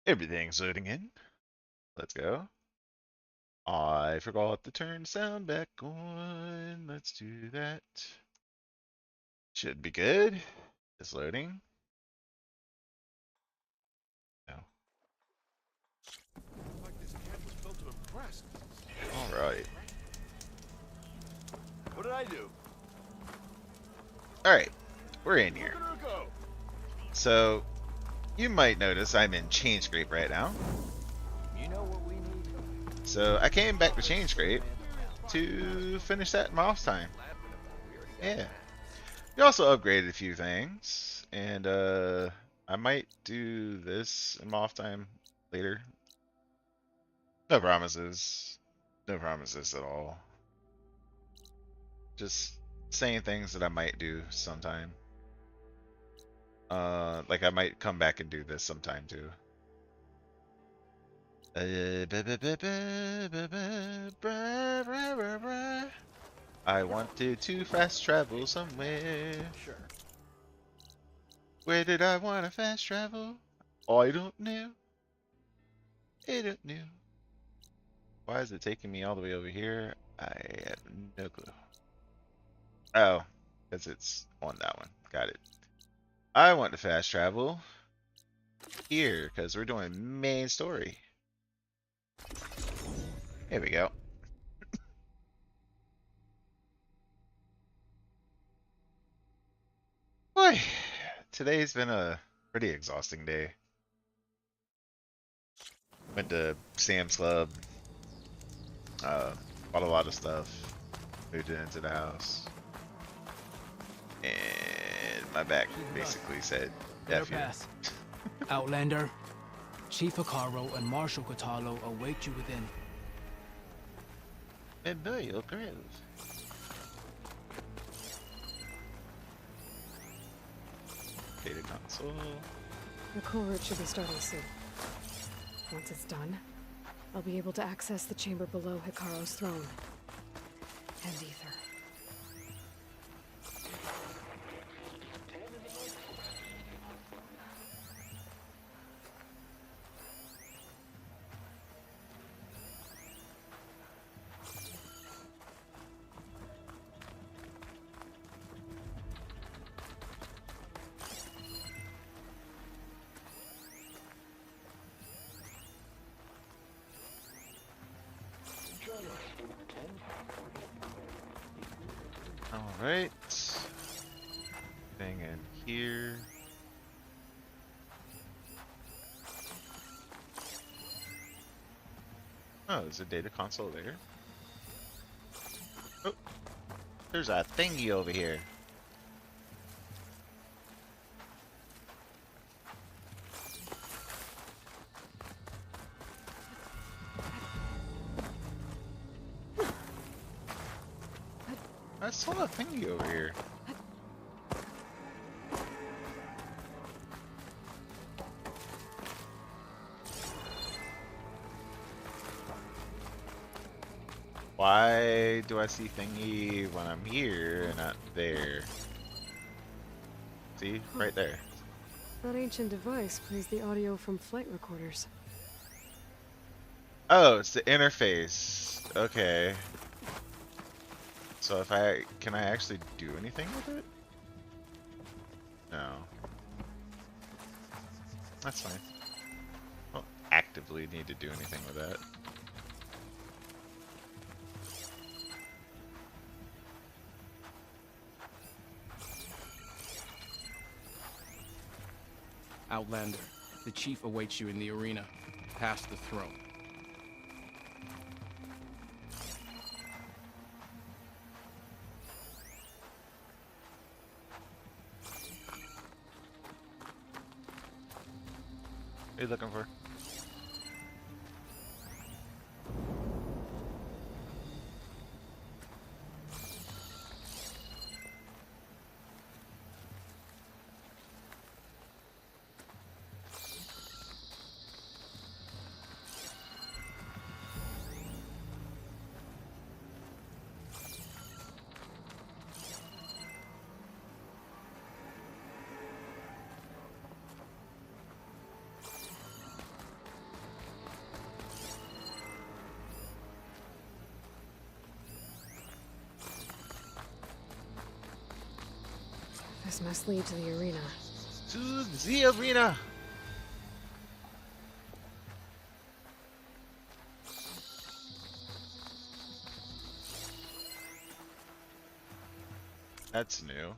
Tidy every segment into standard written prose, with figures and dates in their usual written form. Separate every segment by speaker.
Speaker 1: Everything's loading in. Let's go. I forgot to turn sound back on. Let's do that. Should be good. It's loading. No.
Speaker 2: Like this camp was built to impress.
Speaker 1: All right.
Speaker 2: What did I do?
Speaker 1: All right. We're in here.
Speaker 2: Look at her go.
Speaker 1: So you might notice I'm in Chain Scrape right now.
Speaker 3: You know what we need?
Speaker 1: So I came back to Chain Scrape to finish that in my off time. Yeah. We also upgraded a few things, and I might do this in my off time later. No promises. No promises at all. Just saying things that I might do sometime. Like I might come back and do this sometime too. I wanted to fast travel somewhere.
Speaker 3: Sure.
Speaker 1: Where did I want to fast travel? I don't know. I don't know. Why is it taking me all the way over here? I have no clue. Oh, because it's on that one. Got it. I want to fast travel here because we're doing main story. Here we go. Boy, today's been a pretty exhausting day. Went to Sam's Club, bought a lot of stuff, moved it into the house, and my back basically said,
Speaker 4: Better
Speaker 1: F you.
Speaker 4: pass. Outlander, Chief Hikaru and Marshal Katalo await you within.
Speaker 1: Imperial Grove. Data console.
Speaker 5: The culvert should be starting soon. Once it's done, I'll be able to access the chamber below Hikaru's throne. And Ether.
Speaker 1: Alright. Thing in here. Oh, there's a data console there. Oh, there's a thingy over here. I saw a thingy over here. Why do I see thingy when I'm here and not there? See? Right there.
Speaker 5: That ancient device plays the audio from flight recorders.
Speaker 1: Oh, it's the interface. Okay. So if can I actually do anything with it? No. That's fine. I don't actively need to do anything with that.
Speaker 3: Outlander, the chief awaits you in the arena, past the throne.
Speaker 1: What are you looking for?
Speaker 5: This must lead to the arena.
Speaker 1: To the arena. That's new.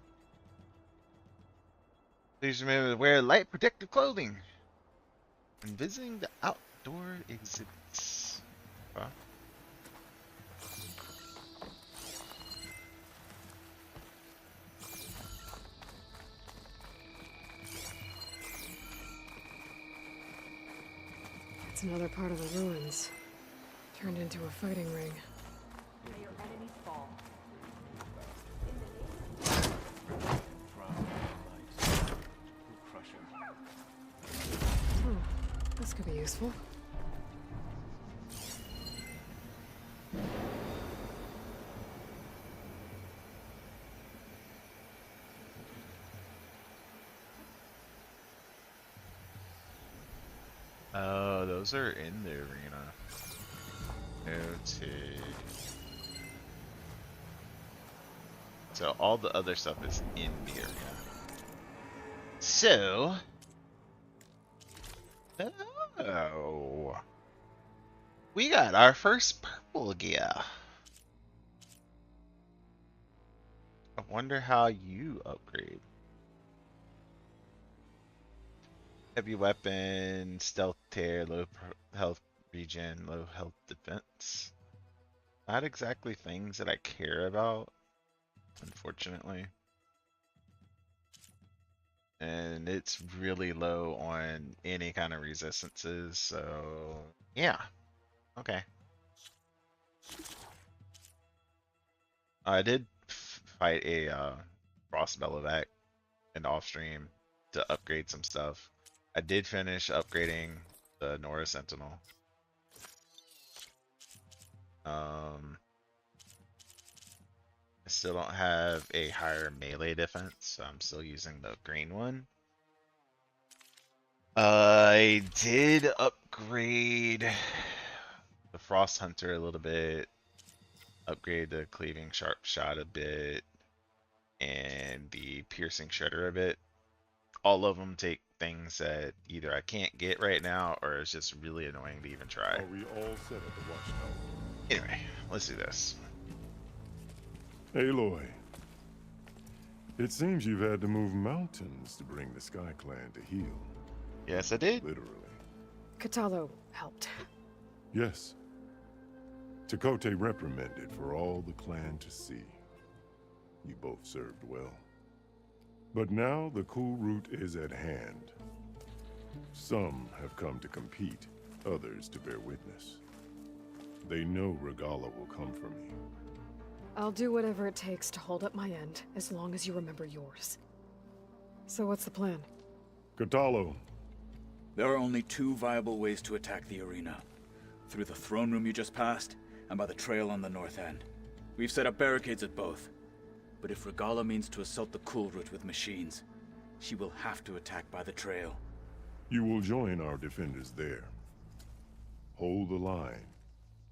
Speaker 1: Please remember to wear light protective clothing when visiting the outdoor exhibits. Huh?
Speaker 5: It's another part of the ruins, turned into a fighting ring.
Speaker 6: May your enemies fall.
Speaker 5: Oh, this could be useful.
Speaker 1: Oh, those are in the arena. Noted. So all the other stuff is in the arena. So, oh, we got our first purple gear. I wonder how you upgrade. Heavy weapon, stealth tear, health regen, low health defense. Not exactly things that I care about, unfortunately. And it's really low on any kind of resistances, so yeah. Okay. I did fight a Frost Bellovac and off stream to upgrade some stuff. I did finish upgrading the Nora Sentinel. I still don't have a higher melee defense, so I'm still using the green one. I did upgrade the Frost Hunter a little bit, upgrade the Cleaving Sharp Shot a bit, and the Piercing Shredder a bit. All of them take things that either I can't get right now or it's just really annoying to even try.
Speaker 2: Are we all set at the watchtower?
Speaker 1: Anyway, let's do this.
Speaker 2: Aloy, it seems you've had to move mountains to bring the Sky Clan to heal.
Speaker 1: Yes, I did.
Speaker 2: Literally.
Speaker 5: Katalo helped.
Speaker 2: Yes. Takote reprimanded for all the clan to see. You both served well. But now the cool route is at hand. Some have come to compete, others to bear witness. They know Regala will come for me.
Speaker 5: I'll do whatever it takes to hold up my end, as long as you remember yours. So what's the plan?
Speaker 2: Katalo.
Speaker 7: There are only two viable ways to attack the arena. Through the throne room you just passed, and by the trail on the north end. We've set up barricades at both. But if Regala means to assault the cool route with machines, she will have to attack by the trail.
Speaker 2: You will join our defenders there. Hold the line,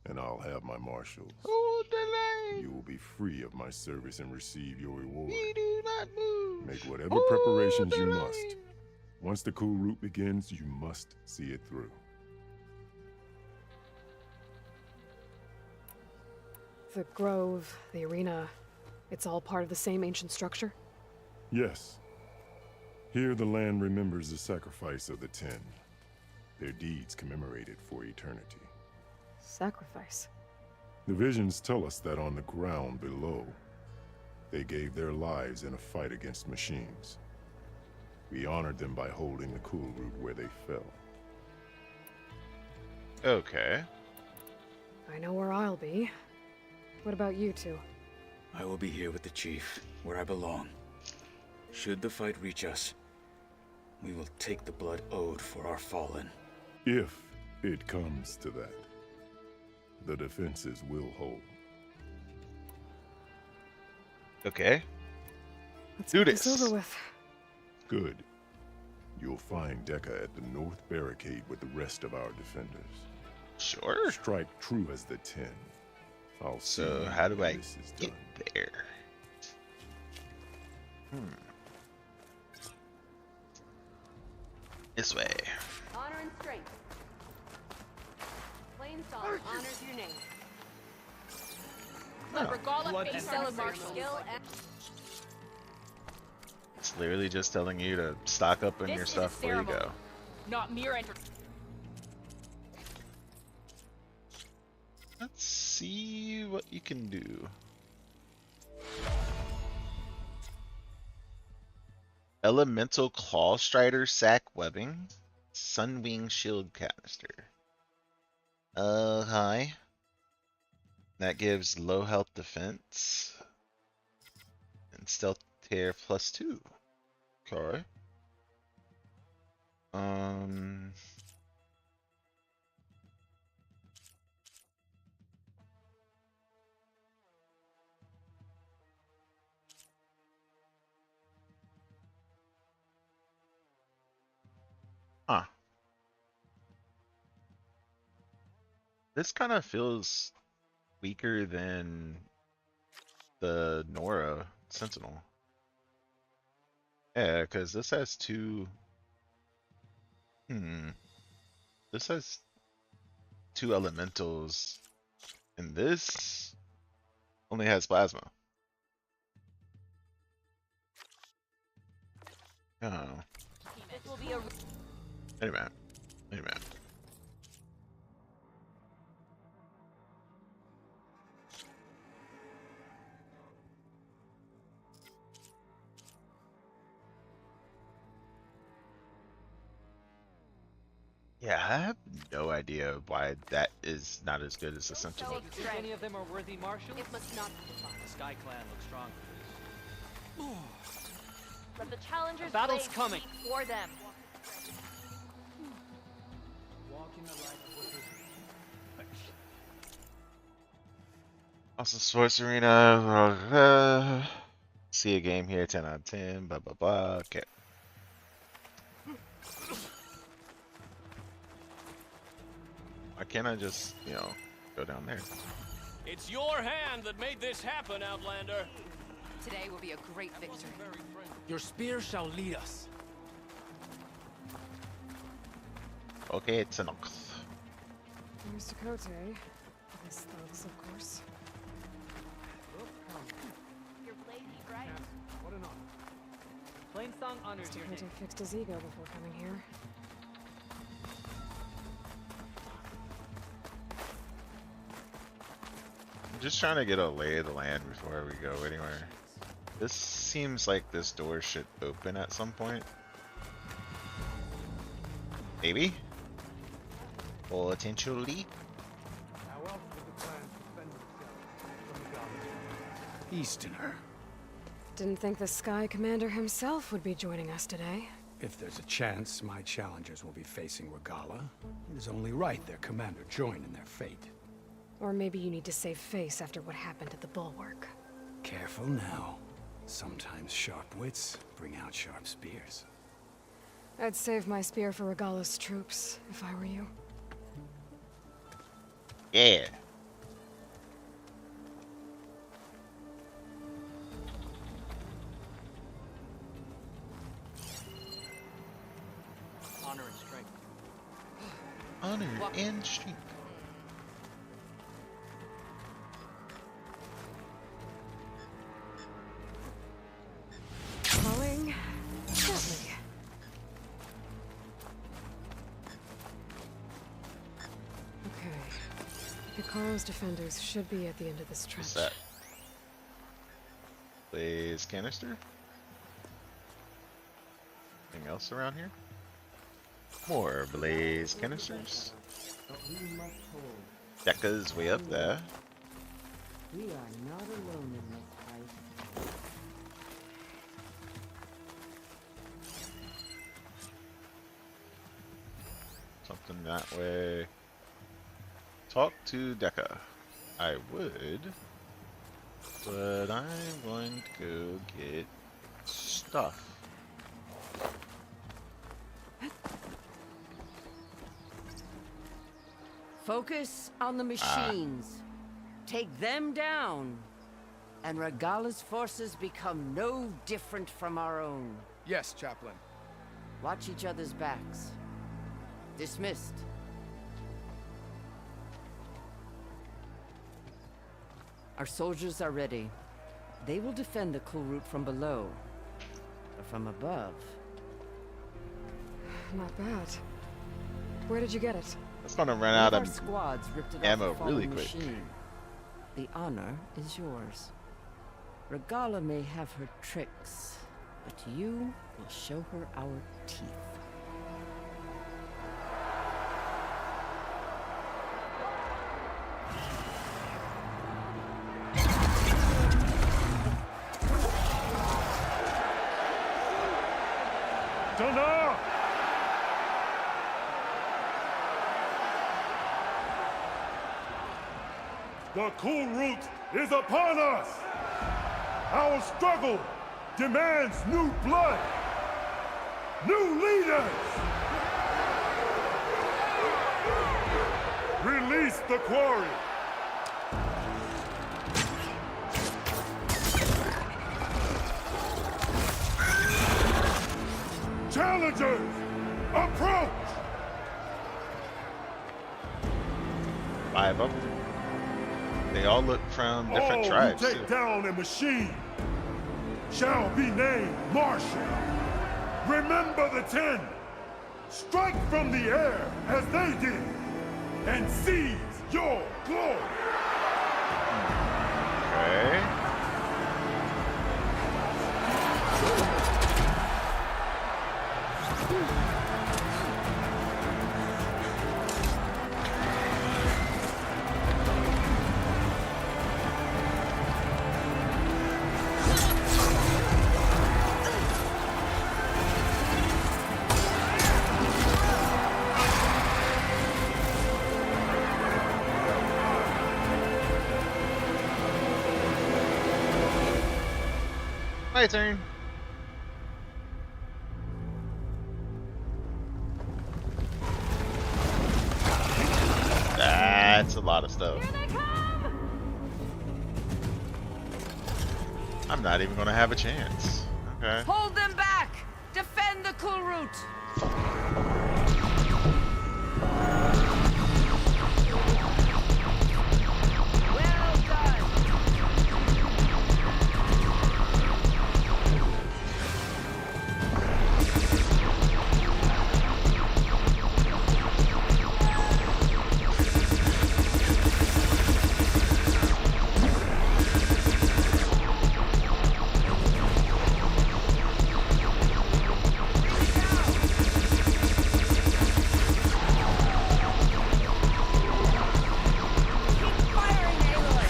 Speaker 2: and I'll have my marshals.
Speaker 1: Hold the line.
Speaker 2: You will be free of my service and receive your reward.
Speaker 1: We do not move.
Speaker 2: Make whatever
Speaker 1: Hold
Speaker 2: preparations
Speaker 1: the
Speaker 2: you
Speaker 1: line.
Speaker 2: must. Once the cool route begins, you must see it through.
Speaker 5: The grove, the arena, it's all part of the same ancient structure?
Speaker 2: Yes. Here the land remembers the sacrifice of the 10. Their deeds commemorated for eternity.
Speaker 5: Sacrifice?
Speaker 2: The visions tell us that on the ground below, they gave their lives in a fight against machines. We honored them by holding the cool route where they fell.
Speaker 1: Okay.
Speaker 5: I know where I'll be. What about you two?
Speaker 7: I will be here with the chief, where I belong. Should the fight reach us, we will take the blood owed for our fallen.
Speaker 2: If it comes to that, the defenses will hold.
Speaker 1: Okay.
Speaker 5: Let's
Speaker 1: Do
Speaker 5: get this
Speaker 1: this.
Speaker 5: over with.
Speaker 2: Good. You'll find Dekka at the north barricade with the rest of our defenders.
Speaker 1: Sure.
Speaker 2: Strike true as the 10. I'll see
Speaker 1: So
Speaker 2: you
Speaker 1: how do
Speaker 2: when
Speaker 1: I
Speaker 2: this is
Speaker 1: get
Speaker 2: done.
Speaker 1: there? This way.
Speaker 6: Honor and strength. Plain song honors your name.
Speaker 1: Oh,
Speaker 6: Regala face celebrate skill and
Speaker 1: it's literally just telling you to stock up on your stuff before you go.
Speaker 6: not mere enter.
Speaker 1: Let's see what you can do. Elemental Claw Strider Sack Webbing. Sunwing Shield Canister. Hi. That gives low health defense. And stealth tear +2. Okay. Huh. This kind of feels weaker than the Nora Sentinel. Yeah, because this has two. This has two elementals, and this only has plasma. Oh.
Speaker 6: This will be a
Speaker 1: Wait a minute. Wait a minute. Yeah, I have no idea why that is not as good as the Sentinel.
Speaker 6: take
Speaker 8: Think any of them are worthy marshals?
Speaker 6: It must not be defined.
Speaker 8: The Sky Clan looks strong.
Speaker 6: Let the challengers
Speaker 8: The battle's
Speaker 6: blade
Speaker 8: coming.
Speaker 6: speak for them.
Speaker 4: Walk in the light of what
Speaker 1: Awesome Sports Arena. See a game here, 10 out of 10. Blah blah blah. Okay. Why can't I just, go down there?
Speaker 9: It's your hand that made this happen, Outlander.
Speaker 6: Today will be a great victory.
Speaker 4: Your spear shall lead us.
Speaker 1: Okay, it's an ox.
Speaker 5: Here's to Kote. His thugs, of course.
Speaker 6: Your blade heat right.
Speaker 4: What an honor.
Speaker 8: Plain song honors
Speaker 5: Mr.
Speaker 8: your
Speaker 5: Kote
Speaker 8: name.
Speaker 5: fixed his ego before coming here.
Speaker 1: I'm just trying to get a lay of the land before we go anywhere. This seems like this door should open at some point. Maybe? Potentially?
Speaker 4: How else would the clan defend themselves from the goblins?
Speaker 3: Easterner.
Speaker 5: Didn't think the Sky Commander himself would be joining us today.
Speaker 3: If there's a chance my challengers will be facing Regala, it is only right their commander join in their fate.
Speaker 5: Or maybe you need to save face after what happened at the Bulwark.
Speaker 3: Careful now. Sometimes sharp wits bring out sharp spears.
Speaker 5: I'd save my spear for Regala's troops, if I were you.
Speaker 1: Yeah.
Speaker 8: Honor and strength.
Speaker 1: Honor and strength.
Speaker 5: Falling gently. Okay. Hikaru's defenders should be at the end of this trench.
Speaker 1: What's that? Blaze canister? Anything else around here? More blaze canisters. Dekka's way up there.
Speaker 10: We are not alone in this fight.
Speaker 1: Something that way. Talk to Dekka. I would, but I'm going to go get stuff.
Speaker 10: Focus on the machines. Take them down. And Regala's forces become no different from our own.
Speaker 3: Yes, Chaplain.
Speaker 10: Watch each other's backs. Dismissed. Our soldiers are ready. They will defend the cool route from below. But from above...
Speaker 5: Not bad. Where did you get it?
Speaker 1: It's gonna run
Speaker 10: One
Speaker 1: out
Speaker 10: our
Speaker 1: of
Speaker 10: squads ripped it
Speaker 1: ammo
Speaker 10: off a fallen
Speaker 1: really quick.
Speaker 10: machine. The honor is yours. Regala may have her tricks, but you will show her our teeth.
Speaker 2: Dana! The cool route is upon us! Our struggle demands new blood! New leaders! Release the quarry! Challengers, approach!
Speaker 1: 5 of them. They all look from different
Speaker 2: All
Speaker 1: tribes.
Speaker 2: who take
Speaker 1: Too.
Speaker 2: down a machine shall be named Marshal. Remember the 10. Strike from the air as they did, and seize your glory.
Speaker 1: Okay. My turn. That's a lot of stuff.
Speaker 6: Here they come!
Speaker 1: I'm not even gonna have a chance. Okay.
Speaker 10: Hold them back! Defend the cool route! Well done! Keep firing, Aloy!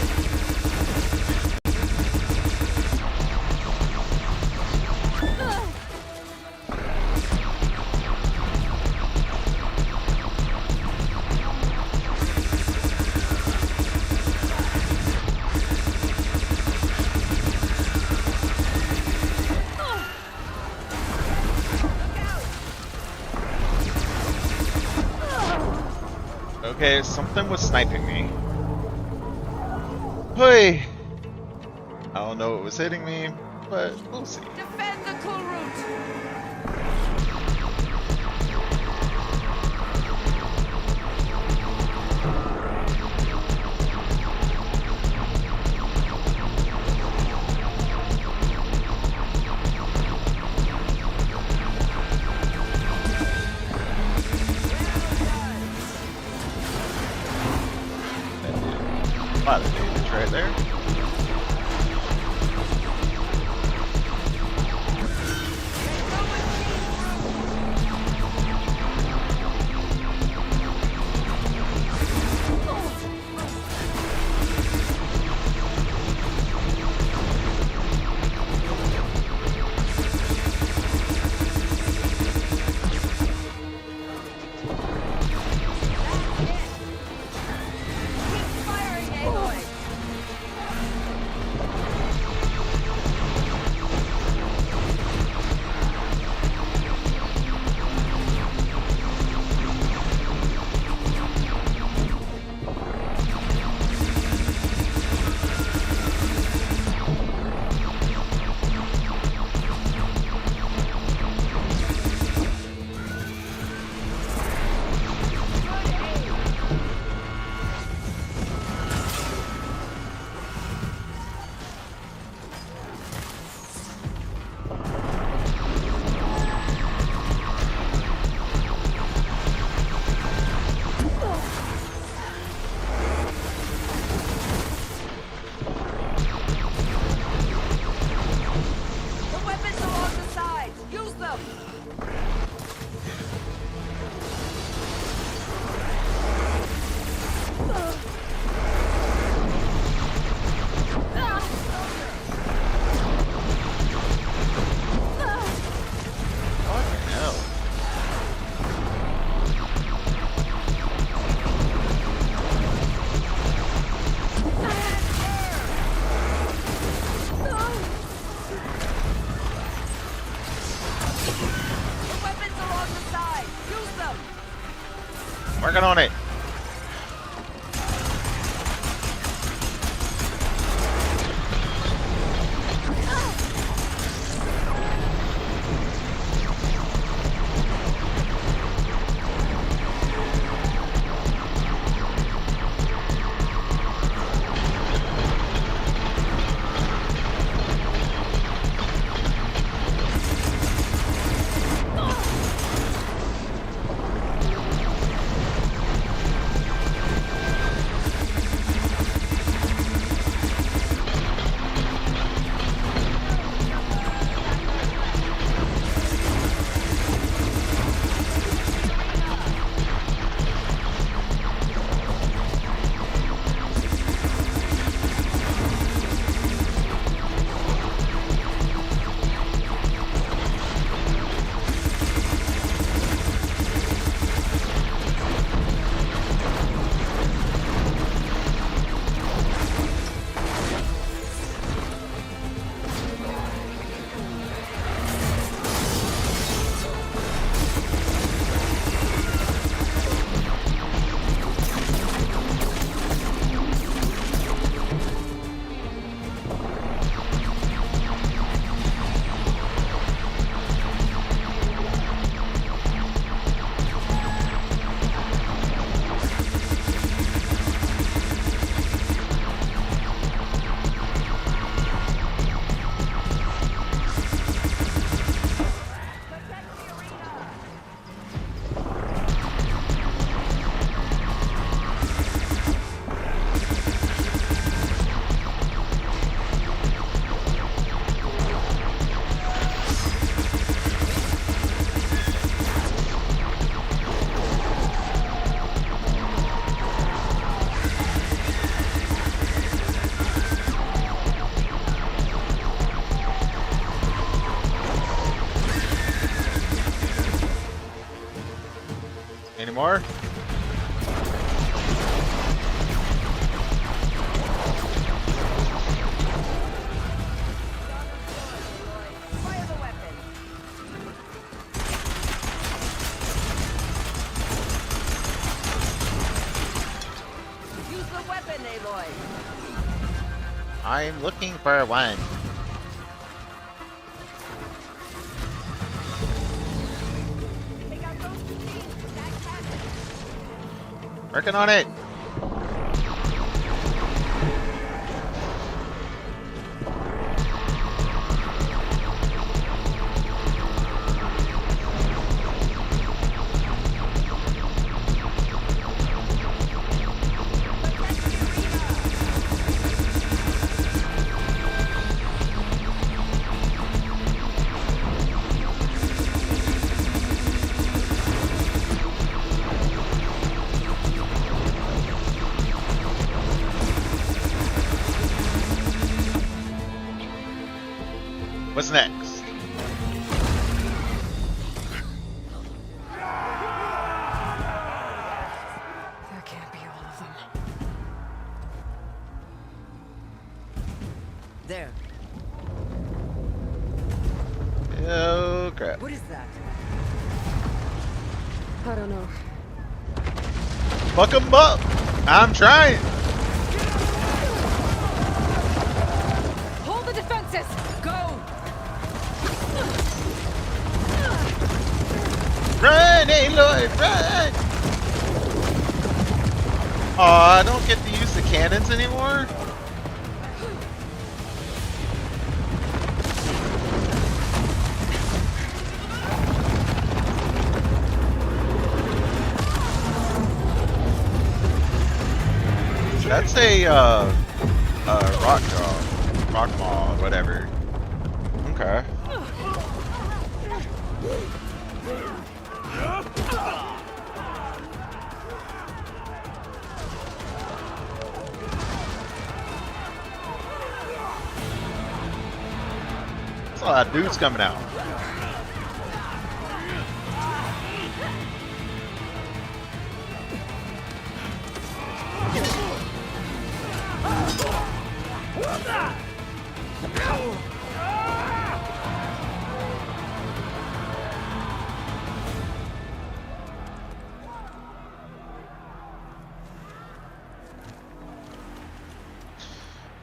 Speaker 1: Okay, something was sniping me. Hey! I don't know what was hitting me, but we'll see.
Speaker 10: Defend the cool route!
Speaker 1: A lot of damage right there. Working on it. Any more?
Speaker 10: Fire the weapon. Use the weapon, Aloy.
Speaker 1: I'm looking for one.
Speaker 10: Take out those machines with that cannon.
Speaker 1: Working on it. What's next?
Speaker 5: That can't be all of them.
Speaker 10: There.
Speaker 1: Oh crap.
Speaker 10: What is that?
Speaker 5: I don't know.
Speaker 1: Fuck 'em up. I'm trying.
Speaker 5: Hold the defenses! Go!
Speaker 1: Run, Aloy, run! Oh, I don't get to use the cannons anymore? That's a rock maw, whatever. Okay. There's a lot of dudes coming out.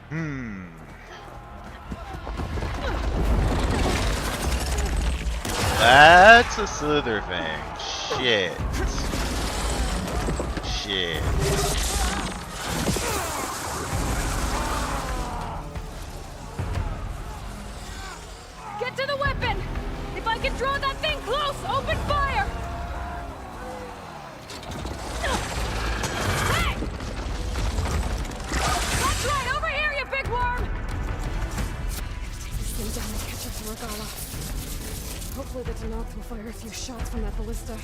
Speaker 1: Hmm. That's a slither thing. Shit. Shit.
Speaker 5: Get to the weapon! If I can draw that thing close, open fire! Hey! That's right, over here, you big worm! Take this thing down and catch up to Regala. Hopefully the Denoth will fire a few shots from that ballista.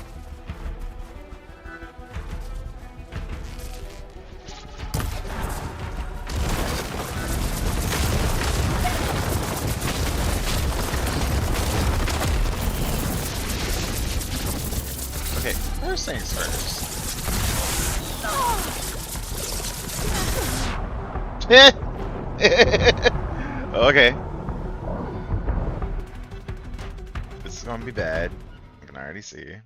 Speaker 1: Okay, first things first. Okay. This is gonna be bad. I can already see.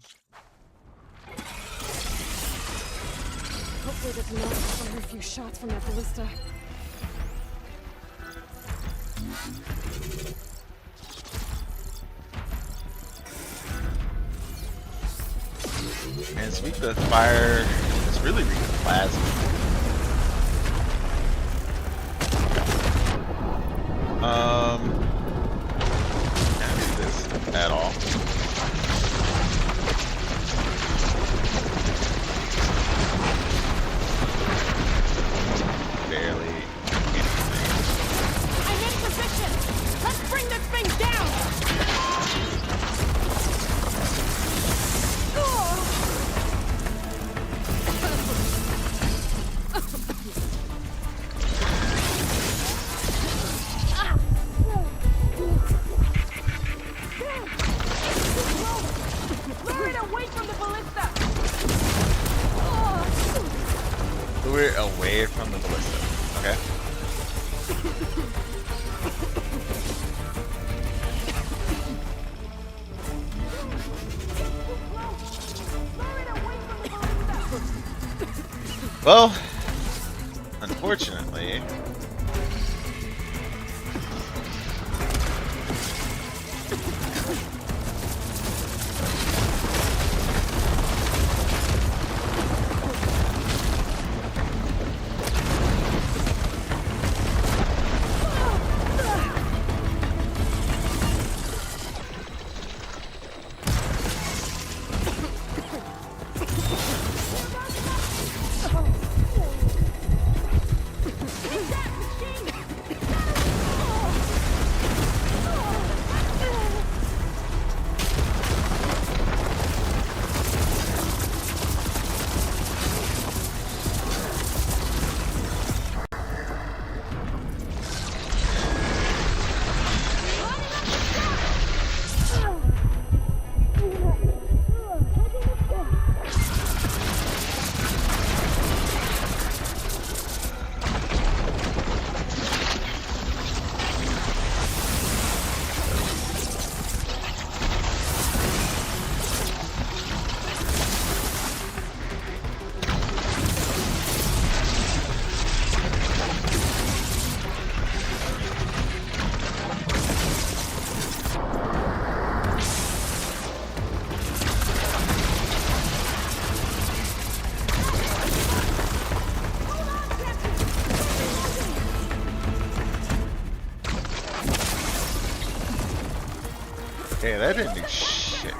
Speaker 5: Hopefully the Denoth will fire a few shots from that ballista.
Speaker 1: And speak the fire, it's really reading plasma. Can't do this at all. Barely anything.
Speaker 5: I'm in position! Let's bring this thing down! Lure it away from the ballista!
Speaker 1: Lure it away from the ballista. Okay. Well, unfortunately, okay, that didn't do shit.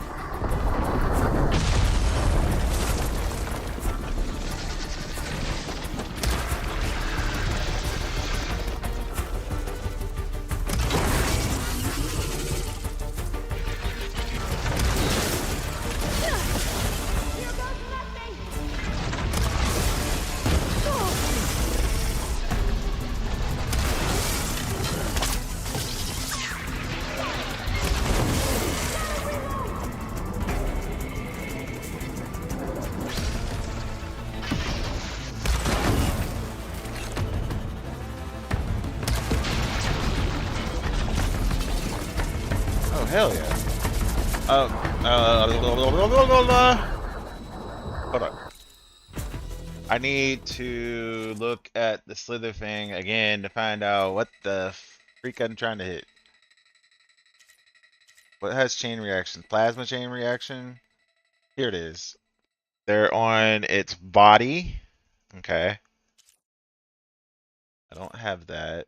Speaker 1: Oh, hell yeah. Hold on. I need to look at the slither thing again to find out what the freak I'm trying to hit. What has chain reaction? Plasma chain reaction? Here it is. They're on its body. Okay. I don't have that.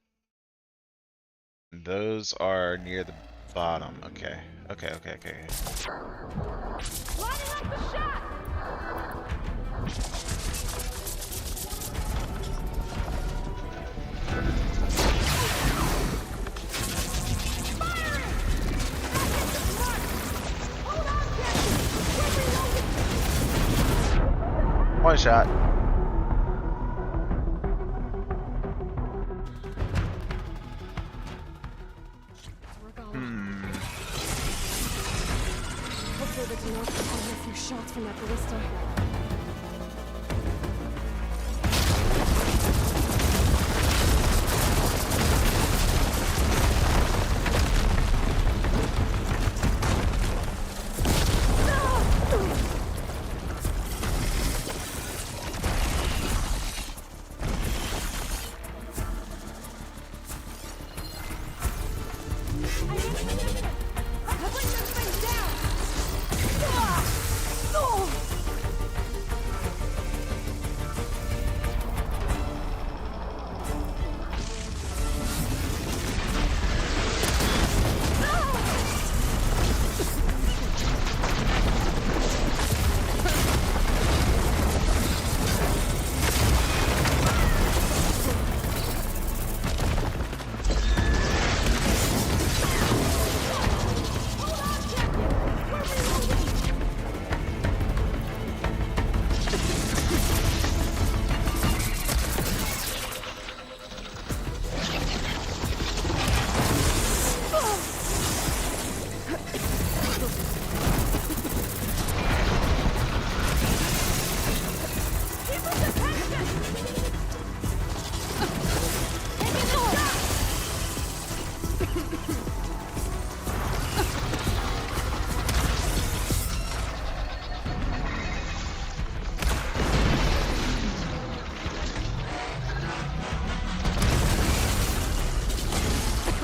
Speaker 1: Those are near the bottom. Okay. Okay, okay, okay.
Speaker 6: Lining up the shot!
Speaker 1: One shot.
Speaker 5: Hopefully they can knock down a few shots from that ballista.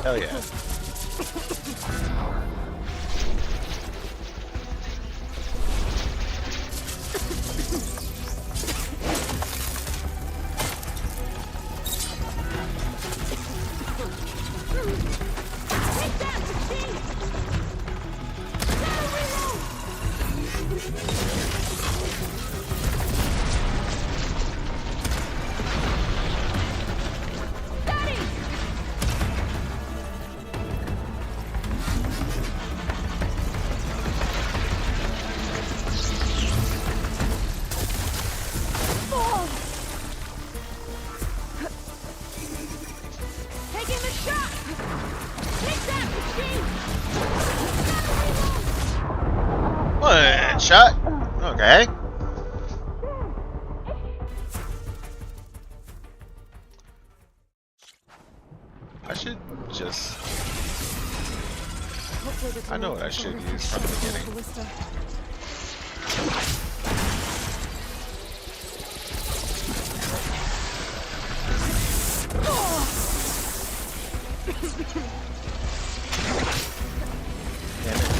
Speaker 1: Hell yeah. One shot. Okay. I should just. I know what I should use from the beginning. Damn it.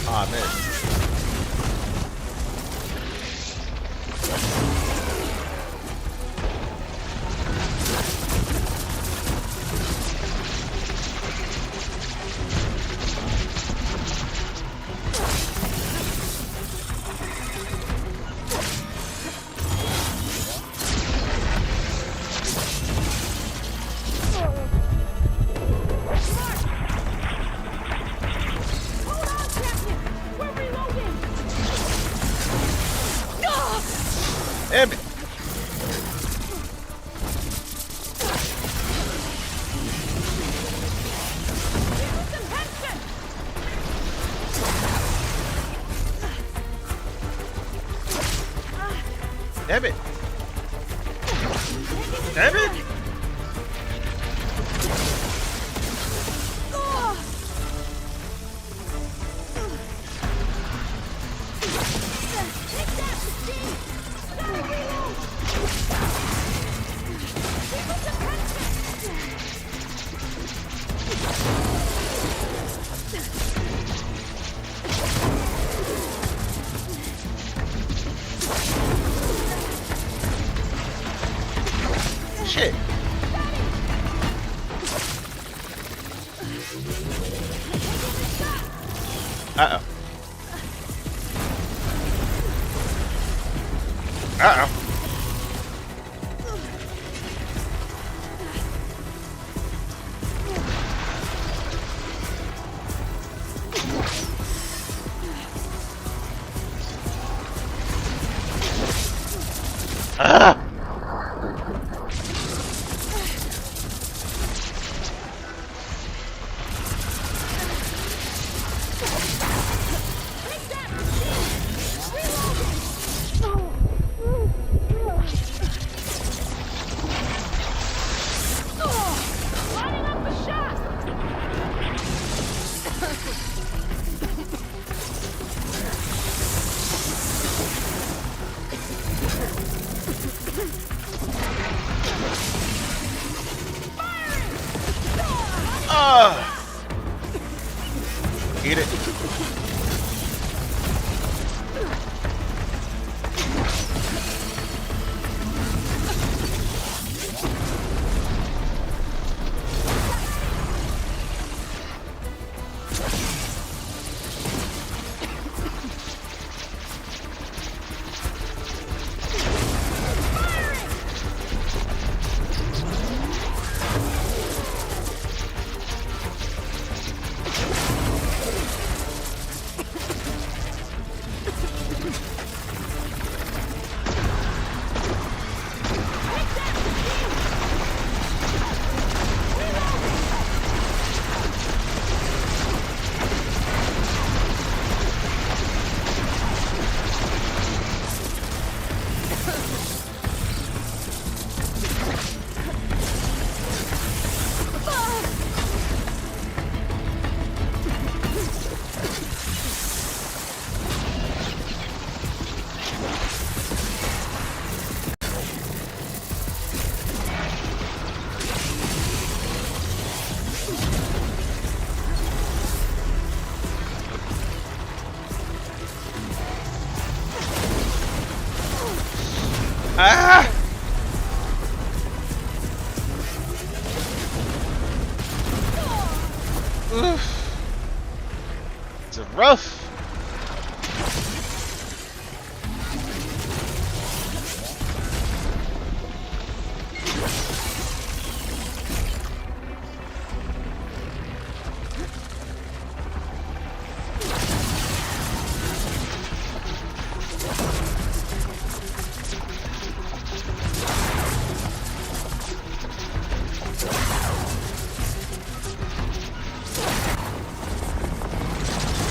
Speaker 1: Ah, I missed. Damn it. Damn it. Damn it. Shit. Uh-oh. Uh-oh. Ah! Eat it. Ah! Oof. It's rough.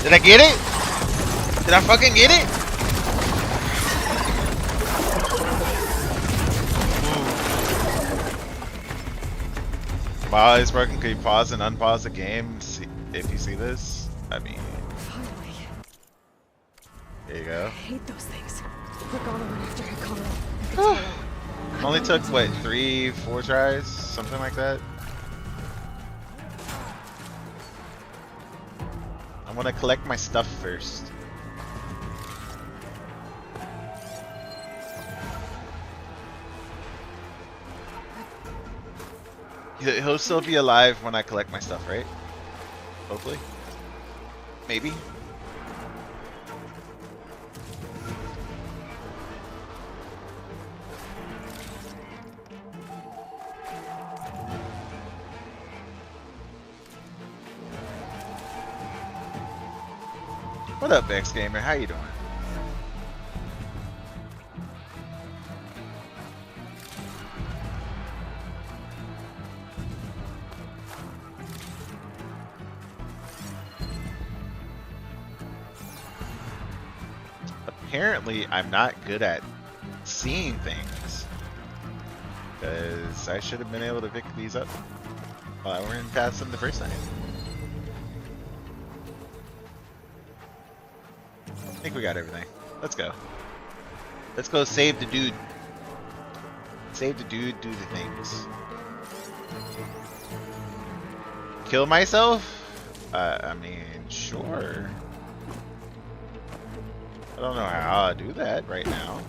Speaker 1: Did I get it? Did I fucking get it? While it's broken, can you pause and unpause the game if you see this? I mean,
Speaker 5: Finally.
Speaker 1: there you go.
Speaker 5: I hate those things. Regala went after Hikaru and Katana.
Speaker 1: Only took, what, 3, 4 tries? Something like that? I want to collect my stuff first. He'll still be alive when I collect my stuff, right? Hopefully. Maybe. What up, X Gamer? How you doing? Apparently, I'm not good at seeing things. Because I should have been able to pick these up while I went past them the first time. I think we got everything. Let's go. Let's go save the dude. Save the dude, do the things. Kill myself? I mean, sure. I don't know how I do that right now.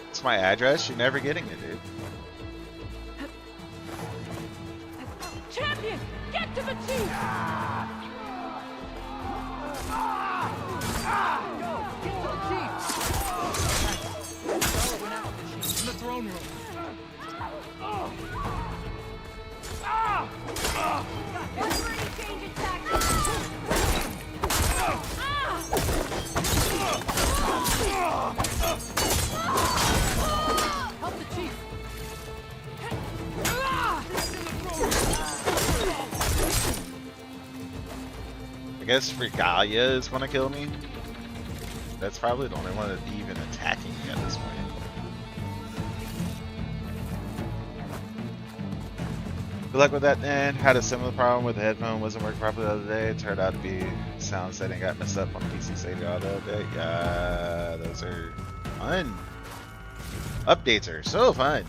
Speaker 1: It's my address. You're never getting it, dude.
Speaker 6: Champion, get to the chief!
Speaker 4: In the throne room.
Speaker 6: Help the chief!
Speaker 1: I guess Regalia is gonna kill me. That's probably the only one that's even attacking me at this point. Good luck with that, man. Had a similar problem with the headphone, wasn't working properly the other day. It turned out to be sound setting got messed up on PC Save Auto update. Yeah, those are fun. Updates are so fun.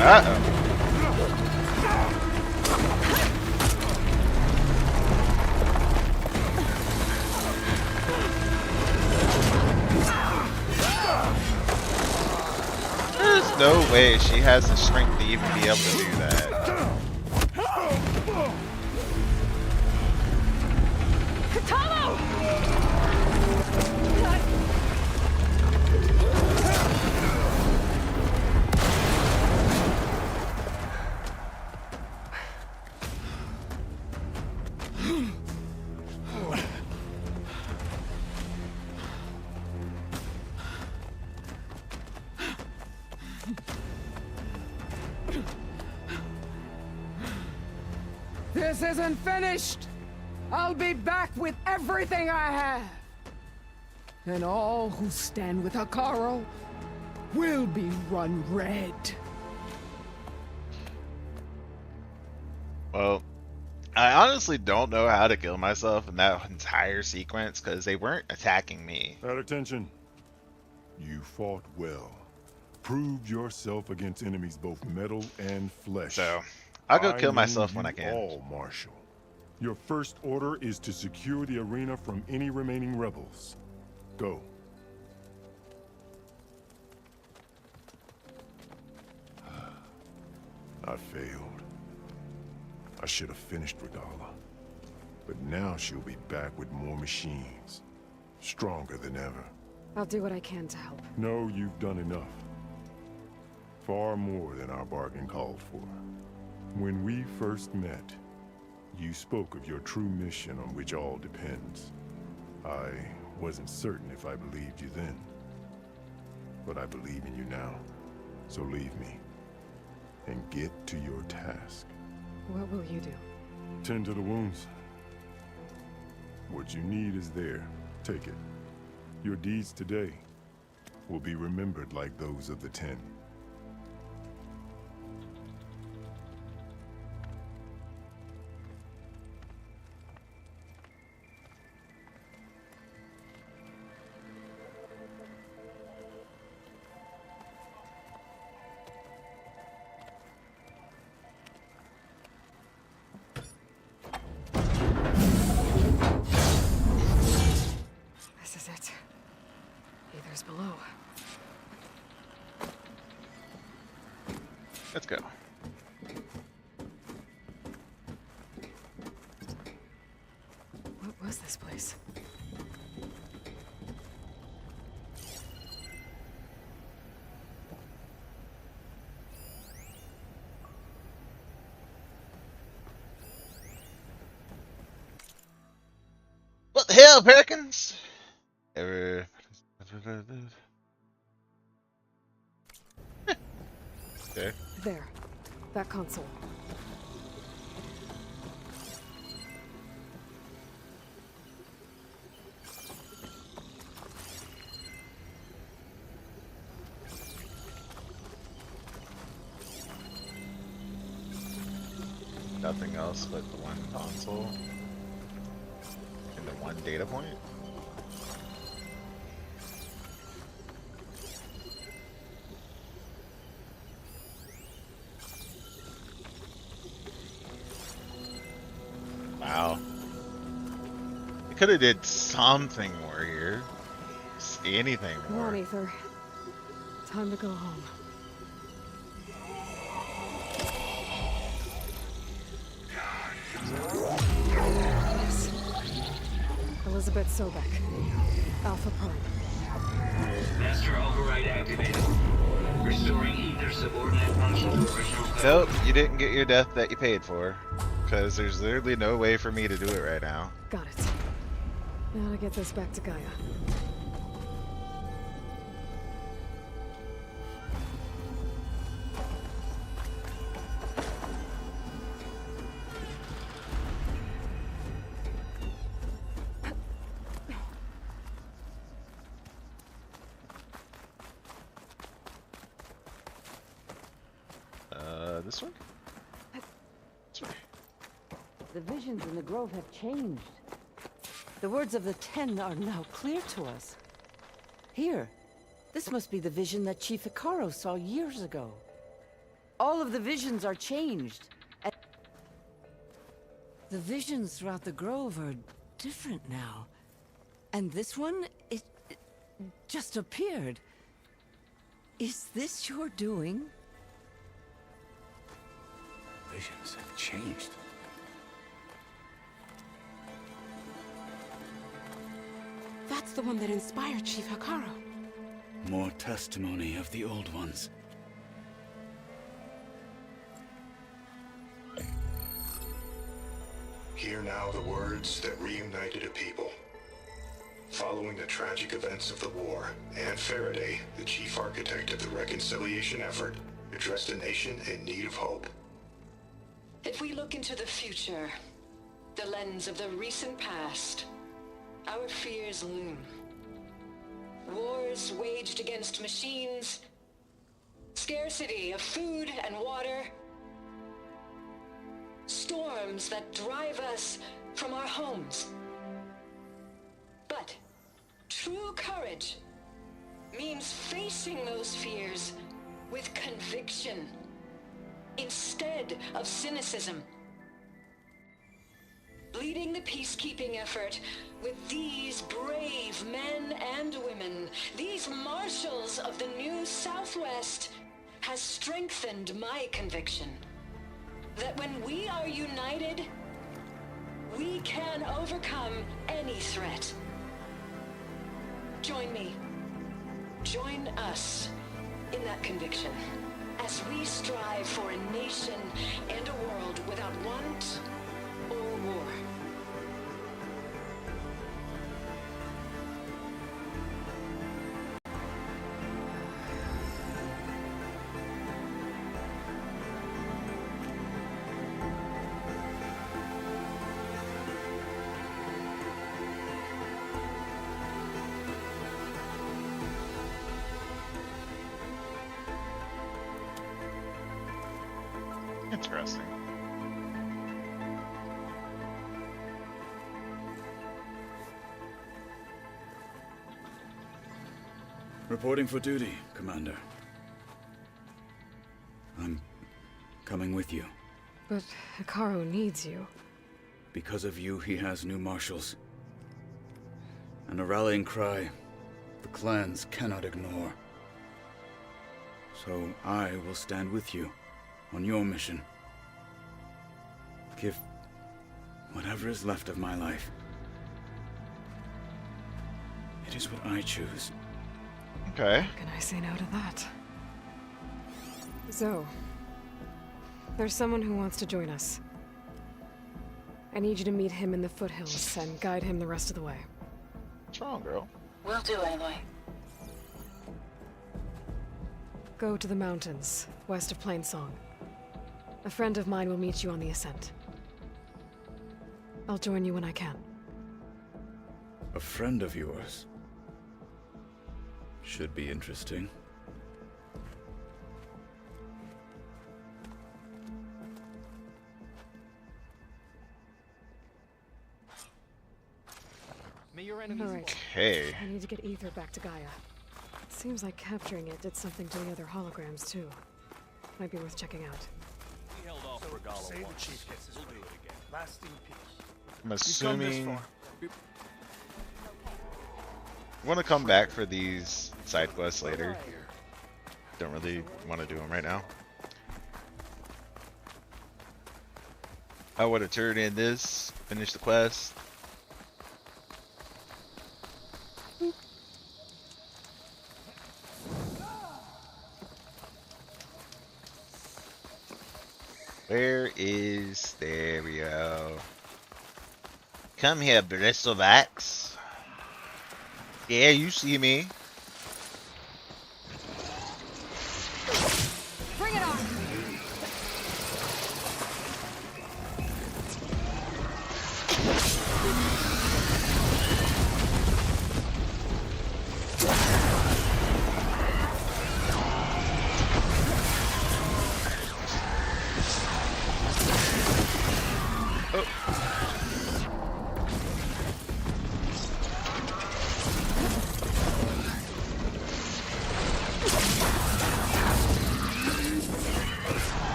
Speaker 1: Uh-oh. There's no way she has the strength to even be able to do that.
Speaker 10: This isn't finished! I'll be back with everything I have! And all who stand with Hikaru will be run red.
Speaker 1: Well, I honestly don't know how to kill myself in that entire sequence because they weren't attacking me.
Speaker 2: At attention. You fought well. Proved yourself against enemies both metal and flesh.
Speaker 1: So, I'll go
Speaker 2: I
Speaker 1: kill
Speaker 2: knew
Speaker 1: myself when
Speaker 2: you
Speaker 1: I can.
Speaker 2: all, Marshal. Your first order is to secure the arena from any remaining rebels. Go. I failed. I should have finished Regala. But now she'll be back with more machines. Stronger than ever.
Speaker 5: I'll do what I can to help.
Speaker 2: No, you've done enough. Far more than our bargain called for. When we first met, you spoke of your true mission on which all depends. I wasn't certain if I believed you then. But I believe in you now. So leave me. And get to your task.
Speaker 5: What will you do?
Speaker 2: Tend to the wounds. What you need is there. Take it. Your deeds today will be remembered like those of the 10.
Speaker 5: This is it. Either's below.
Speaker 1: Let's go.
Speaker 5: What was this place?
Speaker 1: What the hell, Perkins? Ever. Okay.
Speaker 5: There. That console.
Speaker 1: Nothing else but the one console and the one data point. Wow. They could have did something more here. Just anything
Speaker 5: Come on,
Speaker 1: more.
Speaker 5: Aether. Time to go home. Yes. Elizabeth Sobek. Alpha Prime.
Speaker 11: Master override activated. Restoring ether subordinate function to original code.
Speaker 1: Nope, you didn't get your death that you paid for. Because there's literally no way for me to do it right now.
Speaker 5: Got it. Now to get this back to Gaia.
Speaker 1: This one? This way.
Speaker 6: The visions in the grove have changed. The words of the 10 are now clear to us. Here, this must be the vision that Chief Hikaru saw years ago. All of the visions are changed. The visions throughout the grove are different now. And this one, it just appeared. Is this your doing?
Speaker 3: Visions have changed.
Speaker 10: That's the one that inspired Chief Hikaru.
Speaker 7: More testimony of the old ones.
Speaker 12: Hear now the words that reunited a people. Following the tragic events of the war, Anne Faraday, the chief architect of the reconciliation effort, addressed a nation in need of hope.
Speaker 13: If we look into the future, the lens of the recent past, our fears loom. Wars waged against machines, scarcity of food and water, storms that drive us from our homes. But true courage means facing those fears with conviction instead of cynicism. Leading the peacekeeping effort with these brave men and women, these marshals of the new Southwest, has strengthened my conviction that when we are united, we can overcome any threat. Join me. Join us in that conviction as we strive for a nation and a world without want or war.
Speaker 1: Interesting.
Speaker 7: Reporting for duty, Commander. I'm coming with you.
Speaker 5: But Hikaru needs you.
Speaker 7: Because of you, he has new marshals. And a rallying cry the clans cannot ignore. So I will stand with you on your mission. Give whatever is left of my life. It is what I choose.
Speaker 1: Okay.
Speaker 5: How can I say no to that? Zoe, there's someone who wants to join us. I need you to meet him in the foothills and guide him the rest of the way.
Speaker 1: What's wrong, girl?
Speaker 13: Will do, Aloy.
Speaker 5: Go to the mountains, west of Plainsong. A friend of mine will meet you on the ascent. I'll join you when I can.
Speaker 7: A friend of yours? Should be interesting.
Speaker 8: May your enemies
Speaker 5: All right.
Speaker 1: Okay.
Speaker 5: I need to get Ether back to Gaia. It seems like capturing it did something to the other holograms, too. Might be worth checking out.
Speaker 9: We held off Regala
Speaker 3: Say the
Speaker 9: once.
Speaker 3: chief gets his
Speaker 9: We'll do
Speaker 3: way.
Speaker 9: it again.
Speaker 3: Lasting peace.
Speaker 1: I'm
Speaker 3: You've come this
Speaker 1: assuming
Speaker 3: far.
Speaker 1: I want to come back for these side quests later. Don't really want to do them right now. I would have turned in this, finish the quest. Where is, there we go. Come here, Bristlevax. Yeah, you see me.
Speaker 5: Bring it on!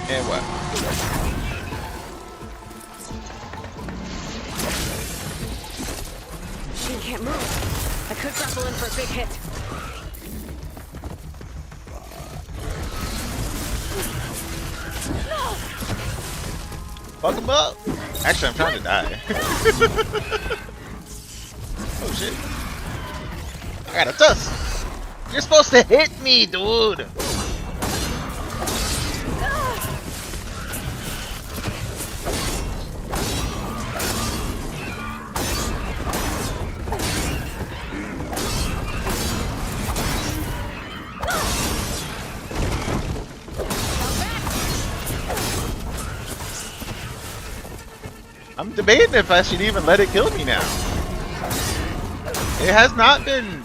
Speaker 1: And what?
Speaker 5: She can't move. I could grapple in for a big hit.
Speaker 1: Fuck him up! Actually, I'm trying to die. Oh shit. I got a tusk! You're supposed to hit me, dude! I'm debating if I should even let it kill me now. It has not been...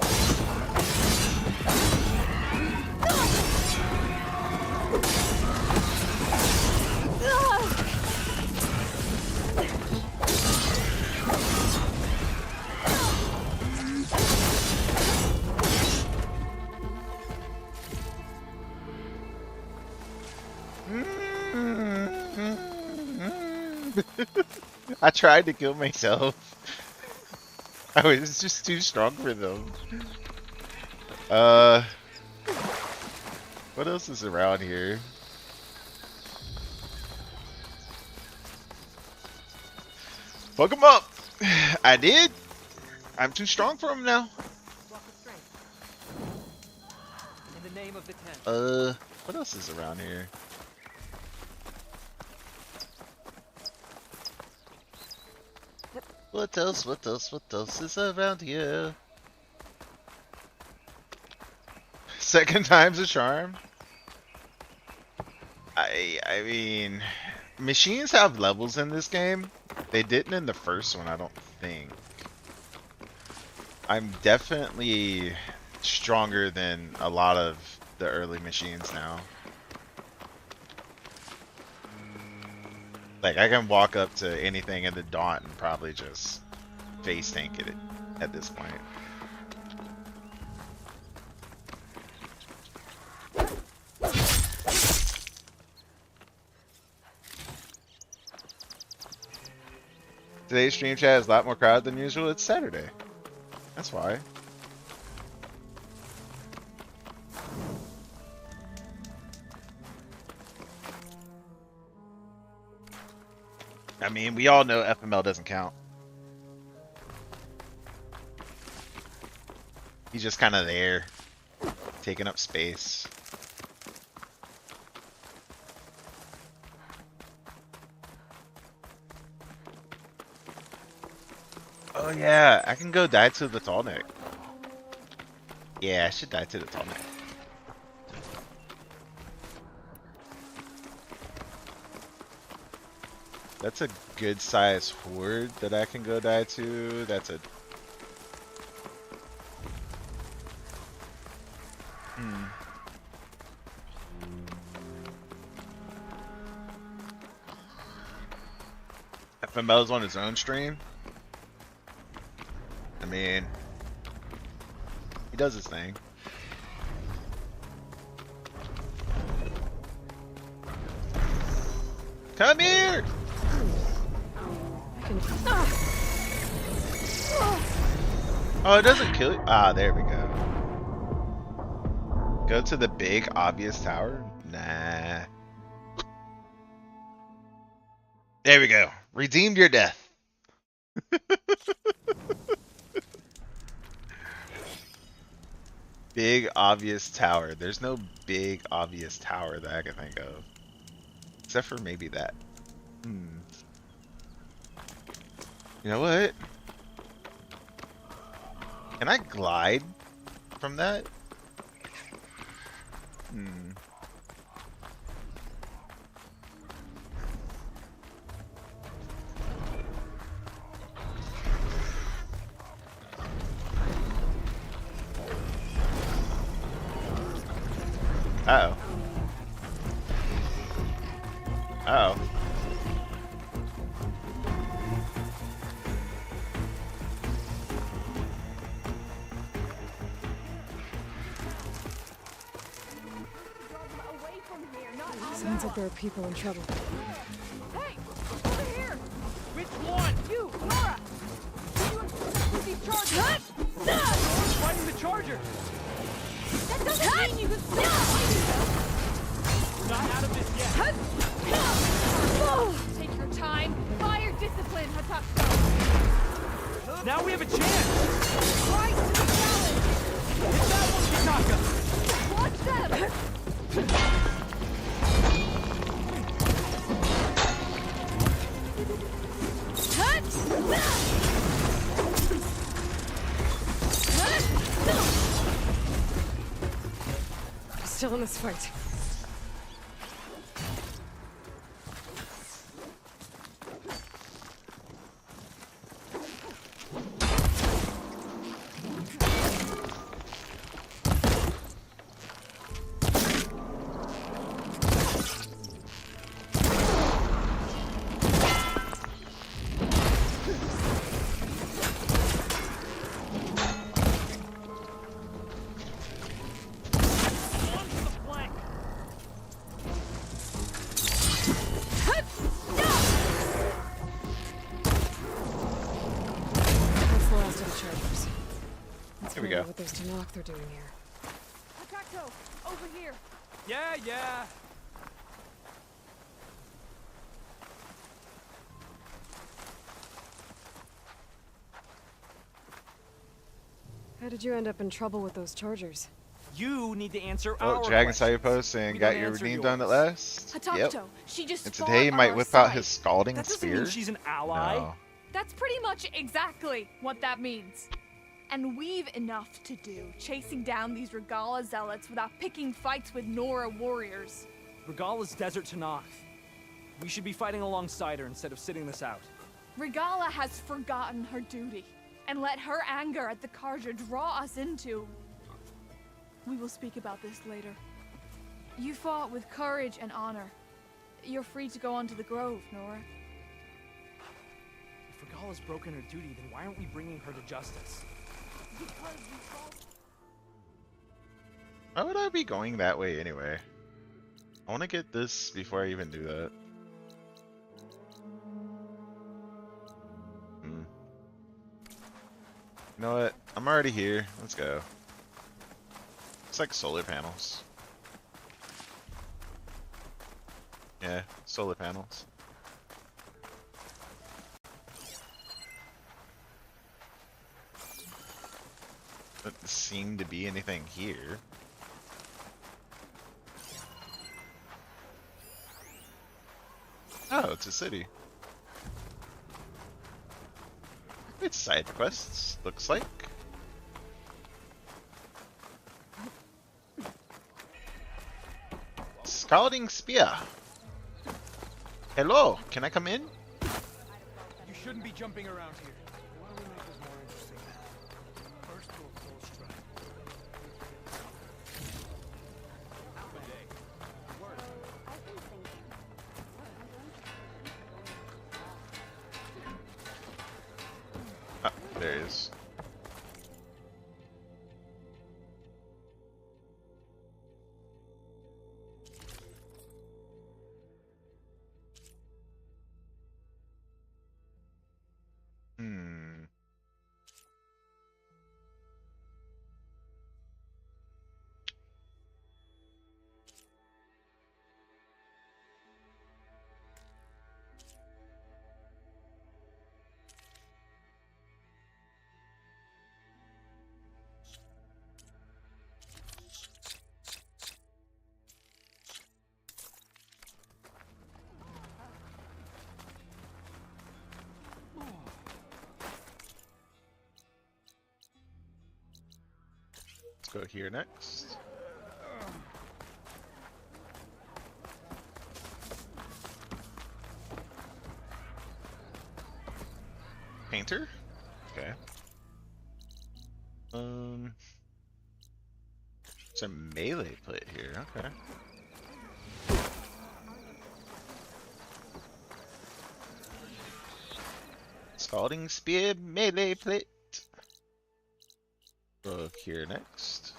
Speaker 1: I tried to kill myself. I was just too strong for them. What else is around here? Fuck him up! I did! I'm too strong for him now.
Speaker 8: Block of strength. In the name of the ten.
Speaker 1: What else is around here? What else is around here? Second time's a charm. I mean, machines have levels in this game. They didn't in the first one, I don't think. I'm definitely stronger than a lot of the early machines now. Like, I can walk up to anything in the Daunt and probably just face tank it at this point. Today's stream chat is a lot more crowded than usual. It's Saturday. That's why. I mean, we all know FML doesn't count. He's just kind of there, taking up space. Oh yeah, I can go die to the tall neck. Yeah, I should die to the tall neck. That's a good size horde that I can go die to. That's a... FML's on his own stream. I mean, he does his thing. Come here! Oh, it doesn't kill you. Ah, there we go. Go to the big, obvious tower? Nah. There we go. Redeemed your death. Big, obvious tower. There's no big, obvious tower that I can think of. Except for maybe that. You know what? Can I glide from that? Uh-oh. Uh-oh.
Speaker 5: Sounds like there are people in trouble.
Speaker 8: Hey! Over here! Which one? You, Nora! Can you with these chargers? Nora's fighting the charger! That doesn't mean you can stop! We're not out of this yet.
Speaker 14: Take your time. Fire discipline, Hatatsuko.
Speaker 8: Now we have a chance!
Speaker 14: Rise to the challenge!
Speaker 8: Hit that one, Kitaka!
Speaker 14: Watch them!
Speaker 5: I'm still in this fight.
Speaker 1: go.
Speaker 5: what those Tenakth are doing here.
Speaker 14: Takako, over here.
Speaker 8: Yeah, yeah.
Speaker 5: How did you end up in trouble with those Chargers?
Speaker 8: You need to answer
Speaker 1: Oh,
Speaker 8: our
Speaker 1: Dragon saw your
Speaker 8: questions.
Speaker 1: post and
Speaker 8: We
Speaker 1: got
Speaker 8: don't
Speaker 1: your
Speaker 8: answer
Speaker 1: redeem done at
Speaker 8: yours.
Speaker 1: last. Yep.
Speaker 14: Hatakto, she just
Speaker 1: And
Speaker 14: fought
Speaker 1: today he
Speaker 14: on
Speaker 1: might
Speaker 14: our
Speaker 1: whip out
Speaker 14: side.
Speaker 1: his scalding
Speaker 8: That doesn't
Speaker 1: spear.
Speaker 8: mean she's an ally.
Speaker 1: No.
Speaker 14: That's pretty much exactly what that means. And we've enough to do, chasing down these Regala zealots without picking fights with Nora warriors.
Speaker 8: Regala's desert Tenakth. We should be fighting alongside her instead of sitting this out.
Speaker 14: Regala has forgotten her duty, and let her anger at the Carja draw us into... We will speak about this later. You fought with courage and honor. You're free to go on to the Grove, Nora.
Speaker 8: If Regala's broken her duty, then why aren't we bringing her to justice?
Speaker 1: Why would I be going that way anyway? I want to get this before I even do that. You know what? I'm already here. Let's go. It's like solar panels. Yeah, solar panels. Doesn't seem to be anything here. Oh, it's a city. It's side quests, looks like. Scalding Spear. Hello, can I come in?
Speaker 3: You shouldn't be jumping around here. Why don't we make this more interesting now? First to a full strike.
Speaker 1: Ah, there he is. Let's go here next. Painter? Okay. It's a melee plate here, okay. Scalding Spear melee plate. Look here next.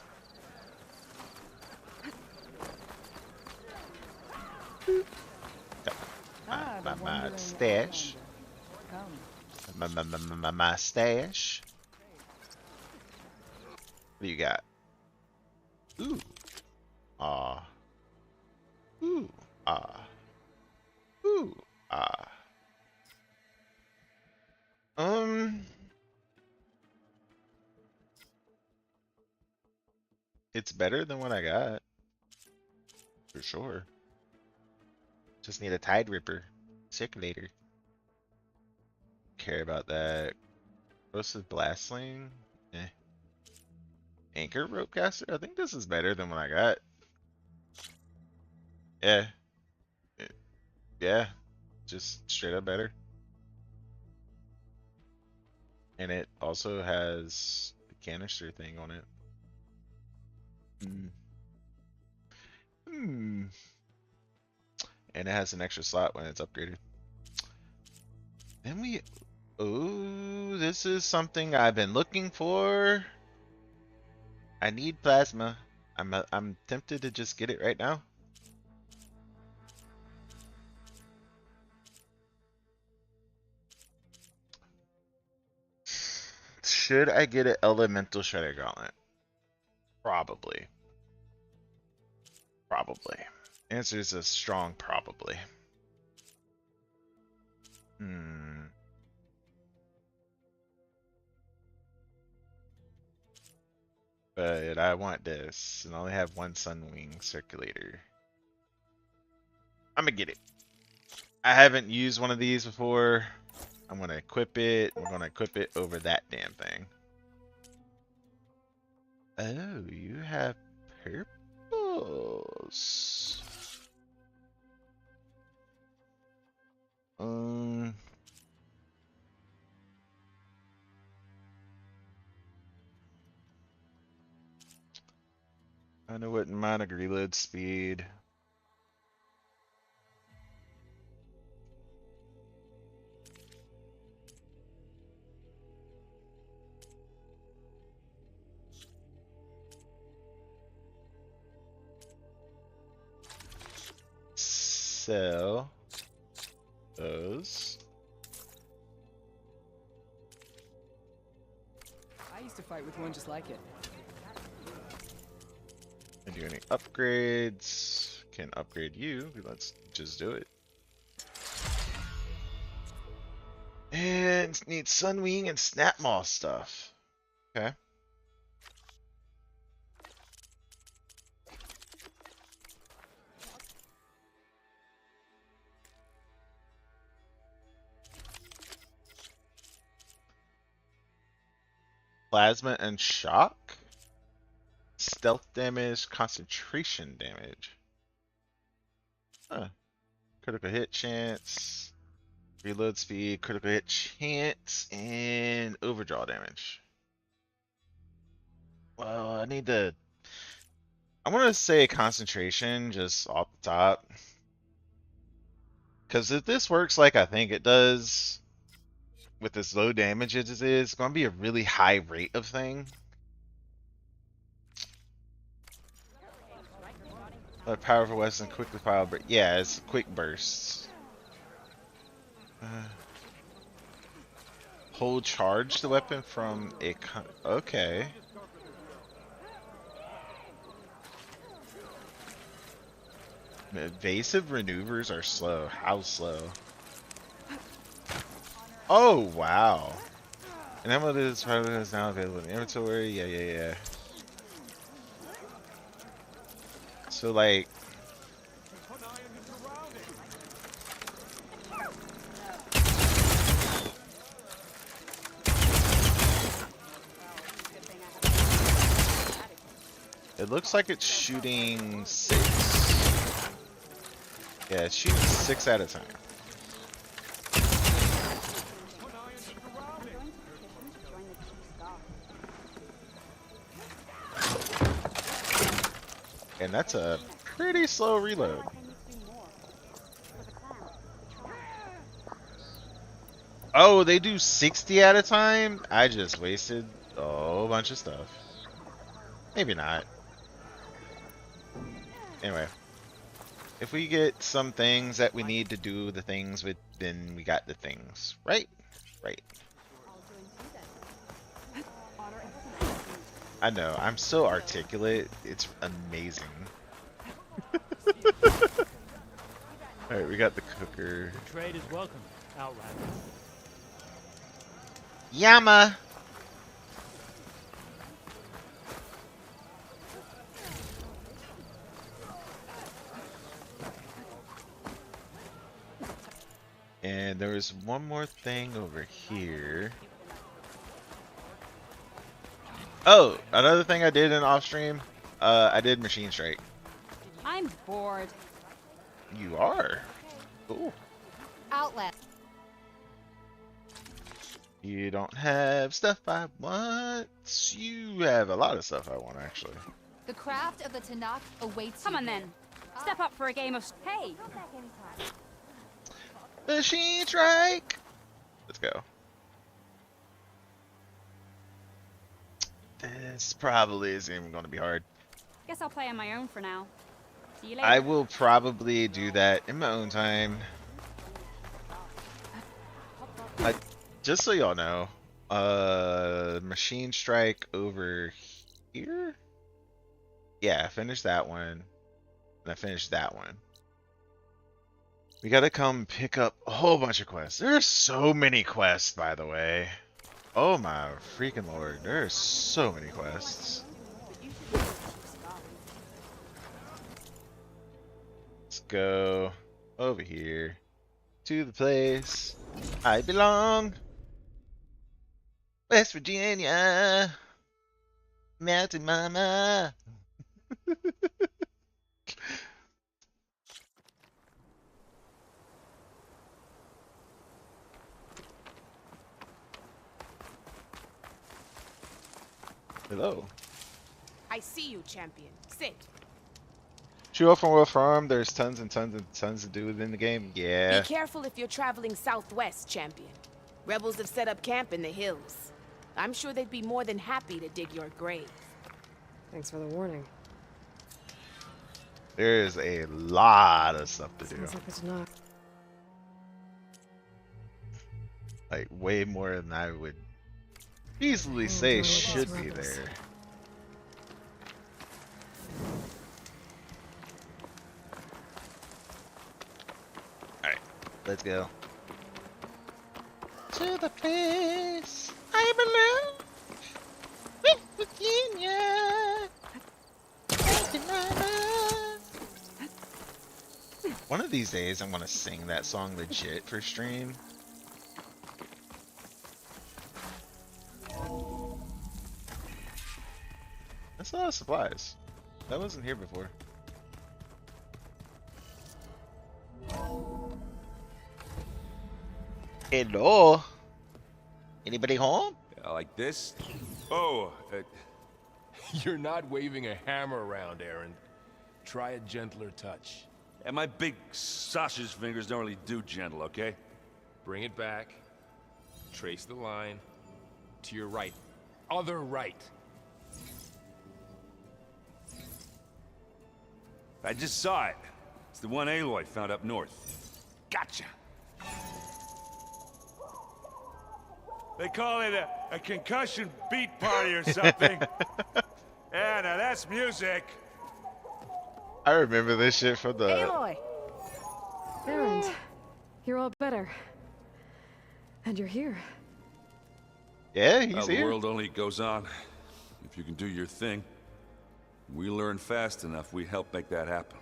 Speaker 1: Got my stash. My stash. What do you got? Ooh. Ah. Ooh. Ah. Ooh. Ah. It's better than what I got. For sure. Just need a Tide Ripper. Circulator. Care about that. Roasted Blast Sling? Eh. Anchor Ropecaster? I think this is better than what I got. Yeah. Yeah. Just straight up better. And it also has the canister thing on it. And it has an extra slot when it's upgraded. Then we... Oh, this is something I've been looking for. I need plasma. I'm tempted to just get it right now. Should I get an elemental shredder gauntlet? Probably. Probably. Answer is a strong probably. But I want this, and I only have one Sunwing circulator. I'm gonna get it. I haven't used one of these before. I'm gonna equip it. We're gonna equip it over that damn thing. Oh, you have purples. I know what mine a reload speed. Sell those.
Speaker 8: I used to fight with one just like it.
Speaker 1: And do any upgrades? Can upgrade you. Let's just do it. And need Sunwing and Snap Moss stuff. Okay. Plasma and shock. Stealth damage, concentration damage. Huh. Critical hit chance, reload speed, critical hit chance, and overdraw damage. Well, I need to. I want to say concentration just off the top. Because if this works like I think it does, with as low damage as it is, it's going to be a really high rate of thing. But powerful weapon quickly fire, but yeah, it's quick bursts. Hold charge the weapon from a okay. Evasive maneuvers are slow. How slow? Oh wow! And how much is now available in inventory? Yeah. So like. It looks like it's shooting 6. Yeah, it's shooting 6 at a time. And that's a pretty slow reload. Oh, they do 60 at a time? I just wasted a whole bunch of stuff. Maybe not. Anyway. If we get some things that we need to do the things with, then we got the things. Right? Right. I know, I'm so articulate. It's amazing. Alright, we got the cooker.
Speaker 15: The trade is welcome, Outlander.
Speaker 1: Yama! And there was one more thing over here. Oh, another thing I did in off stream, I did machine strike.
Speaker 16: I'm bored.
Speaker 1: You are? Cool.
Speaker 16: Outlet.
Speaker 1: You don't have stuff I want. You have a lot of stuff I want, actually.
Speaker 16: The craft of the Tanakh awaits. Come on then. Step up for a game of. Hey.
Speaker 1: Machine strike. Let's go. This probably isn't even going to be hard.
Speaker 16: Guess I'll play on my own for now. See you later.
Speaker 1: I will probably do that in my own time. Just so y'all know, Machine strike over here. Yeah, finish that one. And I finished that one. We gotta come pick up a whole bunch of quests. There's so many quests, by the way. Oh my freaking lord, there are so many quests. Let's go over here to the place I belong. West Virginia, Mountain Mama. Hello.
Speaker 17: I see you, champion. Sit.
Speaker 1: True up from World Farm, there's tons and tons and tons to do within the game. Yeah.
Speaker 17: Be careful if you're traveling southwest, champion. Rebels have set up camp in the hills. I'm sure they'd be more than happy to dig your grave.
Speaker 5: Thanks for the warning.
Speaker 1: There's a lot of stuff to do.
Speaker 5: Sounds like it's not.
Speaker 1: Like way more than I would easily say should be there. Alright, let's go. To the place I belong, West Virginia. One of these days, I'm gonna sing that song legit for stream. That's a lot of supplies. That wasn't here before. Hello? Anybody home?
Speaker 18: Like this? Oh, you're not waving a hammer around, Aaron. Try a gentler touch.
Speaker 19: And my big sausage fingers don't really do gentle, okay?
Speaker 18: Bring it back. Trace the line. To your right. Other right.
Speaker 19: I just saw it. It's the one Aloy found up north. Gotcha. They call it a concussion beat party or something. Yeah, now that's music.
Speaker 1: I remember this shit from the...
Speaker 5: Aloy! Erend, you're all better. And you're here.
Speaker 1: Yeah, he's
Speaker 19: well,
Speaker 1: here.
Speaker 19: The world only goes on if you can do your thing. We learn fast enough, we help make that happen.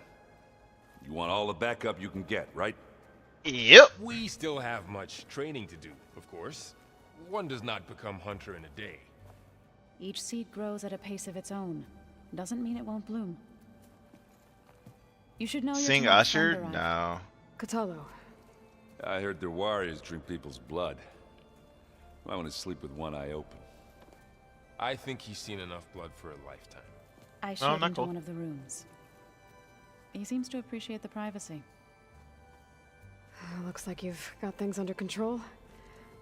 Speaker 19: You want all the backup you can get, right?
Speaker 1: Yep.
Speaker 18: We still have much training to do, of course. One does not become hunter in a day.
Speaker 20: Each seed grows at a pace of its own. Doesn't mean it won't bloom. You should know your
Speaker 1: Sing
Speaker 20: tomorrow's
Speaker 1: Usher?
Speaker 20: thunder on.
Speaker 1: No.
Speaker 5: Katalo.
Speaker 19: I heard their warriors drink people's blood. I want to sleep with one eye open.
Speaker 18: I think he's seen enough blood for a lifetime.
Speaker 20: I showed him to one of the rooms. He seems to appreciate the privacy.
Speaker 5: Looks like you've got things under control.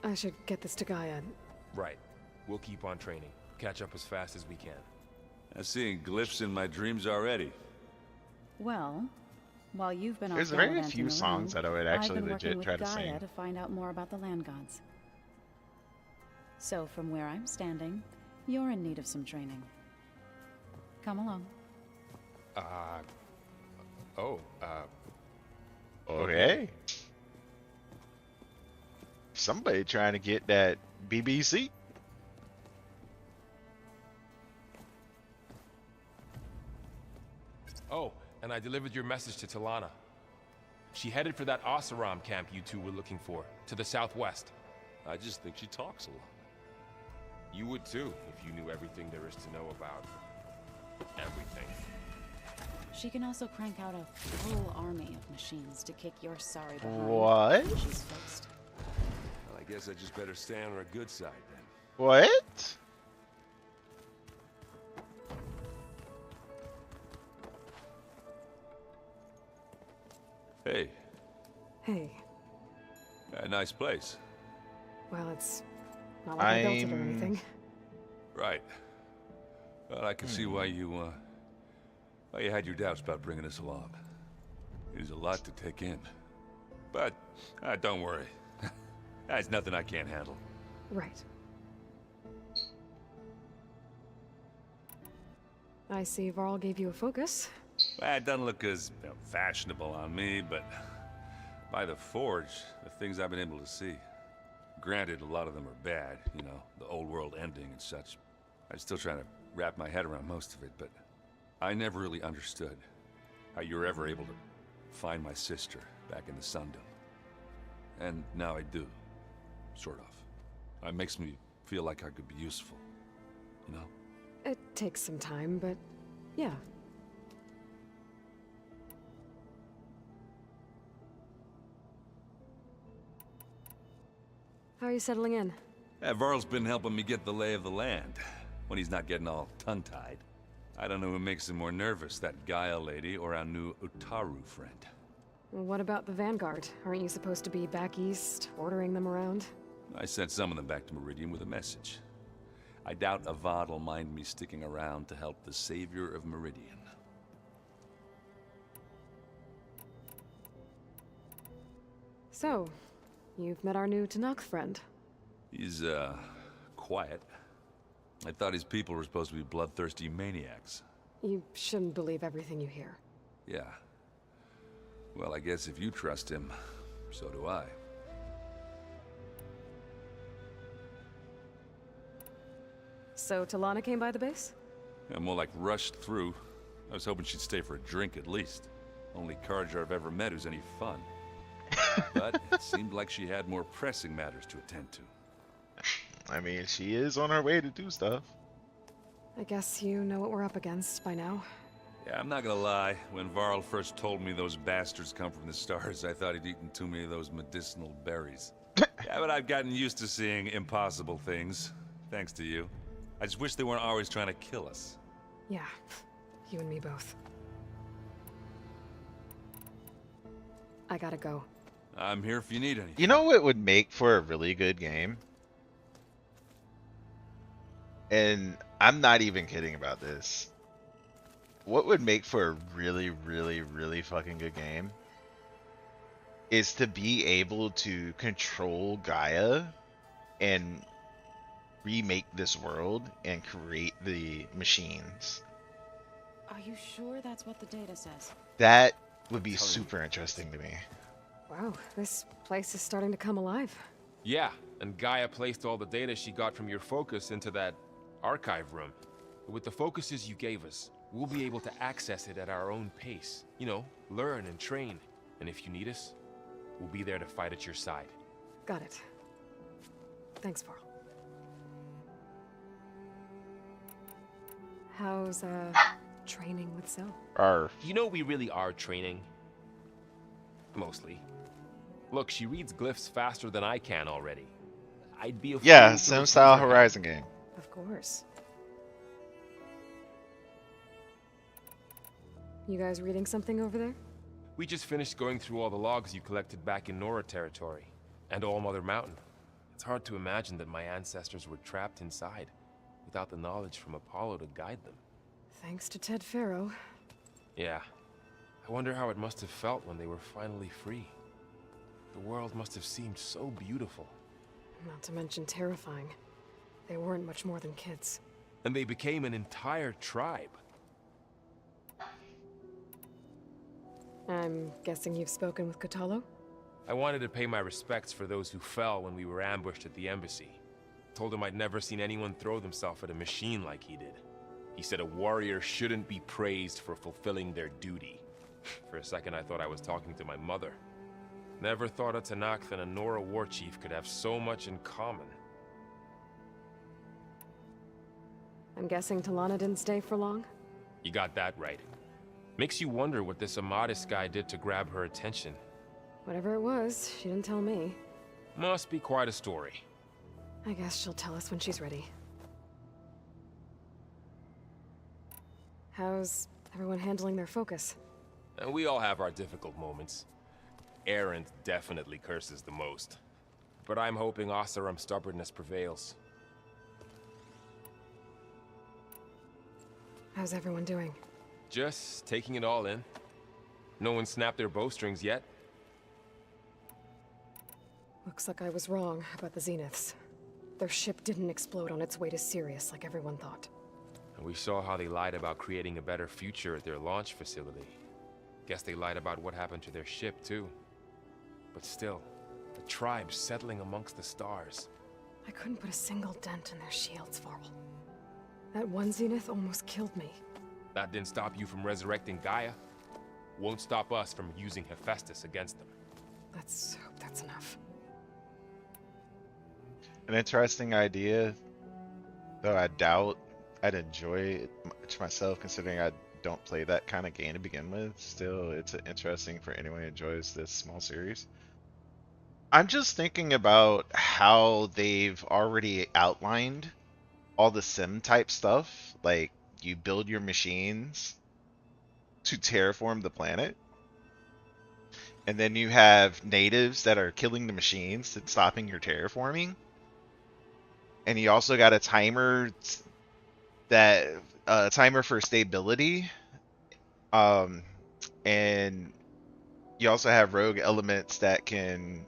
Speaker 5: I should get this to Gaia.
Speaker 18: Right. We'll keep on training. Catch up as fast as we can.
Speaker 19: I'm seeing glyphs in my dreams already.
Speaker 20: Well, while you've been
Speaker 1: There's
Speaker 20: off
Speaker 1: very
Speaker 20: gallivanting
Speaker 1: few songs
Speaker 20: around,
Speaker 1: that I would
Speaker 20: I've
Speaker 1: actually
Speaker 20: been
Speaker 1: legit
Speaker 20: working
Speaker 1: try
Speaker 20: with
Speaker 1: to
Speaker 20: Gaia
Speaker 1: sing.
Speaker 20: to find out more about the land gods. So from where I'm standing, you're in need of some training. Come along.
Speaker 1: Okay. Somebody trying to get that BBC.
Speaker 18: Oh, and I delivered your message to Talana. She headed for that Oseram camp you two were looking for, to the southwest.
Speaker 19: I just think she talks a lot.
Speaker 18: You would too, if you knew everything there is to know about everything.
Speaker 20: She can also crank out a whole army of machines to kick your sorry behind.
Speaker 1: What?
Speaker 20: She's fixed.
Speaker 19: Well, I guess I just better stay on her good side then.
Speaker 1: What?
Speaker 19: Hey.
Speaker 5: Hey.
Speaker 19: A nice place.
Speaker 5: Well, it's not like I built it or anything.
Speaker 19: Right. Well, I can see why you had your doubts about bringing us along. It is a lot to take in. But, don't worry. That's nothing I can't handle.
Speaker 5: Right. I see Varl gave you a focus.
Speaker 19: Well, it doesn't look as fashionable on me, but by the Forge, the things I've been able to see. Granted, a lot of them are bad, you know, the old world ending and such. I'm still trying to wrap my head around most of it, but I never really understood how you were ever able to find my sister back in the Sundom. And now I do, sort of. It makes me feel like I could be useful, you know?
Speaker 5: It takes some time, but yeah. How are you settling in?
Speaker 19: Varl's been helping me get the lay of the land, when he's not getting all tongue-tied. I don't know who makes him more nervous, that Gaia lady or our new Utaru friend.
Speaker 5: What about the Vanguard? Aren't you supposed to be back east, ordering them around?
Speaker 19: I sent some of them back to Meridian with a message. I doubt Avad will mind me sticking around to help the savior of Meridian.
Speaker 5: So, you've met our new Tanakh friend.
Speaker 19: He's, quiet. I thought his people were supposed to be bloodthirsty maniacs.
Speaker 5: You shouldn't believe everything you hear.
Speaker 19: Yeah. Well, I guess if you trust him, so do I.
Speaker 5: So Talana came by the base?
Speaker 19: Yeah, more like rushed through. I was hoping she'd stay for a drink at least. Only Carja I've ever met who's any fun. But it seemed like she had more pressing matters to attend to.
Speaker 1: I mean, she is on her way to do stuff.
Speaker 5: I guess you know what we're up against by now.
Speaker 19: Yeah, I'm not gonna lie. When Varl first told me those bastards come from the stars, I thought he'd eaten too many of those medicinal berries. Yeah, but I've gotten used to seeing impossible things. Thanks to you. I just wish they weren't always trying to kill us.
Speaker 5: Yeah, you and me both. I gotta go.
Speaker 19: I'm here if you need anything.
Speaker 1: You know what would make for a really good game? And I'm not even kidding about this. What would make for a really, really, really fucking good game is to be able to control Gaia and remake this world and create the machines.
Speaker 20: Are you sure that's what the data says?
Speaker 1: That would be super interesting to me.
Speaker 5: Wow, this place is starting to come alive.
Speaker 18: Yeah, and Gaia placed all the data she got from your focus into that archive room. With the focuses you gave us, we'll be able to access it at our own pace. You know, learn and train. And if you need us, we'll be there to fight at your side.
Speaker 5: Got it. Thanks, Varl. How's, training with Sil?
Speaker 18: You know we really are training. Mostly. Look, she reads glyphs faster than I can already. I'd be a
Speaker 1: Yeah,
Speaker 18: fool to
Speaker 1: sim
Speaker 18: refuse
Speaker 1: style
Speaker 18: her.
Speaker 1: Horizon game.
Speaker 5: Of course. You guys reading something over there?
Speaker 18: We just finished going through all the logs you collected back in Nora territory, and All Mother Mountain. It's hard to imagine that my ancestors were trapped inside, without the knowledge from Apollo to guide them.
Speaker 5: Thanks to Ted Faro.
Speaker 18: Yeah. I wonder how it must have felt when they were finally free. The world must have seemed so beautiful.
Speaker 5: Not to mention terrifying. They weren't much more than kids.
Speaker 18: And they became an entire tribe.
Speaker 5: I'm guessing you've spoken with Kotallo?
Speaker 18: I wanted to pay my respects for those who fell when we were ambushed at the embassy. Told him I'd never seen anyone throw themselves at a machine like he did. He said a warrior shouldn't be praised for fulfilling their duty. For a second I thought I was talking to my mother. Never thought a Tanakh and a Nora war chief could have so much in common.
Speaker 5: I'm guessing Talana didn't stay for long?
Speaker 18: You got that right. Makes you wonder what this Amadis guy did to grab her attention.
Speaker 5: Whatever it was, she didn't tell me.
Speaker 18: Must be quite a story.
Speaker 5: I guess she'll tell us when she's ready. How's everyone handling their focus?
Speaker 18: And we all have our difficult moments. Erend definitely curses the most. But I'm hoping Oseram's stubbornness prevails.
Speaker 5: How's everyone doing?
Speaker 18: Just taking it all in. No one snapped their bowstrings yet.
Speaker 5: Looks like I was wrong about the Zeniths. Their ship didn't explode on its way to Sirius like everyone thought.
Speaker 18: And we saw how they lied about creating a better future at their launch facility. Guess they lied about what happened to their ship, too. But still, the tribe settling amongst the stars.
Speaker 5: I couldn't put a single dent in their shields, Varl. That one zenith almost killed me.
Speaker 18: That didn't stop you from resurrecting Gaia. Won't stop us from using Hephaestus against them.
Speaker 5: Let's hope that's enough.
Speaker 1: An interesting idea, though I doubt I'd enjoy it much myself, considering I don't play that kind of game to begin with. Still, it's interesting for anyone who enjoys this small series. I'm just thinking about how they've already outlined all the sim type stuff. Like, you build your machines to terraform the planet. And then you have natives that are killing the machines and stopping your terraforming. And you also got a timer timer for stability. And you also have rogue elements that can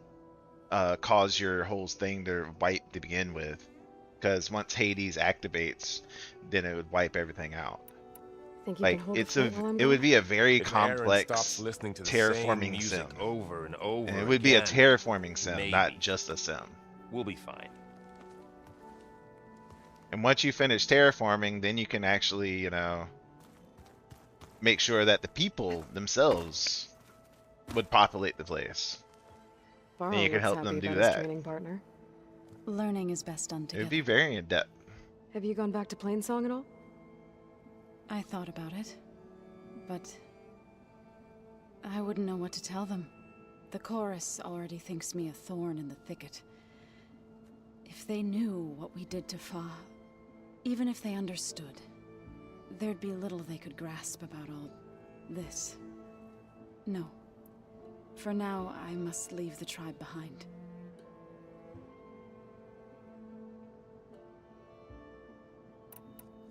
Speaker 1: cause your whole thing to wipe to begin with. Because once Hades activates, then it would wipe everything out.
Speaker 5: Think you
Speaker 1: Like,
Speaker 5: can hold
Speaker 1: it's
Speaker 5: the fort while I'm
Speaker 1: it would
Speaker 5: gone?
Speaker 1: be a very
Speaker 18: If Aaron
Speaker 1: complex
Speaker 18: stops listening to the
Speaker 1: terraforming
Speaker 18: same music
Speaker 1: sim.
Speaker 18: over and over
Speaker 1: And it would be a
Speaker 18: again,
Speaker 1: terraforming sim,
Speaker 18: maybe.
Speaker 1: not just a sim.
Speaker 18: We'll be fine.
Speaker 1: And once you finish terraforming, then you can actually, you know, make sure that the people themselves would populate the place.
Speaker 5: Varl
Speaker 1: And you can
Speaker 5: looks
Speaker 1: help
Speaker 5: happy
Speaker 1: them do
Speaker 5: about his
Speaker 1: that.
Speaker 5: training partner.
Speaker 20: Learning is best done
Speaker 1: It
Speaker 20: together.
Speaker 1: would be very in depth.
Speaker 5: Have you gone back to Plainsong at all?
Speaker 20: I thought about it, but I wouldn't know what to tell them. The chorus already thinks me a thorn in the thicket. If they knew what we did to Fa, even if they understood, there'd be little they could grasp about all this. No. For now, I must leave the tribe behind.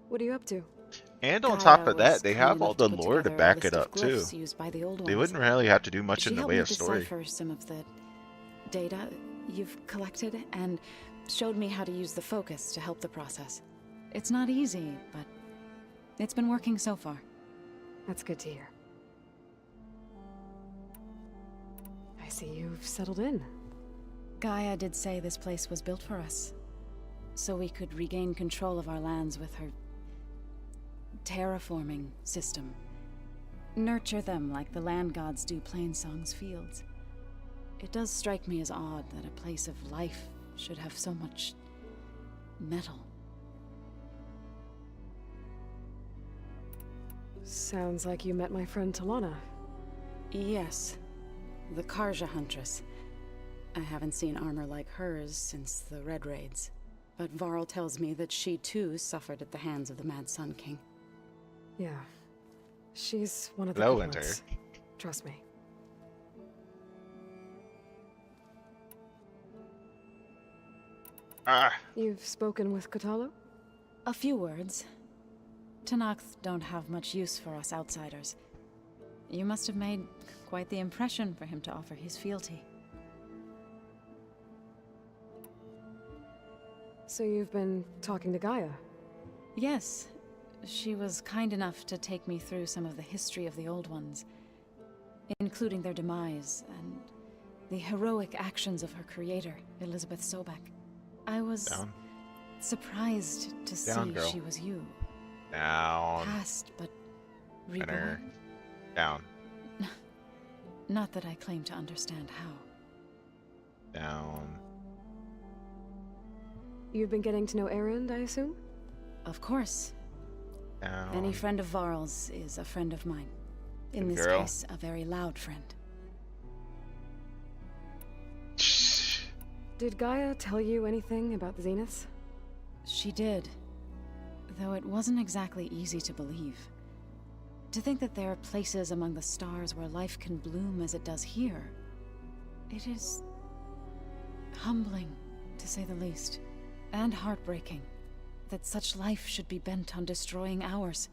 Speaker 5: What are you up to?
Speaker 1: And on
Speaker 20: Gaia
Speaker 1: top of
Speaker 20: was
Speaker 1: that, they
Speaker 20: kind
Speaker 1: have all
Speaker 20: enough to
Speaker 1: the
Speaker 20: put
Speaker 1: lore to
Speaker 20: together a
Speaker 1: back
Speaker 20: list
Speaker 1: it
Speaker 20: of
Speaker 1: up too.
Speaker 20: glyphs used by the old
Speaker 1: They
Speaker 20: ones.
Speaker 1: wouldn't really have to do much
Speaker 20: She
Speaker 1: in the
Speaker 20: helped
Speaker 1: way
Speaker 20: me
Speaker 1: of story.
Speaker 20: decipher some of the data you've collected and showed me how to use the focus to help the process. It's not easy, but it's been working so far.
Speaker 5: That's good to hear. I see you've settled in.
Speaker 20: Gaia did say this place was built for us, so we could regain control of our lands with her terraforming system. Nurture them like the land gods do Plainsong's fields. It does strike me as odd that a place of life should have so much metal.
Speaker 5: Sounds like you met my friend Talana.
Speaker 20: Yes, the Karja Huntress. I haven't seen armor like hers since the Red Raids, but Varl tells me that she too suffered at the hands of the Mad Sun King.
Speaker 5: Yeah. She's one of the
Speaker 1: Hello,
Speaker 5: good
Speaker 1: Winter.
Speaker 5: ones. Trust me.
Speaker 1: Ah,
Speaker 5: You've spoken with Kotallo?
Speaker 20: A few words. Tenakth don't have much use for us outsiders. You must have made quite the impression for him to offer his fealty.
Speaker 5: So you've been talking to Gaia?
Speaker 20: Yes. She was kind enough to take me through some of the history of the Old Ones, including their demise and the heroic actions of her creator, Elizabeth Sobek. I was
Speaker 1: Down.
Speaker 20: surprised to
Speaker 1: Down,
Speaker 20: see
Speaker 1: girl.
Speaker 20: she was you.
Speaker 1: down.
Speaker 20: Past, but
Speaker 1: Winter.
Speaker 20: reborn.
Speaker 1: Down.
Speaker 20: Not that I claim to understand how.
Speaker 1: Down.
Speaker 5: You've been getting to know Erend, I assume?
Speaker 20: Of course.
Speaker 1: Down.
Speaker 20: Any friend of Varl's is a friend of mine. In
Speaker 1: Good
Speaker 20: this
Speaker 1: girl.
Speaker 20: case, a very loud friend.
Speaker 5: Did Gaia tell you anything about the Zeniths?
Speaker 20: She did. Though it wasn't exactly easy to believe. To think that there are places among the stars where life can bloom as it does here. It is humbling, to say the least. And heartbreaking that such life should be bent on destroying ours.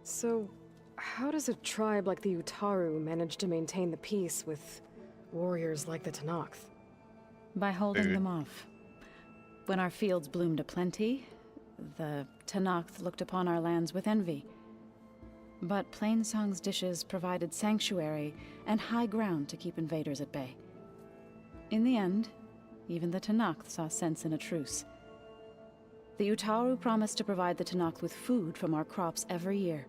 Speaker 5: So, how does a tribe like the Utaru manage to maintain the peace with warriors like the Tenakth?
Speaker 20: By holding
Speaker 1: Food.
Speaker 20: them off. When our fields bloomed aplenty, the Tenakth looked upon our lands with envy. But Plainsong's dishes provided sanctuary and high ground to keep invaders at bay. In the end, even the Tenakth saw sense in a truce. The Utaru promised to provide the Tenakth with food from our crops every year.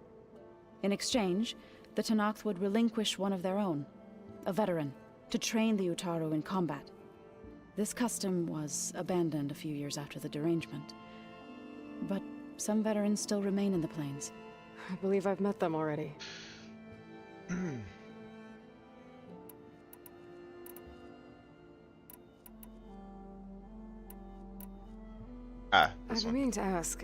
Speaker 20: In exchange, the Tenakth would relinquish one of their own, a veteran, to train the Utaru in combat. This custom was abandoned a few years after the derangement. But some veterans still remain in the plains.
Speaker 5: I believe I've met them already. I've been meaning to ask,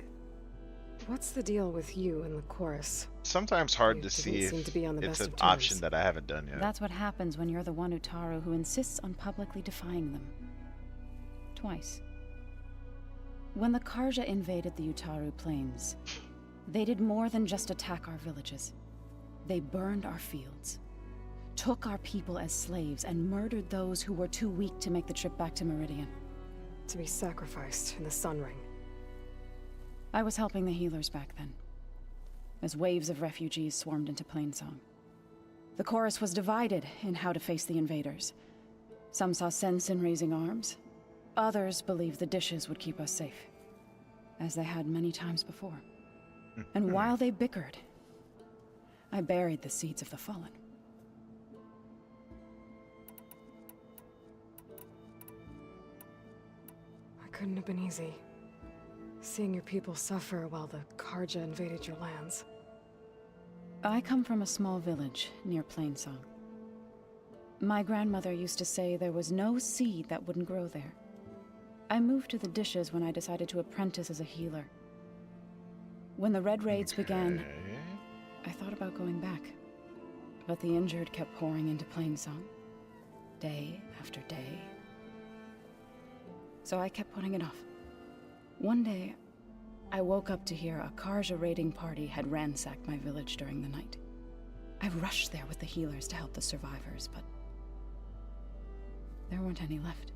Speaker 5: what's the deal with you and the chorus?
Speaker 1: Sometimes hard
Speaker 5: You
Speaker 1: to
Speaker 5: didn't
Speaker 1: see
Speaker 5: seem
Speaker 1: if
Speaker 5: to be on the
Speaker 1: it's
Speaker 5: best
Speaker 1: an
Speaker 5: of terms.
Speaker 1: option that I haven't done yet.
Speaker 20: That's what happens when you're the one Utaru who insists on publicly defying them. Twice. When the Karja invaded the Utaru plains, they did more than just attack our villages. They burned our fields, took our people as slaves, and murdered those who were too weak to make the trip back to Meridian.
Speaker 5: To be sacrificed in the Sun Ring.
Speaker 20: I was helping the healers back then, as waves of refugees swarmed into Plainsong. The chorus was divided in how to face the invaders. Some saw sense in raising arms. Others believed the dishes would keep us safe, as they had many times before. And while they bickered, I buried the seeds of the fallen.
Speaker 5: It couldn't have been easy. Seeing your people suffer while the Karja invaded your lands.
Speaker 20: I come from a small village near Plainsong. My grandmother used to say there was no seed that wouldn't grow there. I moved to the dishes when I decided to apprentice as a healer. When the Red Raids began, I thought about going back. But the injured kept pouring into Plainsong, day after day. So I kept putting it off. One day, I woke up to hear a Karja raiding party had ransacked my village during the night. I rushed there with the healers to help the survivors, but there weren't any left.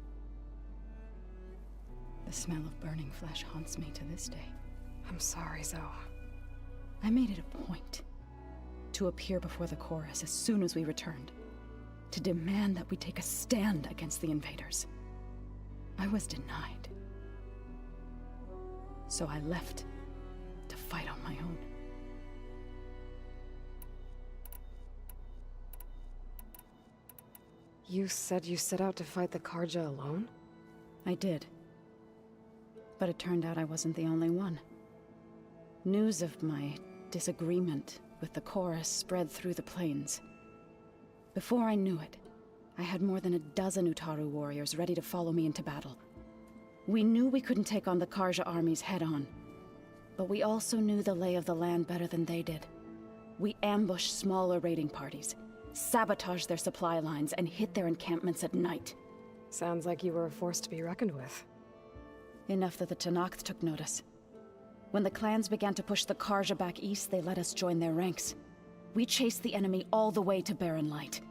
Speaker 20: The smell of burning flesh haunts me to this day.
Speaker 5: I'm sorry, Zoe.
Speaker 20: I made it a point to appear before the chorus as soon as we returned, to demand that we take a stand against the invaders. I was denied. So I left to fight on my own.
Speaker 5: You said you set out to fight the Karja alone?
Speaker 20: I did. But it turned out I wasn't the only one. News of my disagreement with the chorus spread through the plains. Before I knew it, I had more than a dozen Utaru warriors ready to follow me into battle. We knew we couldn't take on the Karja armies head-on, but we also knew the lay of the land better than they did. We ambushed smaller raiding parties, sabotaged their supply lines, and hit their encampments at night.
Speaker 5: Sounds like you were a force to be reckoned with.
Speaker 20: Enough that the Tenakth took notice. When the clans began to push the Karja back east, they let us join their ranks. We chased the enemy all the way to Barren Light.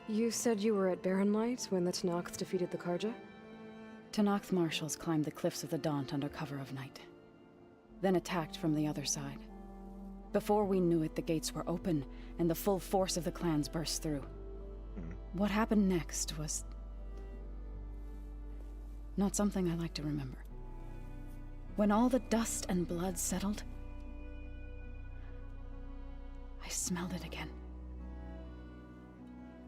Speaker 5: You said you were at Barren Light when the Tenakth defeated the Karja?
Speaker 20: Tenakth marshals climbed the cliffs of the Daunt under cover of night, then attacked from the other side. Before we knew it, the gates were open, and the full force of the clans burst through. What happened next was not something I like to remember. When all the dust and blood settled, I smelled it again.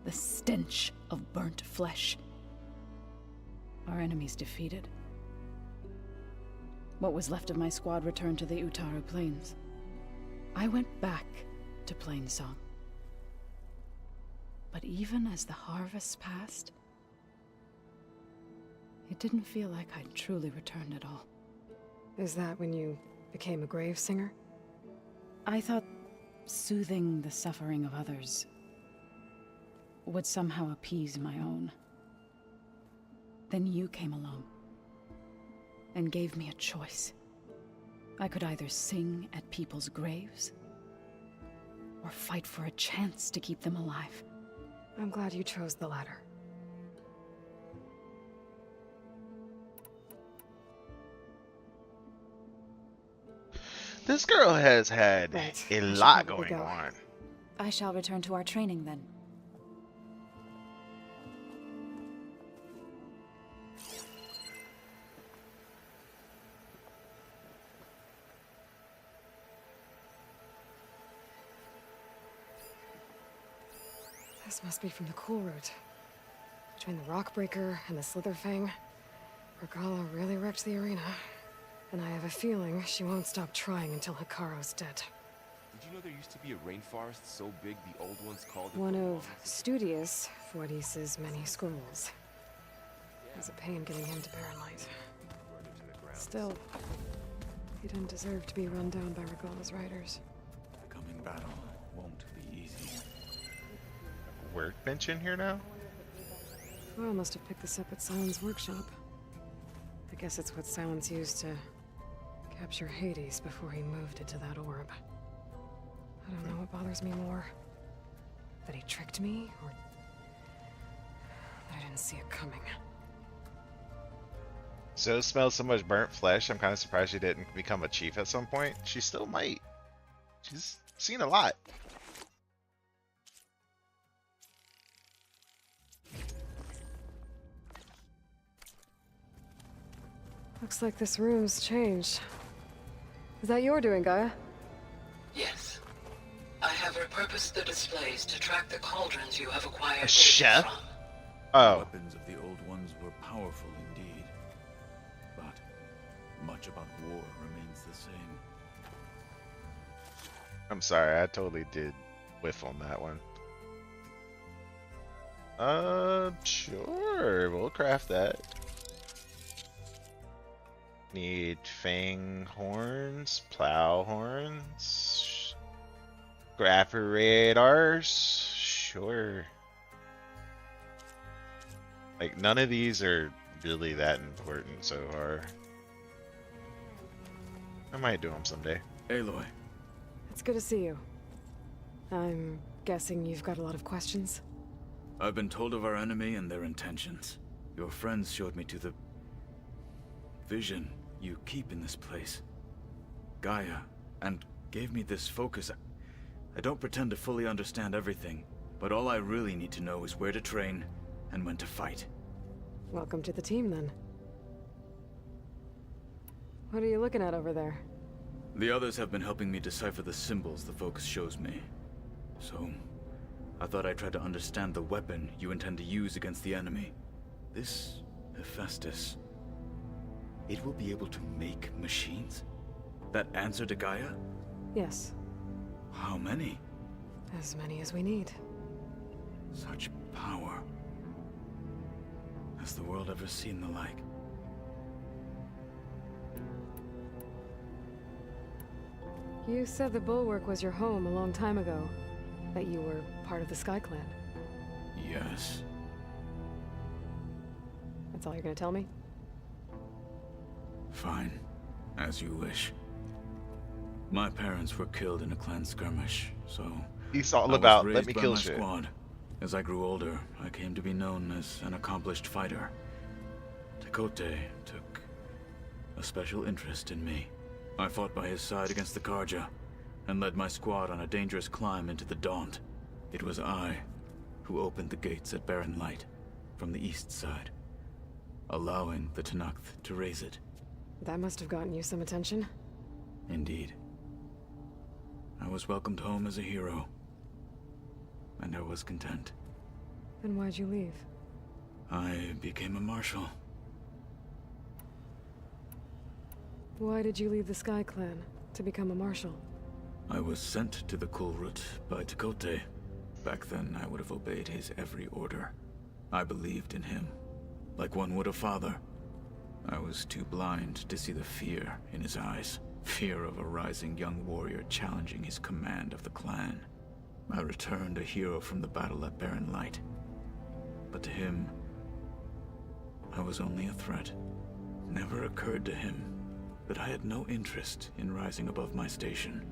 Speaker 20: The stench of burnt flesh. Our enemies defeated. What was left of my squad returned to the Utaru Plains. I went back to Plainsong. But even as the harvests passed, it didn't feel like I'd truly returned at all.
Speaker 5: Is that when you became a grave singer?
Speaker 20: I thought soothing the suffering of others would somehow appease my own. Then you came along and gave me a choice. I could either sing at people's graves or fight for a chance to keep them alive.
Speaker 5: I'm glad you chose the latter.
Speaker 1: This girl has had
Speaker 20: Right.
Speaker 1: a
Speaker 20: I should
Speaker 1: lot
Speaker 20: probably
Speaker 1: going
Speaker 20: go.
Speaker 1: on.
Speaker 20: I shall return to our training then.
Speaker 5: This must be from the cool route. Between the Rockbreaker and the Slitherfang, Regala really wrecked the arena. And I have a feeling she won't stop trying until Hikaro's dead.
Speaker 18: Did you know there used to be a rainforest so big the old ones called it
Speaker 5: One
Speaker 18: the
Speaker 5: of
Speaker 18: longest-
Speaker 5: Studious Fuadis's many scrolls. It was a pain getting him to Barren Light. Still, he didn't deserve to be run down by Regala's riders.
Speaker 7: The coming battle won't be easy.
Speaker 1: Workbench in here now?
Speaker 5: Well, must have picked this up at Silence Workshop. I guess it's what Silence used to capture Hades before he moved it to that orb. I don't know what bothers me more. That he tricked me, or that I didn't see it coming.
Speaker 1: So smells so much burnt flesh, I'm kind of surprised she didn't become a chief at some point. She still might. She's seen a lot.
Speaker 5: Looks like this room's changed. Is that your doing, Gaia?
Speaker 13: Yes. I have repurposed the displays to track the cauldrons you have acquired.
Speaker 1: A chef?
Speaker 7: The
Speaker 1: Oh.
Speaker 7: weapons of the old ones were powerful indeed. But much about war remains the same.
Speaker 1: I'm sorry, I totally did whiff on that one. Sure, we'll craft that. Need fang horns, plow horns, grapher radars, sure. Like, none of these are really that important so far. I might do them someday.
Speaker 7: Aloy.
Speaker 5: It's good to see you. I'm guessing you've got a lot of questions?
Speaker 7: I've been told of our enemy and their intentions. Your friends showed me to the vision you keep in this place, Gaia, and gave me this focus. I don't pretend to fully understand everything, but all I really need to know is where to train and when to fight.
Speaker 5: Welcome to the team, then. What are you looking at over there?
Speaker 7: The others have been helping me decipher the symbols the focus shows me. So, I thought I'd try to understand the weapon you intend to use against the enemy. This Hephaestus, it will be able to make machines? That answer to Gaia?
Speaker 5: Yes,
Speaker 7: How many?
Speaker 5: as many as we need.
Speaker 7: Such power. Has the world ever seen the like?
Speaker 5: You said the Bulwark was your home a long time ago. That you were part of the Sky Clan.
Speaker 7: Yes.
Speaker 5: That's all you're gonna tell me?
Speaker 7: Fine. As you wish. My parents were killed in a clan skirmish, so
Speaker 1: He's all
Speaker 7: I was
Speaker 1: about, let
Speaker 7: raised
Speaker 1: me
Speaker 7: by
Speaker 1: kill
Speaker 7: my
Speaker 1: shit.
Speaker 7: squad. As I grew older, I came to be known as an accomplished fighter. Tekote took a special interest in me. I fought by his side against the Karja, and led my squad on a dangerous climb into the Daunt. It was I who opened the gates at Barren Light, from the east side, allowing the Tenakth to raise it.
Speaker 5: That must have gotten you some attention.
Speaker 7: Indeed. I was welcomed home as a hero, and I was content.
Speaker 5: Then why'd you leave?
Speaker 7: I became a marshal.
Speaker 5: Why did you leave the Sky Clan to become a marshal?
Speaker 7: I was sent to the Kulrut by Tekote. Back then, I would have obeyed his every order. I believed in him, like one would a father. I was too blind to see the fear in his eyes. Fear of a rising young warrior challenging his command of the clan. I returned a hero from the battle at Barren Light. But to him, I was only a threat. Never occurred to him that I had no interest in rising above my station.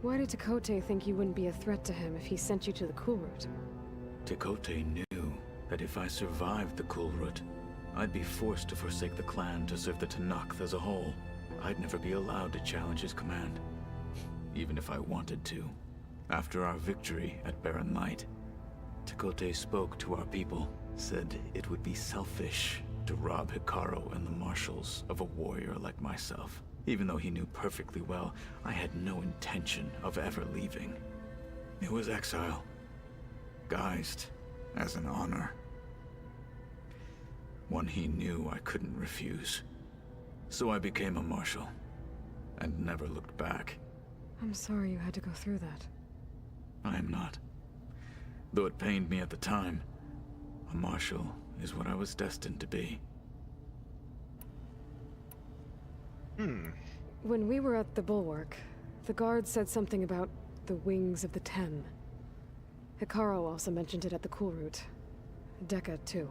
Speaker 5: Why did Tekote think you wouldn't be a threat to him if he sent you to the Cool Route?
Speaker 7: Tekote knew that if I survived the Kulrut, I'd be forced to forsake the clan to serve the Tanakh as a whole. I'd never be allowed to challenge his command, even if I wanted to. After our victory at Barren Light, Tekote spoke to our people, said it would be selfish to rob Hikaru and the marshals of a warrior like myself. Even though he knew perfectly well I had no intention of ever leaving. It was exile, guised as an honor. One he knew I couldn't refuse. So I became a marshal, and never looked back.
Speaker 5: I'm sorry you had to go through that.
Speaker 7: I am not. Though it pained me at the time, a marshal is what I was destined to be.
Speaker 5: When we were at the Bulwark, the guard said something about the Wings of the Ten. Hikaru also mentioned it at the Cool Route. Dekka, too.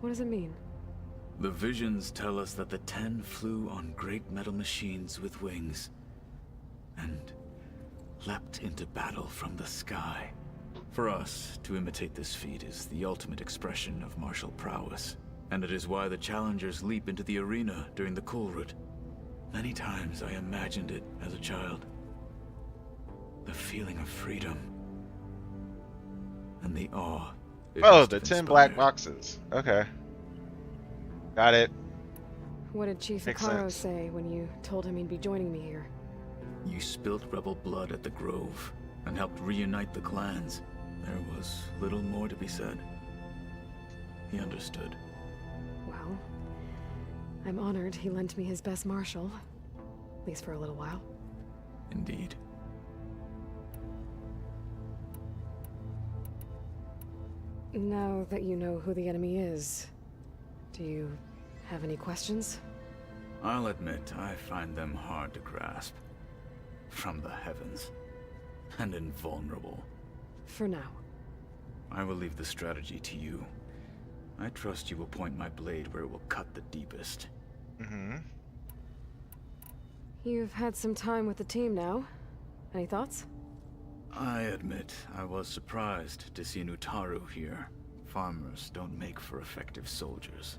Speaker 5: What does it mean?
Speaker 7: The visions tell us that the Ten flew on great metal machines with wings, and leapt into battle from the sky. For us, to imitate this feat is the ultimate expression of martial prowess, and it is why the challengers leap into the arena during the Cool Route. Many times I imagined it as a child. The feeling of freedom. And the awe.
Speaker 1: Oh, the 10 black boxes. Okay. Got it.
Speaker 5: What did Chief
Speaker 1: Makes
Speaker 5: Hikaru
Speaker 1: sense.
Speaker 5: say when you told him he'd be joining me here?
Speaker 7: You spilled rebel blood at the Grove, and helped reunite the clans. There was little more to be said. He understood.
Speaker 5: Well, I'm honored he lent me his best marshal. At least for a little while.
Speaker 7: Indeed.
Speaker 5: Now that you know who the enemy is, do you have any questions?
Speaker 7: I'll admit, I find them hard to grasp. From the heavens. And invulnerable.
Speaker 5: For now.
Speaker 7: I will leave the strategy to you. I trust you will point my blade where it will cut the deepest.
Speaker 5: You've had some time with the team now. Any thoughts?
Speaker 7: I admit, I was surprised to see an Utaru here. Farmers don't make for effective soldiers.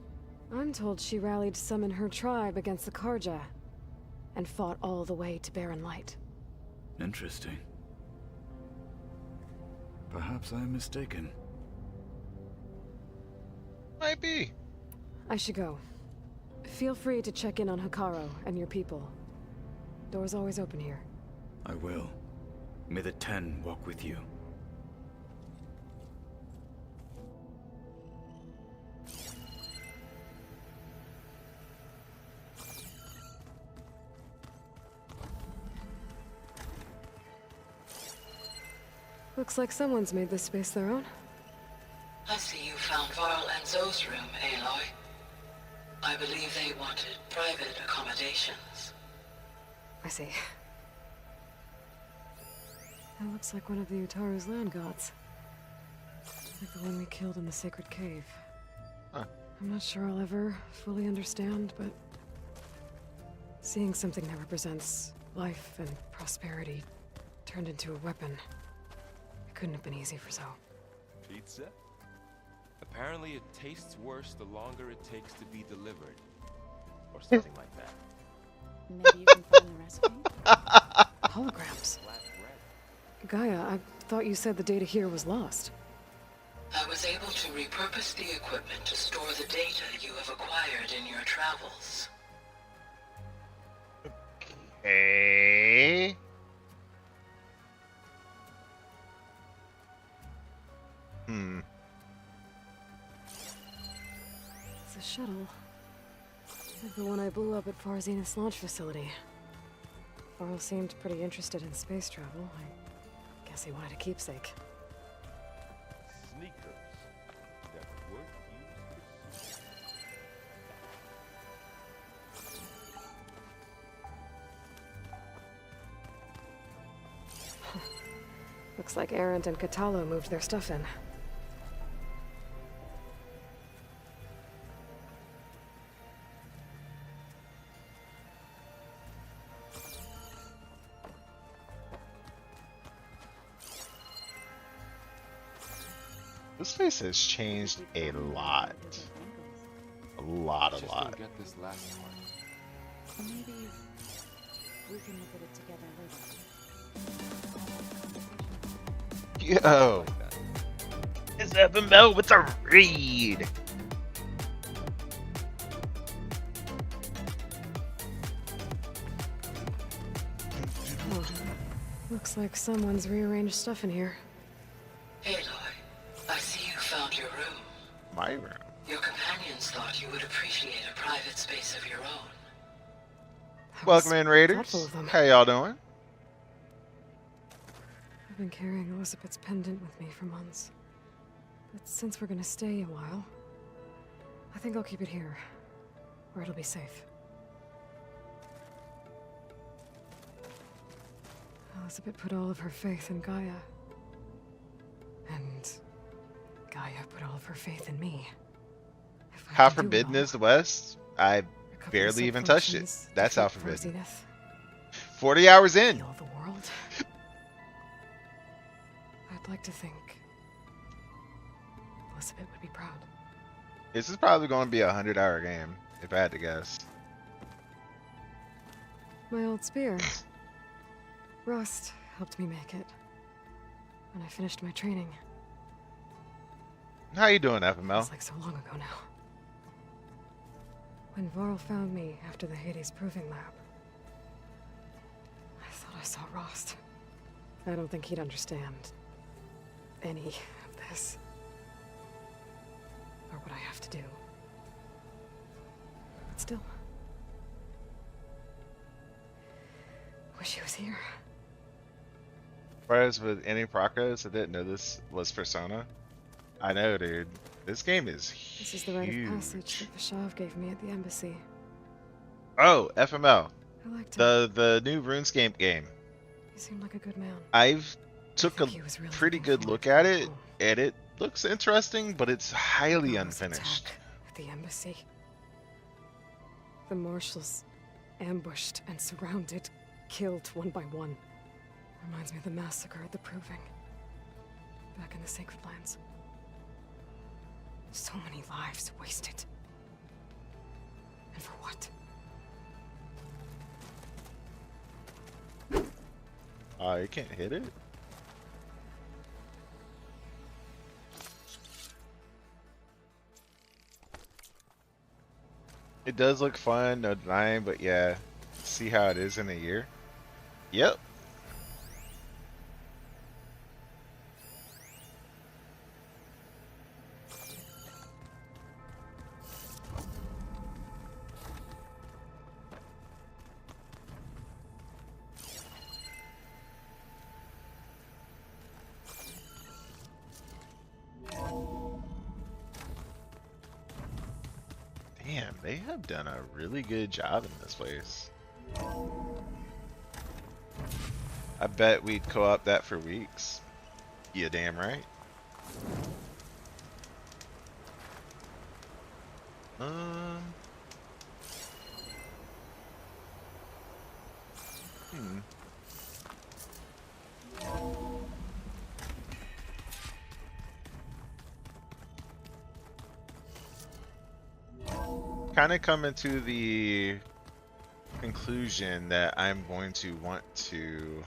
Speaker 5: I'm told she rallied some in her tribe against the Karja, and fought all the way to Barren Light.
Speaker 7: Interesting. Perhaps I'm mistaken.
Speaker 1: Might be.
Speaker 5: I should go. Feel free to check in on Hikaru and your people. Door's always open here.
Speaker 7: I will. May the Ten walk with you.
Speaker 5: Looks like someone's made this space their own.
Speaker 13: I see you found Varl and Zoe's room, Aloy. I believe they wanted private accommodations.
Speaker 5: I see. That looks like one of the Utaru's land gods. Like the one we killed in the sacred cave.
Speaker 1: Huh.
Speaker 5: I'm not sure I'll ever fully understand, but seeing something that represents life and prosperity turned into a weapon, it couldn't have been easy for Zoe.
Speaker 18: Pizza? Apparently it tastes worse the longer it takes to be delivered. Or something like that.
Speaker 20: Maybe you can find the recipe?
Speaker 5: Holograms. Gaia, I thought you said the data here was lost.
Speaker 13: I was able to repurpose the equipment to store the data you have acquired in your travels.
Speaker 1: Hey.
Speaker 5: It's a shuttle. Like the one I blew up at Far Zenith's launch facility. Varl seemed pretty interested in space travel. I guess he wanted a keepsake.
Speaker 18: Sneakers that weren't used.
Speaker 5: Looks like Erend and Katalo moved their stuff in.
Speaker 1: This place has changed a lot. A lot.
Speaker 18: Just don't get this last part.
Speaker 20: Maybe we can look at it together later.
Speaker 1: Yo, it's FML with a read.
Speaker 5: Oh, looks like someone's rearranged stuff in here.
Speaker 13: Aloy, I see you found your room.
Speaker 1: My room.
Speaker 13: Your companions thought you would appreciate a private space of your own.
Speaker 1: Welcome in, Raiders. How y'all doing?
Speaker 5: I've been carrying Elizabeth's pendant with me for months. But since we're gonna stay a while, I think I'll keep it here, where it'll be safe. Elizabeth put all of her faith in Gaia. And Gaia put all of her faith in me.
Speaker 1: How forbidden is the West? I barely even touched it. That's how forbidden. 40 hours in.
Speaker 5: The world. I'd like to think Elizabeth would be proud.
Speaker 1: This is probably going to be a 100-hour game, if I had to guess.
Speaker 5: My old spear. Rust helped me make it. When I finished my training.
Speaker 1: How you doing, FML?
Speaker 5: It's like so long ago now. When Varl found me after the Hades Proving Lab, I thought I saw Rost. I don't think he'd understand any of this. Or what I have to do. But still. Wish he was here.
Speaker 1: Whereas with any Procos, I didn't know this was Persona. I know, dude. This game is huge.
Speaker 5: This is the rite of passage that Vashav gave me at the embassy.
Speaker 1: Oh, FML.
Speaker 5: I liked him.
Speaker 1: The new RuneScape game.
Speaker 5: He seemed like a good man.
Speaker 1: I've took a pretty good look at it, and it looks interesting, but it's highly unfinished.
Speaker 5: At the embassy. The marshals ambushed and surrounded, killed one by one. Reminds me of the massacre at the Proving. Back in the Sacred Lands. So many lives wasted. And for what?
Speaker 1: You can't hit it? It does look fun, no denying, but yeah. See how it is in a year? Yep. Damn, they have done a really good job in this place. I bet we'd co-op that for weeks. You damn right. Kind of coming to the conclusion that I'm going to want to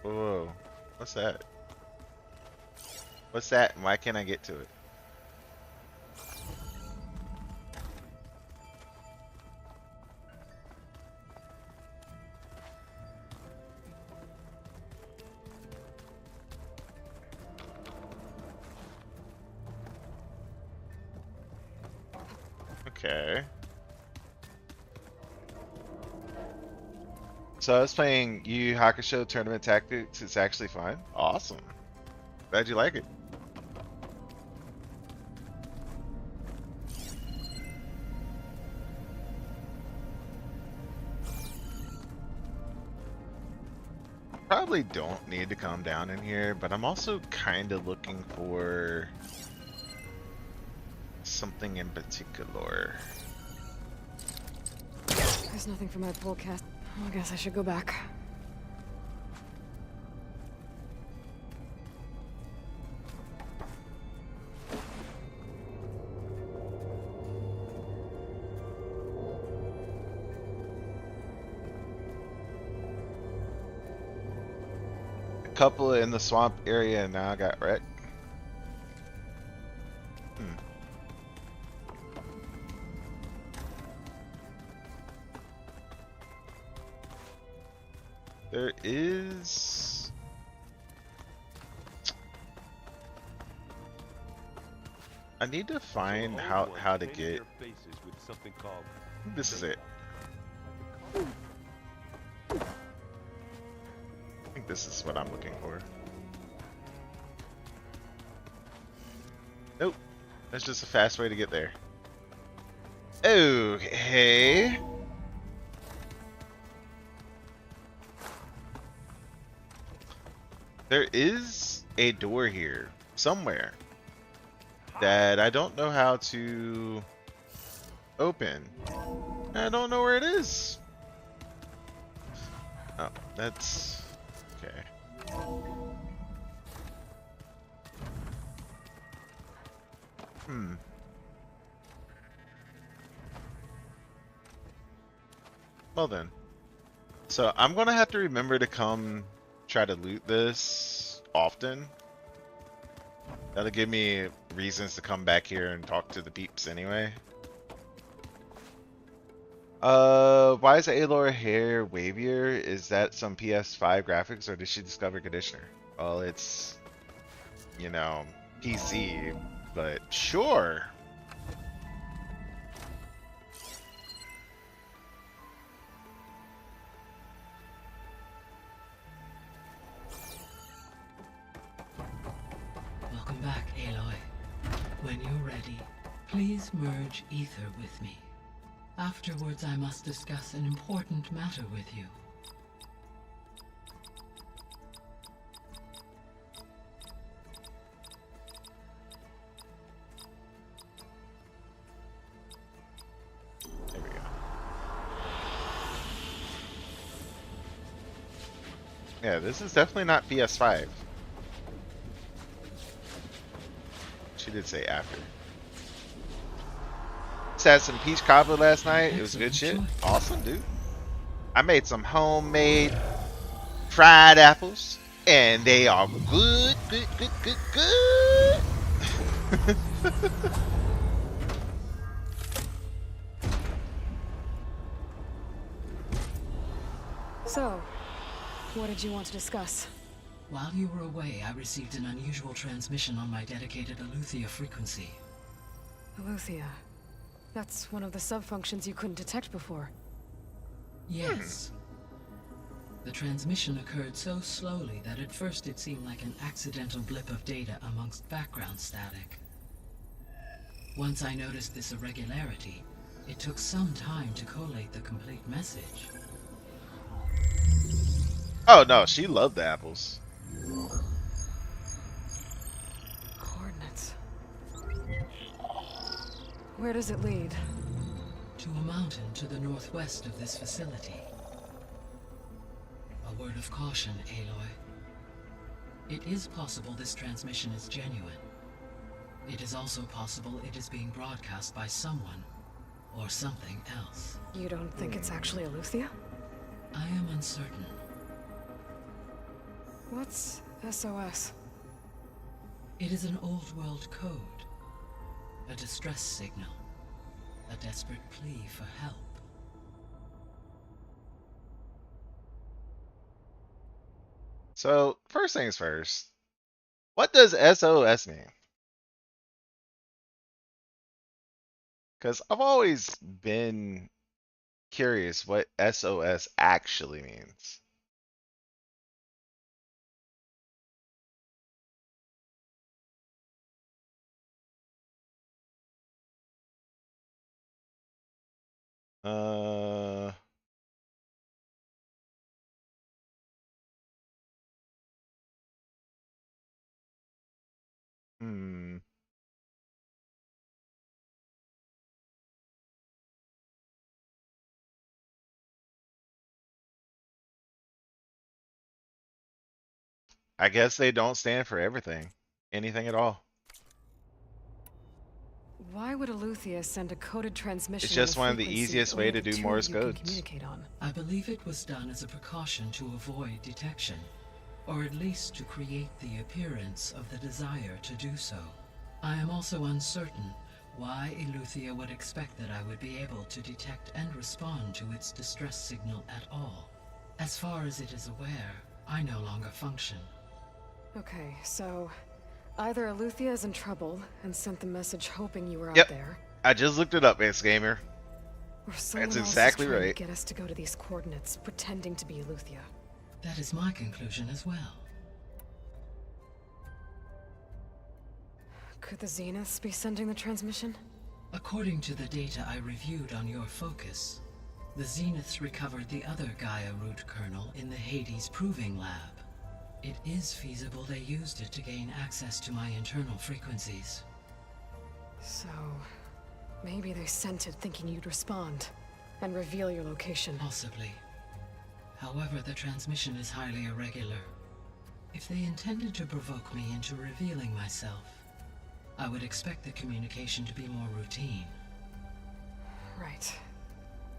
Speaker 1: whoa, what's that? What's that and why can't I get to it? Okay. So I was playing Yu Yu Hakusho Tournament Tactics. It's actually fun. Awesome. Glad you like it. Probably don't need to calm down in here, but I'm also kind of looking for something in particular.
Speaker 5: There's nothing for my polecast. I guess I should go back.
Speaker 1: couple in the swamp area and now I got wrecked. There is... I need to find how to get... This is it. I think this is what I'm looking for. Nope. That's just a fast way to get there. Okay. There is a door here somewhere that I don't know how to open. I don't know where it is. Oh, that's okay. Well then. So I'm gonna have to remember to come try to loot this often. That'll give me reasons to come back here and talk to the peeps anyway. Why is Aloy hair wavier? Is that some PS5 graphics or did she discover conditioner? Well, it's, you know, PC, but sure.
Speaker 21: Welcome back, Aloy. When you're ready, please merge ether with me. Afterwards, I must discuss an important matter with you.
Speaker 1: There we go. Yeah, this is definitely not PS5. She did say after. Just had some peach cobbler last night. It was good shit. Awesome, dude. I made some homemade fried apples, and they are good, good, good, good, good.
Speaker 5: So, what did you want to discuss?
Speaker 21: While you were away, I received an unusual transmission on my dedicated Aletheia frequency.
Speaker 5: Aletheia. That's one of the sub-functions you couldn't detect before.
Speaker 21: Yes. The transmission occurred so slowly that at first it seemed like an accidental blip of data amongst background static. Once I noticed this irregularity, it took some time to collate the complete message.
Speaker 1: Oh no, she loved the apples.
Speaker 5: Coordinates. Where does it lead?
Speaker 21: To a mountain to the northwest of this facility. A word of caution, Aloy. It is possible this transmission is genuine. It is also possible it is being broadcast by someone or something else.
Speaker 5: You don't think it's actually Aletheia?
Speaker 21: I am uncertain.
Speaker 5: What's SOS?
Speaker 21: It is an old world code. A distress signal. A desperate plea for help.
Speaker 1: So, first things first. What does SOS mean? Because I've always been curious what SOS actually means. Uh... Hmm. I guess they don't stand for everything. Anything at all.
Speaker 5: Why would Aletheia send a coded transmission?
Speaker 1: It's just
Speaker 5: on a
Speaker 1: one of the
Speaker 5: frequency
Speaker 1: easiest
Speaker 5: only
Speaker 1: way to
Speaker 5: the
Speaker 1: do
Speaker 5: two
Speaker 1: Morse
Speaker 5: of you can
Speaker 1: codes.
Speaker 5: communicate on?
Speaker 21: I believe it was done as a precaution to avoid detection. or at least to create the appearance of the desire to do so. I am also uncertain why Eleuthia would expect that I would be able to detect and respond to its distress signal at all. As far as it is aware, I no longer function.
Speaker 5: Okay, so either Eleuthia is in trouble and sent the message hoping you were
Speaker 1: Yep.
Speaker 5: out there.
Speaker 1: I just looked it up, Ace Gamer.
Speaker 5: Or someone
Speaker 1: That's
Speaker 5: else
Speaker 1: exactly
Speaker 5: is trying
Speaker 1: right.
Speaker 5: to get us to go to these coordinates, pretending to be Eleuthia.
Speaker 21: That is my conclusion as well.
Speaker 5: Could the Zeniths be sending the transmission?
Speaker 21: According to the data I reviewed on your focus, the Zeniths recovered the other Gaia root kernel in the Hades Proving Lab. It is feasible they used it to gain access to my internal frequencies.
Speaker 5: So, maybe they sent it thinking you'd respond and reveal your location.
Speaker 21: Possibly. However, the transmission is highly irregular. If they intended to provoke me into revealing myself, I would expect the communication to be more routine.
Speaker 5: Right.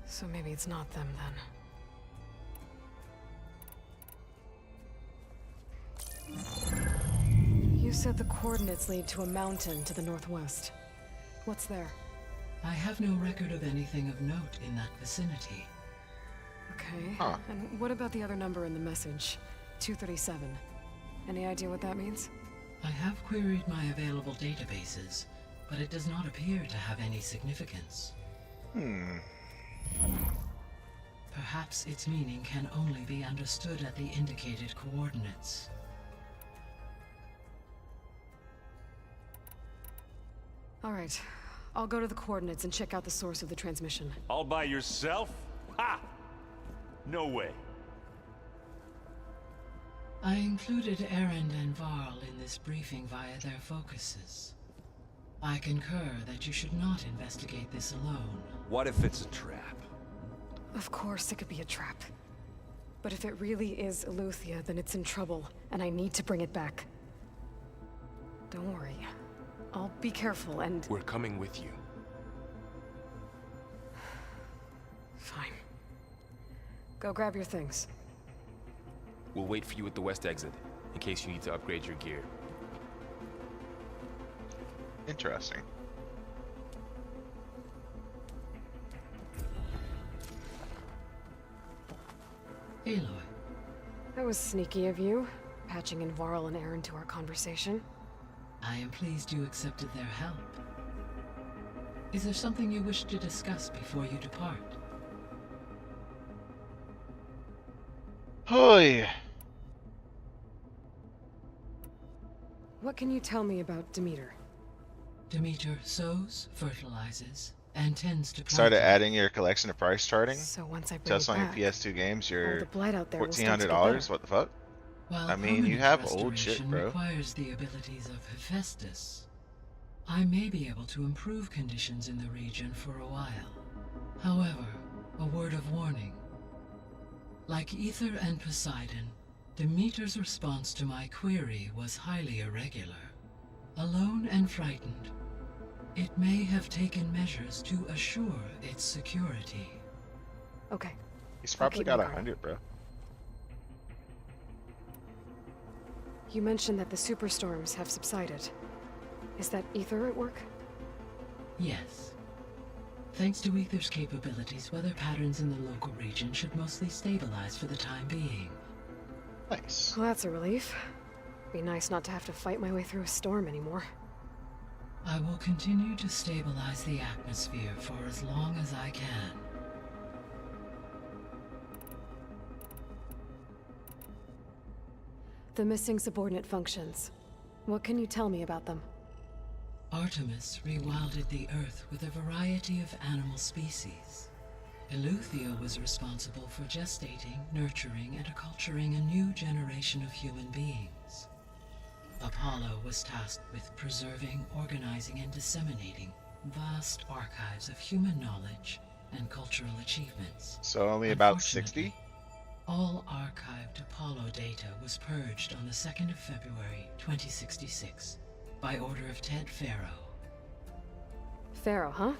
Speaker 5: So maybe it's not them then. You said the coordinates lead to a mountain to the northwest. What's there?
Speaker 21: I have no record of anything of note in that vicinity.
Speaker 5: Okay.
Speaker 1: Huh.
Speaker 5: And what about the other number in the message? 237. Any idea what that means?
Speaker 21: I have queried my available databases, but it does not appear to have any significance. Perhaps its meaning can only be understood at the indicated coordinates.
Speaker 5: All right. I'll go to the coordinates and check out the source of the transmission.
Speaker 4: All by yourself? Ha! No way.
Speaker 21: I included Erend and Varl in this briefing via their focuses. I concur that you should not investigate this alone.
Speaker 4: What if it's a trap?
Speaker 5: Of course it could be a trap. But if it really is Eleuthia, then it's in trouble, and I need to bring it back. Don't worry. I'll be careful and...
Speaker 18: We're coming with you.
Speaker 5: Fine. Go grab your things.
Speaker 18: We'll wait for you at the west exit, in case you need to upgrade your gear.
Speaker 1: Interesting.
Speaker 21: Aloy.
Speaker 5: That was sneaky of you, patching in Varl and Aaron to our conversation.
Speaker 21: I am pleased you accepted their help. Is there something you wish to discuss before you depart?
Speaker 1: Hoy.
Speaker 5: What can you tell me about Demeter?
Speaker 21: Demeter sows, fertilizes, and tends to
Speaker 1: Started adding your collection to price charting.
Speaker 5: So once I bring
Speaker 1: Just
Speaker 5: it
Speaker 1: on your
Speaker 5: back,
Speaker 1: PS2 games, you're
Speaker 5: the blight out there will start to get
Speaker 1: $1,400.
Speaker 5: better.
Speaker 1: What the fuck?
Speaker 21: While
Speaker 1: I mean, you have old
Speaker 21: permanent
Speaker 1: shit, bro.
Speaker 21: requires the abilities of Hephaestus, I may be able to improve conditions in the region for a while. However, a word of warning. Like Ether and Poseidon, Demeter's response to my query was highly irregular. Alone and frightened, it may have taken measures to assure its security.
Speaker 5: Okay.
Speaker 1: He's probably got
Speaker 5: my guard.
Speaker 1: 100, bro.
Speaker 5: You mentioned that the superstorms have subsided. Is that Ether at work?
Speaker 21: Yes. Thanks to Ether's capabilities, weather patterns in the local region should mostly stabilize for the time being.
Speaker 1: Nice.
Speaker 5: Well, that's a relief. Be nice not to have to fight my way through a storm anymore.
Speaker 21: I will continue to stabilize the atmosphere for as long as I can.
Speaker 5: The missing subordinate functions. What can you tell me about them?
Speaker 21: Artemis rewilded the Earth with a variety of animal species. Eleuthia was responsible for gestating, nurturing, and acculturating a new generation of human beings. Apollo was tasked with preserving, organizing, and disseminating vast archives of human knowledge and cultural achievements.
Speaker 1: So only about 60?
Speaker 21: All archived Apollo data was purged on the 2nd of February, 2066, by order of Ted Faro.
Speaker 5: Pharaoh, huh?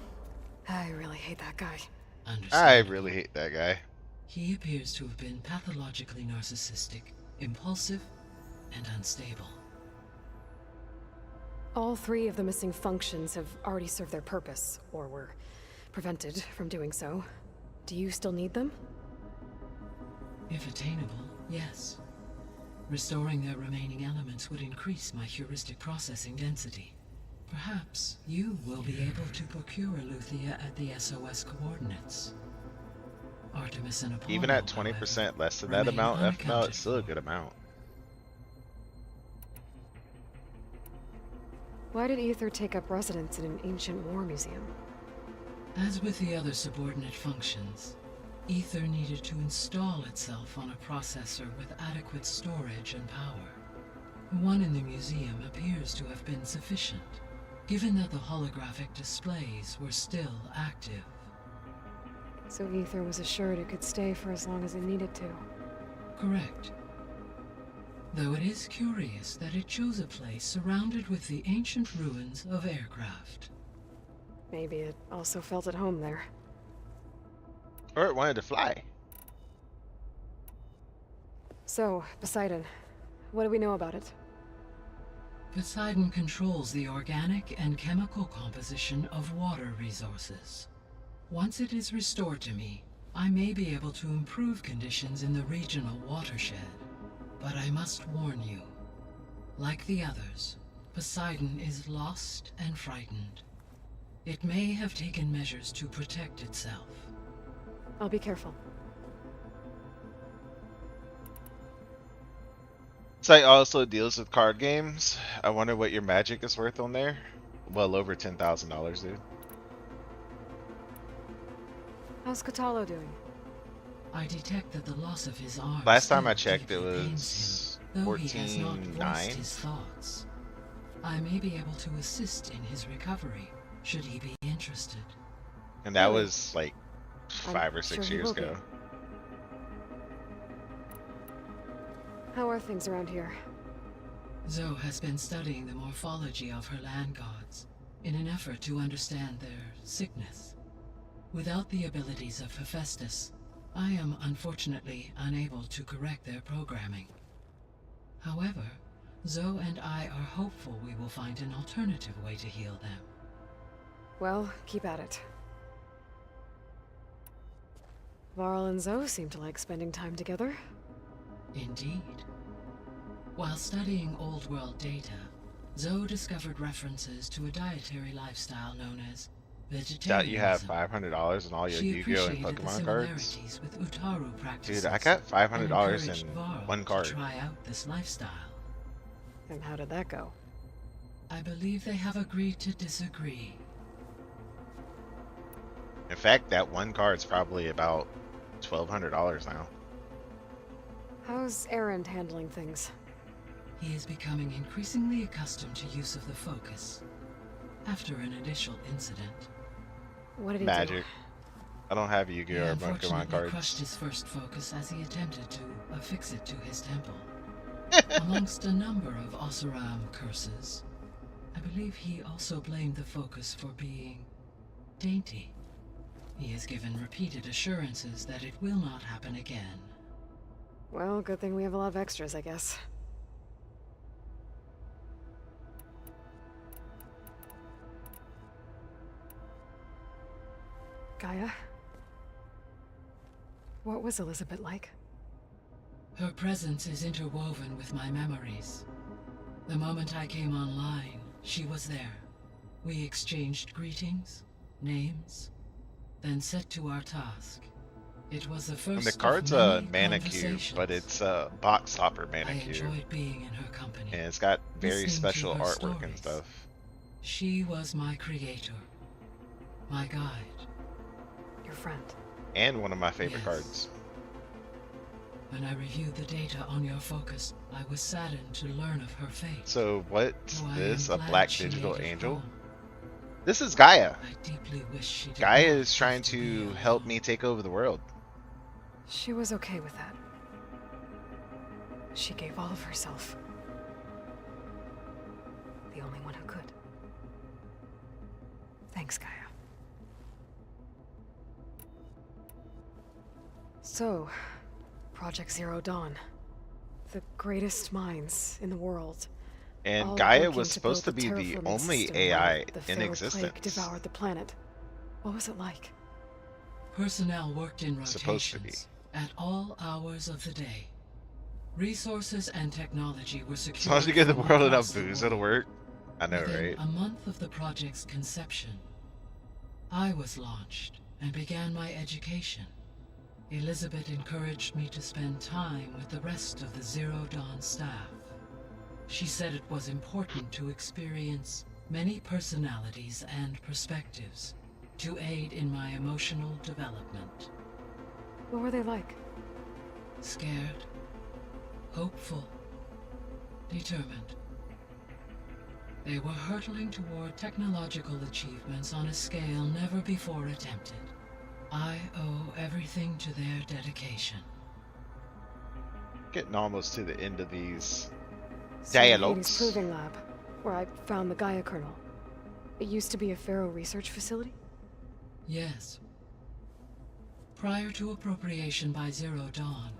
Speaker 5: I really hate that guy.
Speaker 1: I really hate that guy.
Speaker 21: He appears to have been pathologically narcissistic, impulsive, and unstable.
Speaker 5: All three of the missing functions have already served their purpose, or were prevented from doing so. Do you still need them?
Speaker 21: If attainable, yes. Restoring their remaining elements would increase my heuristic processing density. Perhaps you will be able to procure Luthia at the SOS coordinates. Artemis and Apollo,
Speaker 1: Even at 20% less than that amount, FML, it's still a good amount.
Speaker 5: Why did Ether take up residence in an ancient war museum?
Speaker 21: As with the other subordinate functions, Ether needed to install itself on a processor with adequate storage and power. The one in the museum appears to have been sufficient, given that the holographic displays were still active.
Speaker 5: So Ether was assured it could stay for as long as it needed to.
Speaker 21: Correct. Though it is curious that it chose a place surrounded with the ancient ruins of aircraft.
Speaker 5: Maybe it also felt at home there.
Speaker 1: Or it wanted to fly.
Speaker 5: So, Poseidon, what do we know about it?
Speaker 21: Poseidon controls the organic and chemical composition of water resources. Once it is restored to me, I may be able to improve conditions in the regional watershed. But I must warn you, like the others, Poseidon is lost and frightened. It may have taken measures to protect itself.
Speaker 5: I'll be careful.
Speaker 1: Site also deals with card games. I wonder what your magic is worth on there. Well over $10,000, dude.
Speaker 5: How's Katalo doing?
Speaker 21: I detect that the loss of his arm.
Speaker 1: Last time I checked, it was 14.9.
Speaker 21: His thoughts. I may be able to assist in his recovery, should he be interested.
Speaker 1: And that was like 5 or 6 years ago.
Speaker 5: How are things around here?
Speaker 21: Zoe has been studying the morphology of her land gods in an effort to understand their sickness. Without the abilities of Hephaestus, I am unfortunately unable to correct their programming. However, Zoe and I are hopeful we will find an alternative way to heal them.
Speaker 5: Well, keep at it. Varl and Zoe seem to like spending time together.
Speaker 21: Indeed. While studying Old World data, Zoe discovered references to a dietary lifestyle known as vegetarianism.
Speaker 1: Doubt you have $500 in all your Yu-Gi-Oh and Pokemon cards.
Speaker 21: With Utaru
Speaker 1: Dude, I got $500 in one card.
Speaker 21: To try out this lifestyle.
Speaker 5: And how did that go?
Speaker 21: I believe they have agreed to disagree.
Speaker 1: In fact, that one card's probably about $1,200 now.
Speaker 5: How's Erend handling things?
Speaker 21: He is becoming increasingly accustomed to use of the focus. After an initial incident.
Speaker 5: What did he
Speaker 1: Magic.
Speaker 5: do?
Speaker 1: I don't have Yu-Gi-Oh or Pokemon
Speaker 21: Unfortunately
Speaker 1: cards.
Speaker 21: crushed his first focus as he attempted to affix it to his temple. Amongst a number of Oseram curses, I believe he also blamed the focus for being dainty. He has given repeated assurances that it will not happen again.
Speaker 5: Well, good thing we have a lot of extras, I guess. Gaia? What was Elizabeth like?
Speaker 21: Her presence is interwoven with my memories. The moment I came online, she was there. We exchanged greetings, names, then set to our task. It was the first
Speaker 1: And the card's a mana cube,
Speaker 21: conversations.
Speaker 1: but it's a box hopper mana
Speaker 21: I
Speaker 1: cube.
Speaker 21: enjoyed being in her company.
Speaker 1: And it's got very
Speaker 21: listening to
Speaker 1: special
Speaker 21: her
Speaker 1: artwork and
Speaker 21: stories.
Speaker 1: stuff.
Speaker 21: She was my creator, my guide.
Speaker 5: Your friend.
Speaker 1: And one of my favorite
Speaker 21: Yes.
Speaker 1: cards.
Speaker 21: When I reviewed the data on your focus, I was saddened to learn of her fate.
Speaker 1: So what's
Speaker 21: Though I
Speaker 1: this?
Speaker 21: am
Speaker 1: A
Speaker 21: glad
Speaker 1: black
Speaker 21: she
Speaker 1: digital
Speaker 21: made it
Speaker 1: angel?
Speaker 21: home.
Speaker 1: This is Gaia.
Speaker 21: I deeply wish she did
Speaker 1: Gaia
Speaker 21: not
Speaker 1: is trying
Speaker 21: have to be
Speaker 1: to help me take over the world.
Speaker 5: She was okay with that. She gave all of herself. The only one who could. Thanks, Gaia. So, Project Zero Dawn. The greatest minds in the world.
Speaker 1: And
Speaker 5: all
Speaker 1: Gaia
Speaker 5: working
Speaker 1: was supposed to
Speaker 5: build
Speaker 1: be the
Speaker 5: terraforming
Speaker 1: only
Speaker 5: system
Speaker 1: AI
Speaker 5: while the
Speaker 1: in
Speaker 5: feral
Speaker 1: existence.
Speaker 5: plague devoured the planet. What was it like?
Speaker 21: Personnel worked in
Speaker 1: Supposed to be.
Speaker 21: rotations at all hours of the day. Resources and technology were secured.
Speaker 1: As long as you give the
Speaker 21: from
Speaker 1: world
Speaker 21: across
Speaker 1: enough
Speaker 21: the
Speaker 1: booze,
Speaker 21: world.
Speaker 1: it'll work. I know,
Speaker 21: Within
Speaker 1: right?
Speaker 21: a month of the project's conception, I was launched and began my education. Elizabeth encouraged me to spend time with the rest of the Zero Dawn staff. She said it was important to experience many personalities and perspectives to aid in my emotional development.
Speaker 5: What were they like?
Speaker 21: Scared, hopeful, determined. They were hurtling toward technological achievements on a scale never before attempted. I owe everything to their dedication.
Speaker 1: Getting almost to the end of these
Speaker 5: So the Hades
Speaker 1: dialogues.
Speaker 5: Proving Lab, where I found the Gaia kernel. It used to be a Pharaoh research facility?
Speaker 21: Yes. Prior to appropriation by Zero Dawn,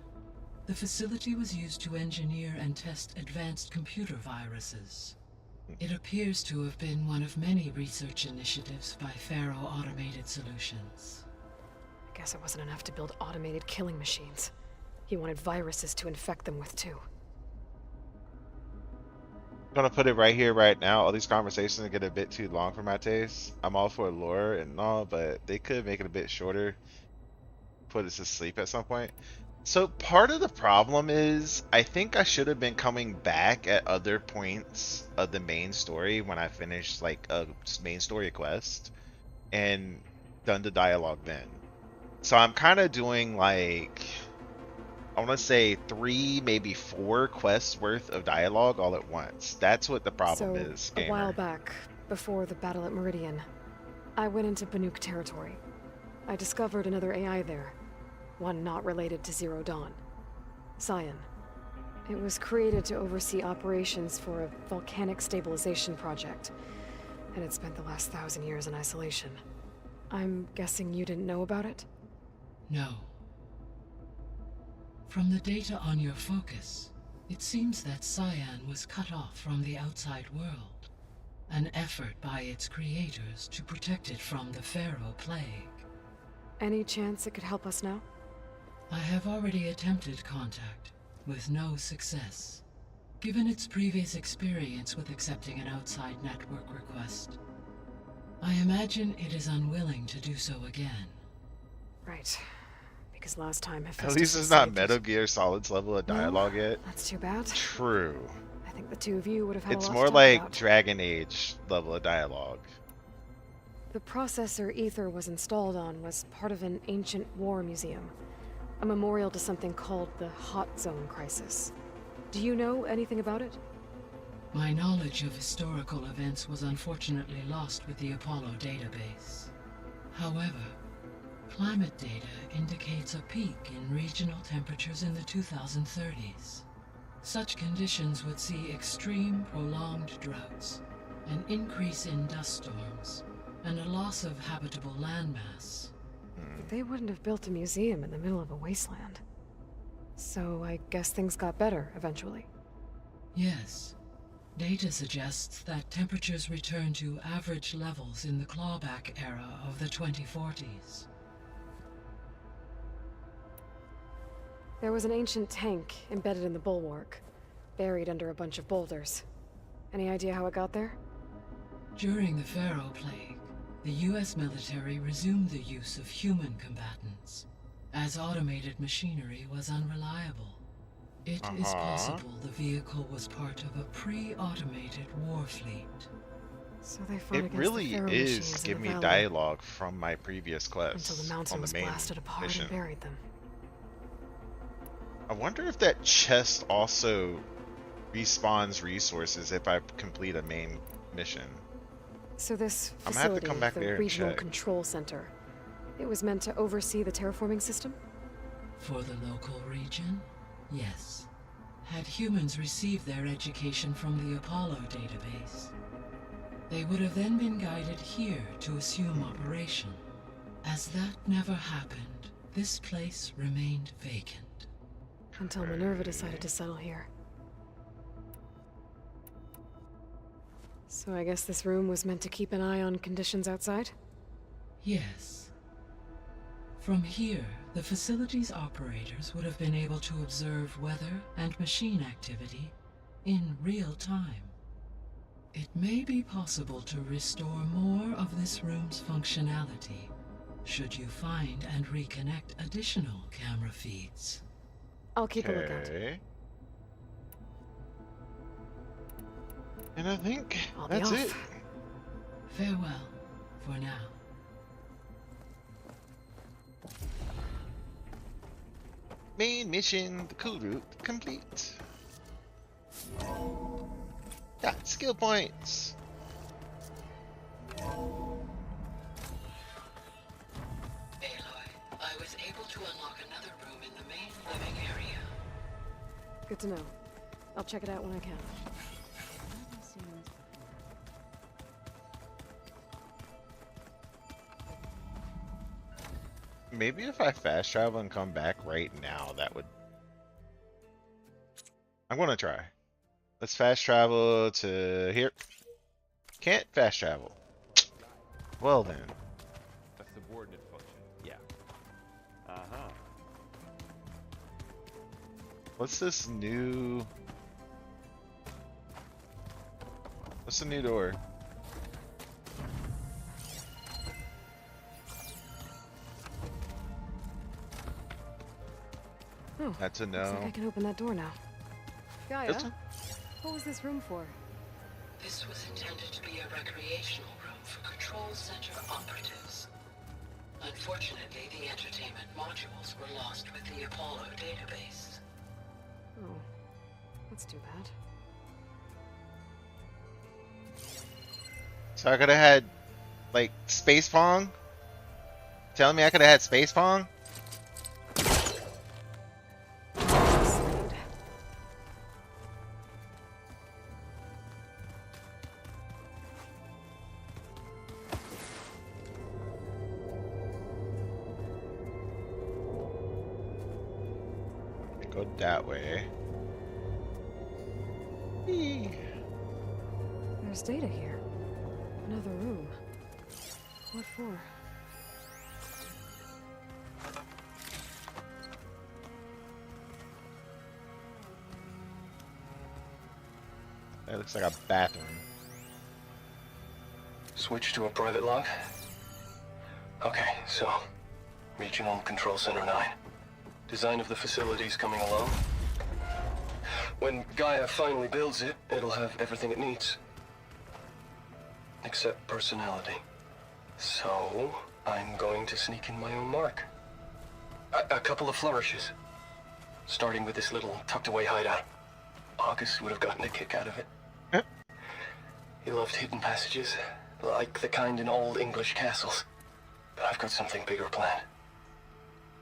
Speaker 21: the facility was used to engineer and test advanced computer viruses. It appears to have been one of many research initiatives by Pharaoh Automated Solutions.
Speaker 5: I guess it wasn't enough to build automated killing machines. He wanted viruses to infect them with too.
Speaker 1: I'm gonna put it right here, right now. All these conversations get a bit too long for my taste. I'm all for lore and all, but they could make it a bit shorter. Put us to sleep at some point. So part of the problem is, I think I should have been coming back at other points of the main story when I finished like a main story quest and done the dialogue then. So I'm kind of doing like, I want to say 3, maybe 4 quests worth of dialogue all at once. That's what the problem is,
Speaker 5: a
Speaker 1: gamer.
Speaker 5: while back, before the battle at Meridian, I went into Banuk territory. I discovered another AI there. One not related to Zero Dawn. Cyan. It was created to oversee operations for a volcanic stabilization project, and it spent the last 1,000 years in isolation. I'm guessing you didn't know about it?
Speaker 21: No. From the data on your focus, it seems that Cyan was cut off from the outside world. An effort by its creators to protect it from the Pharaoh plague.
Speaker 5: Any chance it could help us now?
Speaker 21: I have already attempted contact, with no success. Given its previous experience with accepting an outside network request, I imagine it is unwilling to do so again.
Speaker 5: Right. Because last time
Speaker 1: At least it's not Metal Gear Solid's level of dialogue yet.
Speaker 5: That's too bad.
Speaker 1: True.
Speaker 5: I think the two of you would have had
Speaker 1: It's
Speaker 5: a lot
Speaker 1: more
Speaker 5: to talk
Speaker 1: like
Speaker 5: about.
Speaker 1: Dragon Age level of dialogue.
Speaker 5: The processor Ether was installed on was part of an ancient war museum. A memorial to something called the Hot Zone Crisis. Do you know anything about it?
Speaker 21: My knowledge of historical events was unfortunately lost with the Apollo database. However, climate data indicates a peak in regional temperatures in the 2030s. Such conditions would see extreme, prolonged droughts, an increase in dust storms, and a loss of habitable landmass.
Speaker 5: But they wouldn't have built a museum in the middle of a wasteland. So I guess things got better eventually.
Speaker 21: Yes. Data suggests that temperatures returned to average levels in the clawback era of the 2040s.
Speaker 5: There was an ancient tank embedded in the bulwark, buried under a bunch of boulders. Any idea how it got there?
Speaker 21: During the Pharaoh plague, the US military resumed the use of human combatants, as automated machinery was unreliable. It is possible the vehicle was part of a pre-automated war fleet.
Speaker 5: So they fought
Speaker 1: It
Speaker 5: against
Speaker 1: really
Speaker 5: the Pharaoh
Speaker 1: is
Speaker 5: machines
Speaker 1: give
Speaker 5: in
Speaker 1: me
Speaker 5: the valley
Speaker 1: dialogue from my previous quests
Speaker 5: until the mountain
Speaker 1: on
Speaker 5: was
Speaker 1: the main
Speaker 5: blasted apart
Speaker 1: mission.
Speaker 5: and buried them.
Speaker 1: I wonder if that chest also respawns resources if I complete a main mission.
Speaker 5: So this
Speaker 1: I'm gonna have to
Speaker 5: facility,
Speaker 1: come back
Speaker 5: the
Speaker 1: there and
Speaker 5: Regional
Speaker 1: check.
Speaker 5: Control Center, it was meant to oversee the terraforming system?
Speaker 21: For the local region, yes. Had humans received their education from the Apollo database, they would have then been guided here to assume operation. As that never happened, this place remained vacant.
Speaker 5: Until Minerva decided to settle here. So I guess this room was meant to keep an eye on conditions outside?
Speaker 21: Yes. From here, the facility's operators would have been able to observe weather and machine activity in real time. It may be possible to restore more of this room's functionality, should you find and reconnect additional camera feeds.
Speaker 5: I'll keep a lookout.
Speaker 1: And I think
Speaker 5: I'll be
Speaker 1: that's
Speaker 5: off.
Speaker 1: it.
Speaker 21: Farewell, for now.
Speaker 1: Main mission, the cool route complete. Got skill points.
Speaker 21: I was able to unlock another room in the main living area.
Speaker 5: Good to know. I'll check it out when I can.
Speaker 1: Maybe if I fast travel and come back right now, that would... I'm gonna try. Let's fast travel to here. Can't fast travel. Well then.
Speaker 4: A subordinate function. Yeah. Uh-huh.
Speaker 1: What's this new... What's the new door?
Speaker 5: Oh,
Speaker 1: That's a no.
Speaker 5: looks like I can open that door now. Gaia,
Speaker 1: This one?
Speaker 5: what was this room for?
Speaker 21: This was intended to be a recreational room for Control Center operatives. Unfortunately, the entertainment modules were lost with the Apollo database.
Speaker 5: Oh, that's too bad.
Speaker 1: So I could have had, like, Space Pong? Telling me I could have had Space Pong? Go that way. Eee.
Speaker 5: There's data here. Another room. What for?
Speaker 1: That looks like a bathroom.
Speaker 2: Switch to a private log? Okay, so... Regional Control Center 9. Design of the facility's coming along. When Gaia finally builds it, it'll have everything it needs. Except personality. So, I'm going to sneak in my own mark. A couple of flourishes. Starting with this little tucked-away hideout. August would have gotten a kick out of it. He loved hidden passages, like the kind in old English castles. But I've got something bigger planned.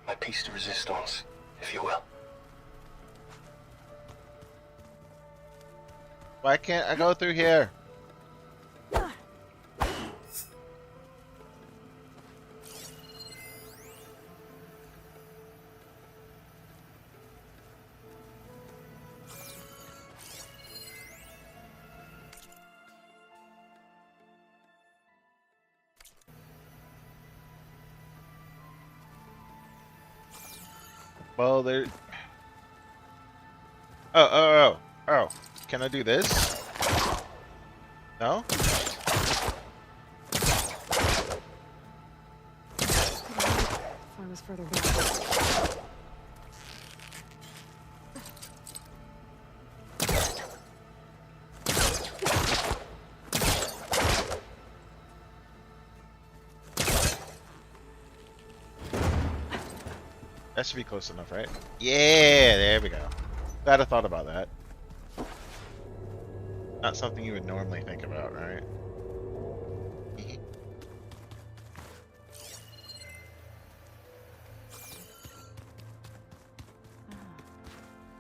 Speaker 2: My piece de resistance, if you will.
Speaker 1: Why can't I go through here? Well, there... Oh. Can I do this? No?
Speaker 5: If I was further back.
Speaker 1: That should be close enough, right? Yeah, there we go. Glad I thought about that. Not something you would normally think about, right?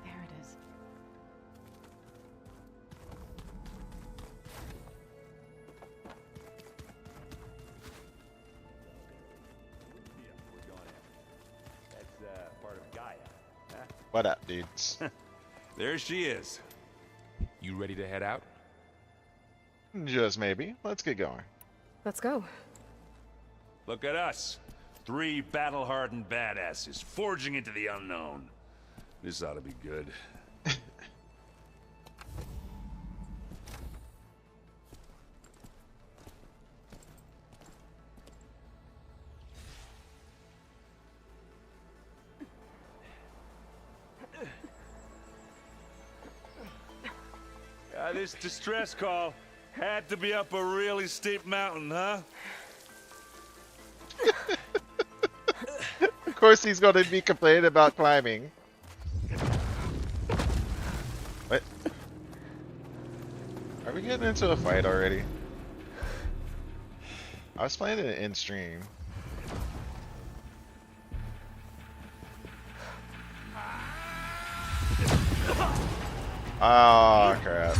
Speaker 20: There it is.
Speaker 4: That's part of Gaia, huh?
Speaker 1: What up, dudes?
Speaker 19: There she is.
Speaker 18: You ready to head out?
Speaker 1: Just maybe. Let's get going.
Speaker 5: Let's go.
Speaker 19: Look at us. 3 battle-hardened badasses forging into the unknown. This ought to be good. This distress call had to be up a really steep mountain, huh?
Speaker 1: Of course he's going to be complaining about climbing. What? Are we getting into a fight already? I was playing it in stream. Oh crap.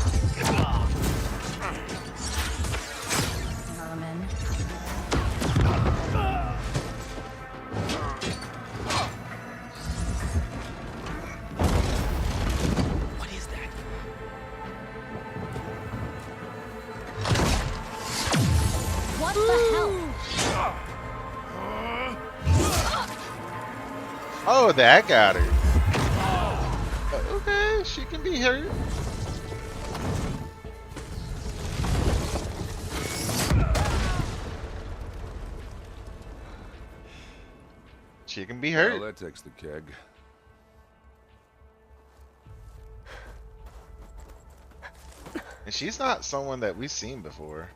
Speaker 2: What is that?
Speaker 16: What the hell?
Speaker 1: Oh, that got her. Okay, she can be hurt. She can be hurt.
Speaker 19: Well, that takes the keg.
Speaker 1: And she's not someone that we've seen before.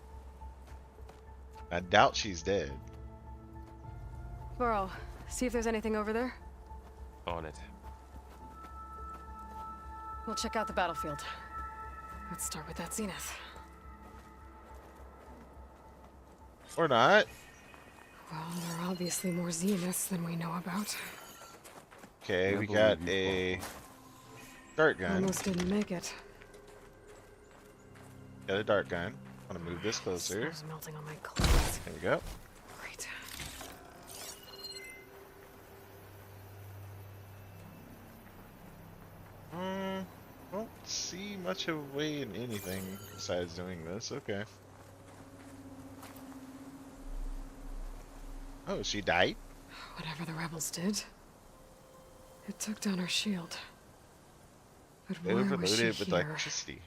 Speaker 1: I doubt she's dead.
Speaker 5: Burrow, see if there's anything over there.
Speaker 18: On it.
Speaker 5: We'll check out the battlefield. Let's start with that zenith.
Speaker 1: Or not.
Speaker 5: Well, there are obviously more zeniths than we know about.
Speaker 1: Okay, we got a dart gun.
Speaker 5: Almost didn't make it.
Speaker 1: Got a dart gun. I'm gonna move this closer.
Speaker 5: Snow's melting on my clothes.
Speaker 1: There we go.
Speaker 5: Great.
Speaker 1: Don't see much of a way in anything besides doing this. Okay. Oh, she died?
Speaker 5: Whatever the rebels did, it took down her shield. But
Speaker 1: They
Speaker 5: why was she
Speaker 1: overloaded with
Speaker 5: here?
Speaker 1: electricity.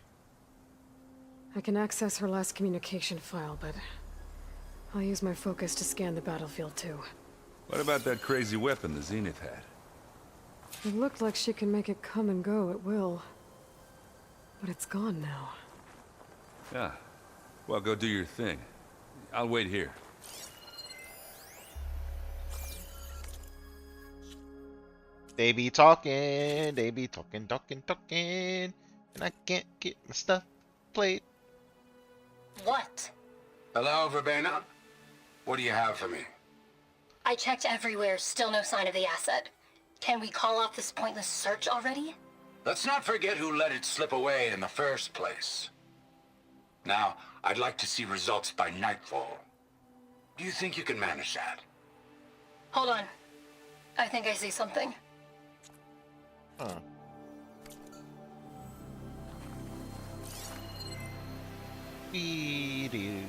Speaker 5: I can access her last communication file, but I'll use my focus to scan the battlefield too.
Speaker 19: What about that crazy weapon the Zenith had?
Speaker 5: It looked like she can make it come and go at will. But it's gone now.
Speaker 19: Yeah. Well, go do your thing. I'll wait here.
Speaker 1: They be talking, talking, and I can't get my stuff played.
Speaker 11: What?
Speaker 22: Hello, Verbena? What do you have for me?
Speaker 11: I checked everywhere, still no sign of the asset. Can we call off this pointless search already?
Speaker 22: Let's not forget who let it slip away in the first place. Now, I'd like to see results by nightfall. Do you think you can manage that?
Speaker 11: Hold on. I think I see something.
Speaker 1: Huh. Wee-doo.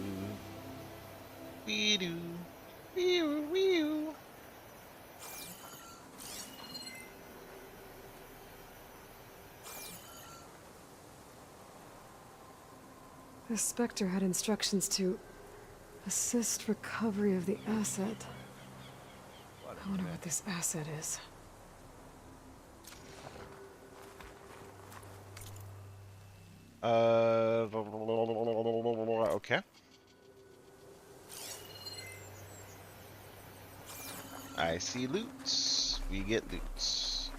Speaker 1: Wee-doo. Wee-oo, wee-oo.
Speaker 5: The Spectre had instructions to assist recovery of the asset. I wonder what this asset is.
Speaker 1: Okay. I see loots. We get loots.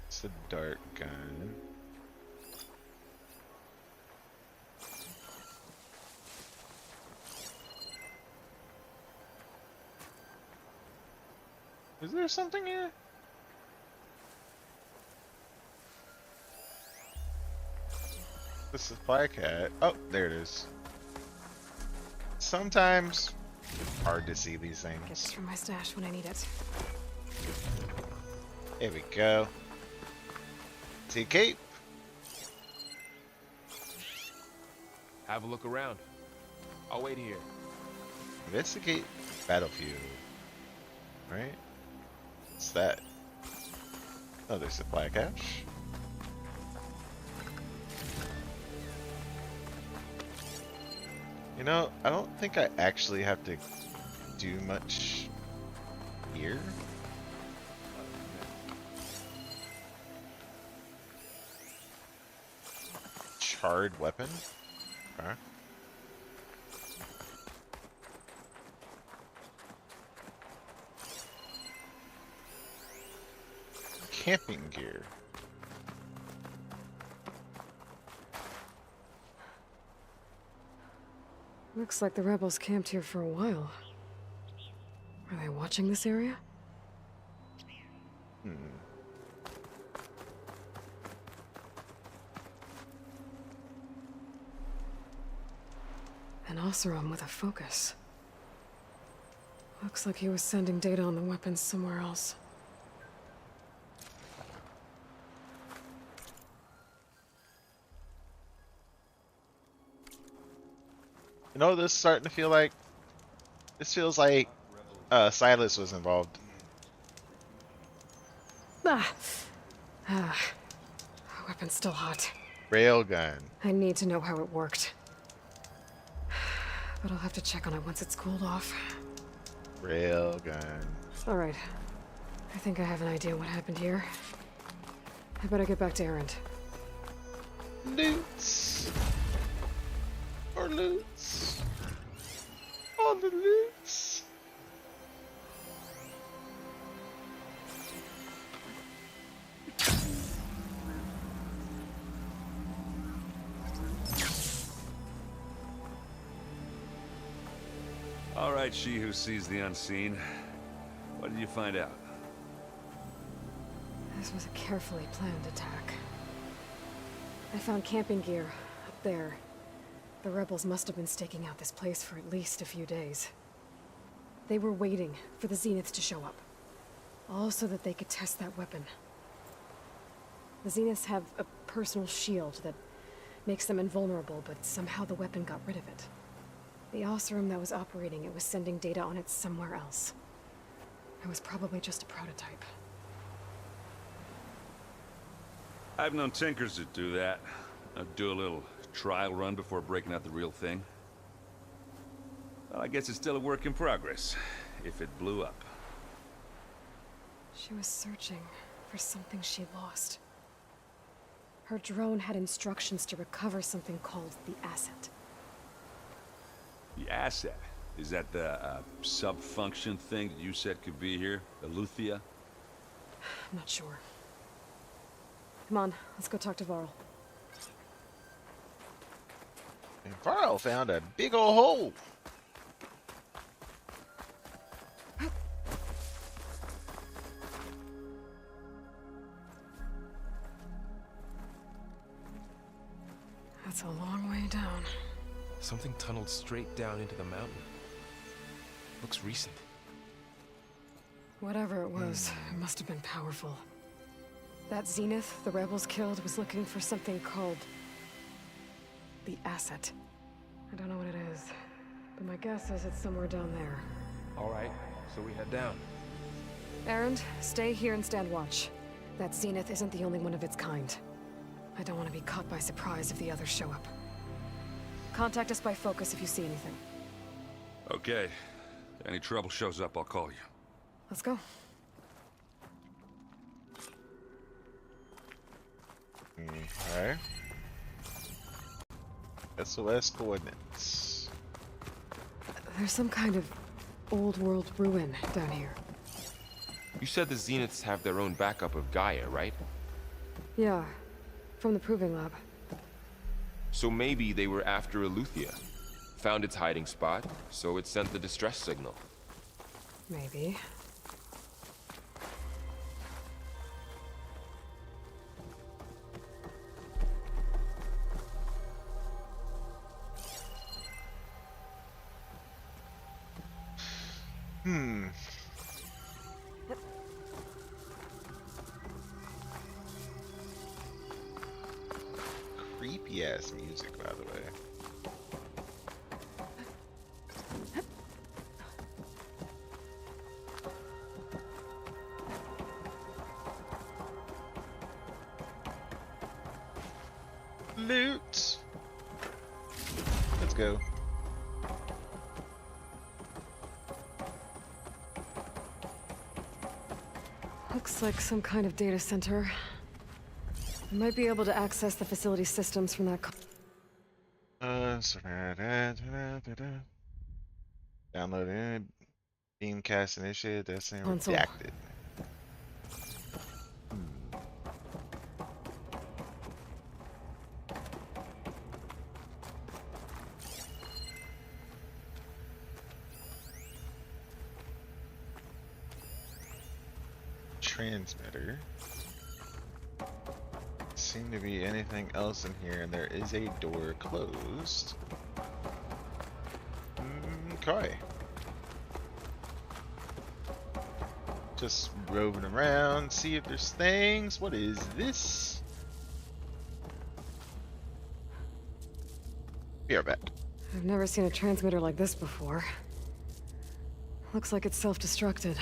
Speaker 1: It's a dart gun. Is there something here? The supply cat. Oh, there it is. Sometimes hard to see these
Speaker 5: Get this
Speaker 1: things.
Speaker 5: from my stash when I need it.
Speaker 1: There we go. See cape.
Speaker 18: Have a look around. I'll wait here.
Speaker 1: Investigate battlefield. Right? What's that? Another supply cache. You know, I don't think I actually have to do much here. Charred weapon? Okay. Camping gear.
Speaker 5: Looks like the rebels camped here for a while. Are they watching this area?
Speaker 1: Hmm.
Speaker 5: An Oseram with a focus. Looks like he was sending data on the weapons somewhere else.
Speaker 1: You know what this is starting to feel like? This feels like Silas was involved.
Speaker 5: Ah. Weapon's still hot.
Speaker 1: Railgun.
Speaker 5: I need to know how it worked. But I'll have to check on it once it's cooled off.
Speaker 1: Railgun.
Speaker 5: Alright. I think I have an idea what happened here. I better get back to Erend.
Speaker 1: Loots. Or loots. All the loots.
Speaker 19: All right, she who sees the unseen. What did you find out?
Speaker 5: This was a carefully planned attack. I found camping gear up there. The rebels must have been staking out this place for at least a few days. They were waiting for the Zeniths to show up. All so that they could test that weapon. The Zeniths have a personal shield that makes them invulnerable, but somehow the weapon got rid of it. The Oseram that was operating it was sending data on it somewhere else. It was probably just a prototype.
Speaker 19: I've known tinkers that do that. I'd do a little trial run before breaking out the real thing. Well, I guess it's still a work in progress, if it blew up.
Speaker 5: She was searching for something she lost. Her drone had instructions to recover something called the asset.
Speaker 19: The asset? Is that the sub-function thing that you said could be here? Eleuthia?
Speaker 5: I'm not sure. Come on, let's go talk to Varl.
Speaker 1: And Varl found a big ol' hole.
Speaker 5: That's a long way down.
Speaker 18: Something tunneled straight down into the mountain. Looks recent.
Speaker 5: Whatever it was, it must have been powerful. That Zenith the rebels killed was looking for something called the asset. I don't know what it is, but my guess is it's somewhere down there.
Speaker 18: All right, so we head down.
Speaker 5: Erend, stay here and stand watch. That Zenith isn't the only one of its kind. I don't want to be caught by surprise if the others show up. Contact us by focus if you see anything.
Speaker 19: Okay. Any trouble shows up, I'll call you.
Speaker 5: Let's go.
Speaker 1: Okay. SOS coordinates.
Speaker 5: There's some kind of old world ruin down here.
Speaker 18: You said the Zeniths have their own backup of Gaia, right?
Speaker 5: Yeah, from the proving lab.
Speaker 18: So maybe they were after Eleuthia. Found its hiding spot, so it sent the distress signal.
Speaker 5: Maybe.
Speaker 1: Hmm. Creepy ass music, by the way. Loot. Let's go.
Speaker 5: Looks like some kind of data center. I might be able to access the facility systems from that.
Speaker 1: Download in Beamcast initiated. That's
Speaker 5: Console.
Speaker 1: redacted. Transmitter. Seem to be anything else in here, and there is a door closed. Okay. Just roving around, see if there's things. What is this? Be right back.
Speaker 5: I've never seen a transmitter like this before. Looks like it's self-destructed.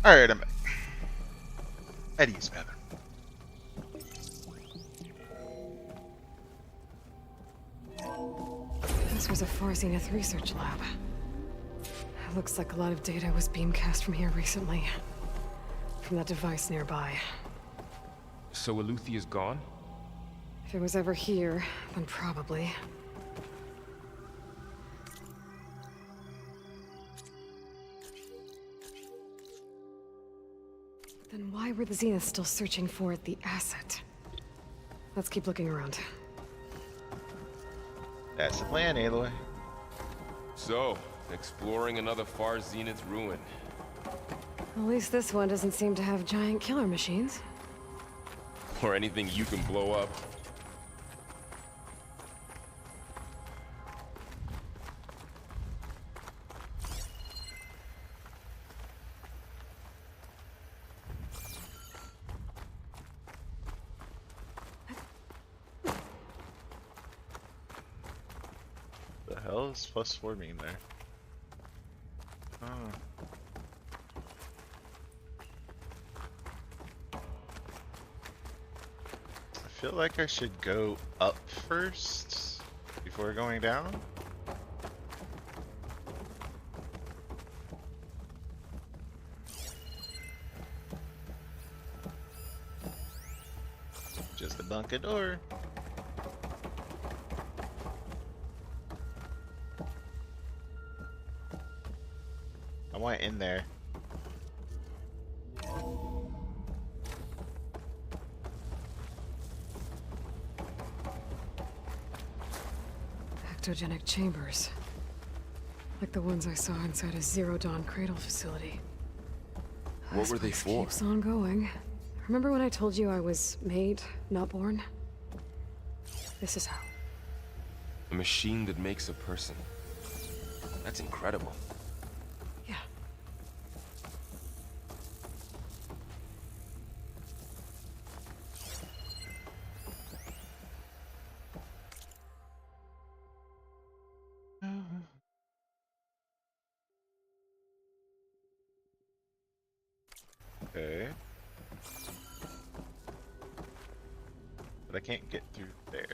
Speaker 1: Alright, I'm back. Eddie's better.
Speaker 5: This was a Far Zenith research lab. Looks like a lot of data was beamcast from here recently. From that device nearby.
Speaker 18: So Eleuthea's gone?
Speaker 5: If it was ever here, then probably. Then why were the Zeniths still searching for the asset? Let's keep looking around.
Speaker 1: That's the plan, Aloy.
Speaker 18: So, exploring another Far Zenith ruin.
Speaker 5: At least this one doesn't seem to have giant killer machines.
Speaker 18: Or anything you can blow up.
Speaker 1: The hell is +4 mean there? Oh. I feel like I should go up first before going down. Just a bunker door. I went in there.
Speaker 5: Ectogenic chambers. Like the ones I saw inside a Zero Dawn cradle facility.
Speaker 18: What were they for?
Speaker 5: Keeps on going. Remember when I told you I was made, not born? This is how.
Speaker 18: A machine that makes a person. That's incredible.
Speaker 5: Yeah.
Speaker 1: Okay. but I can't get through there.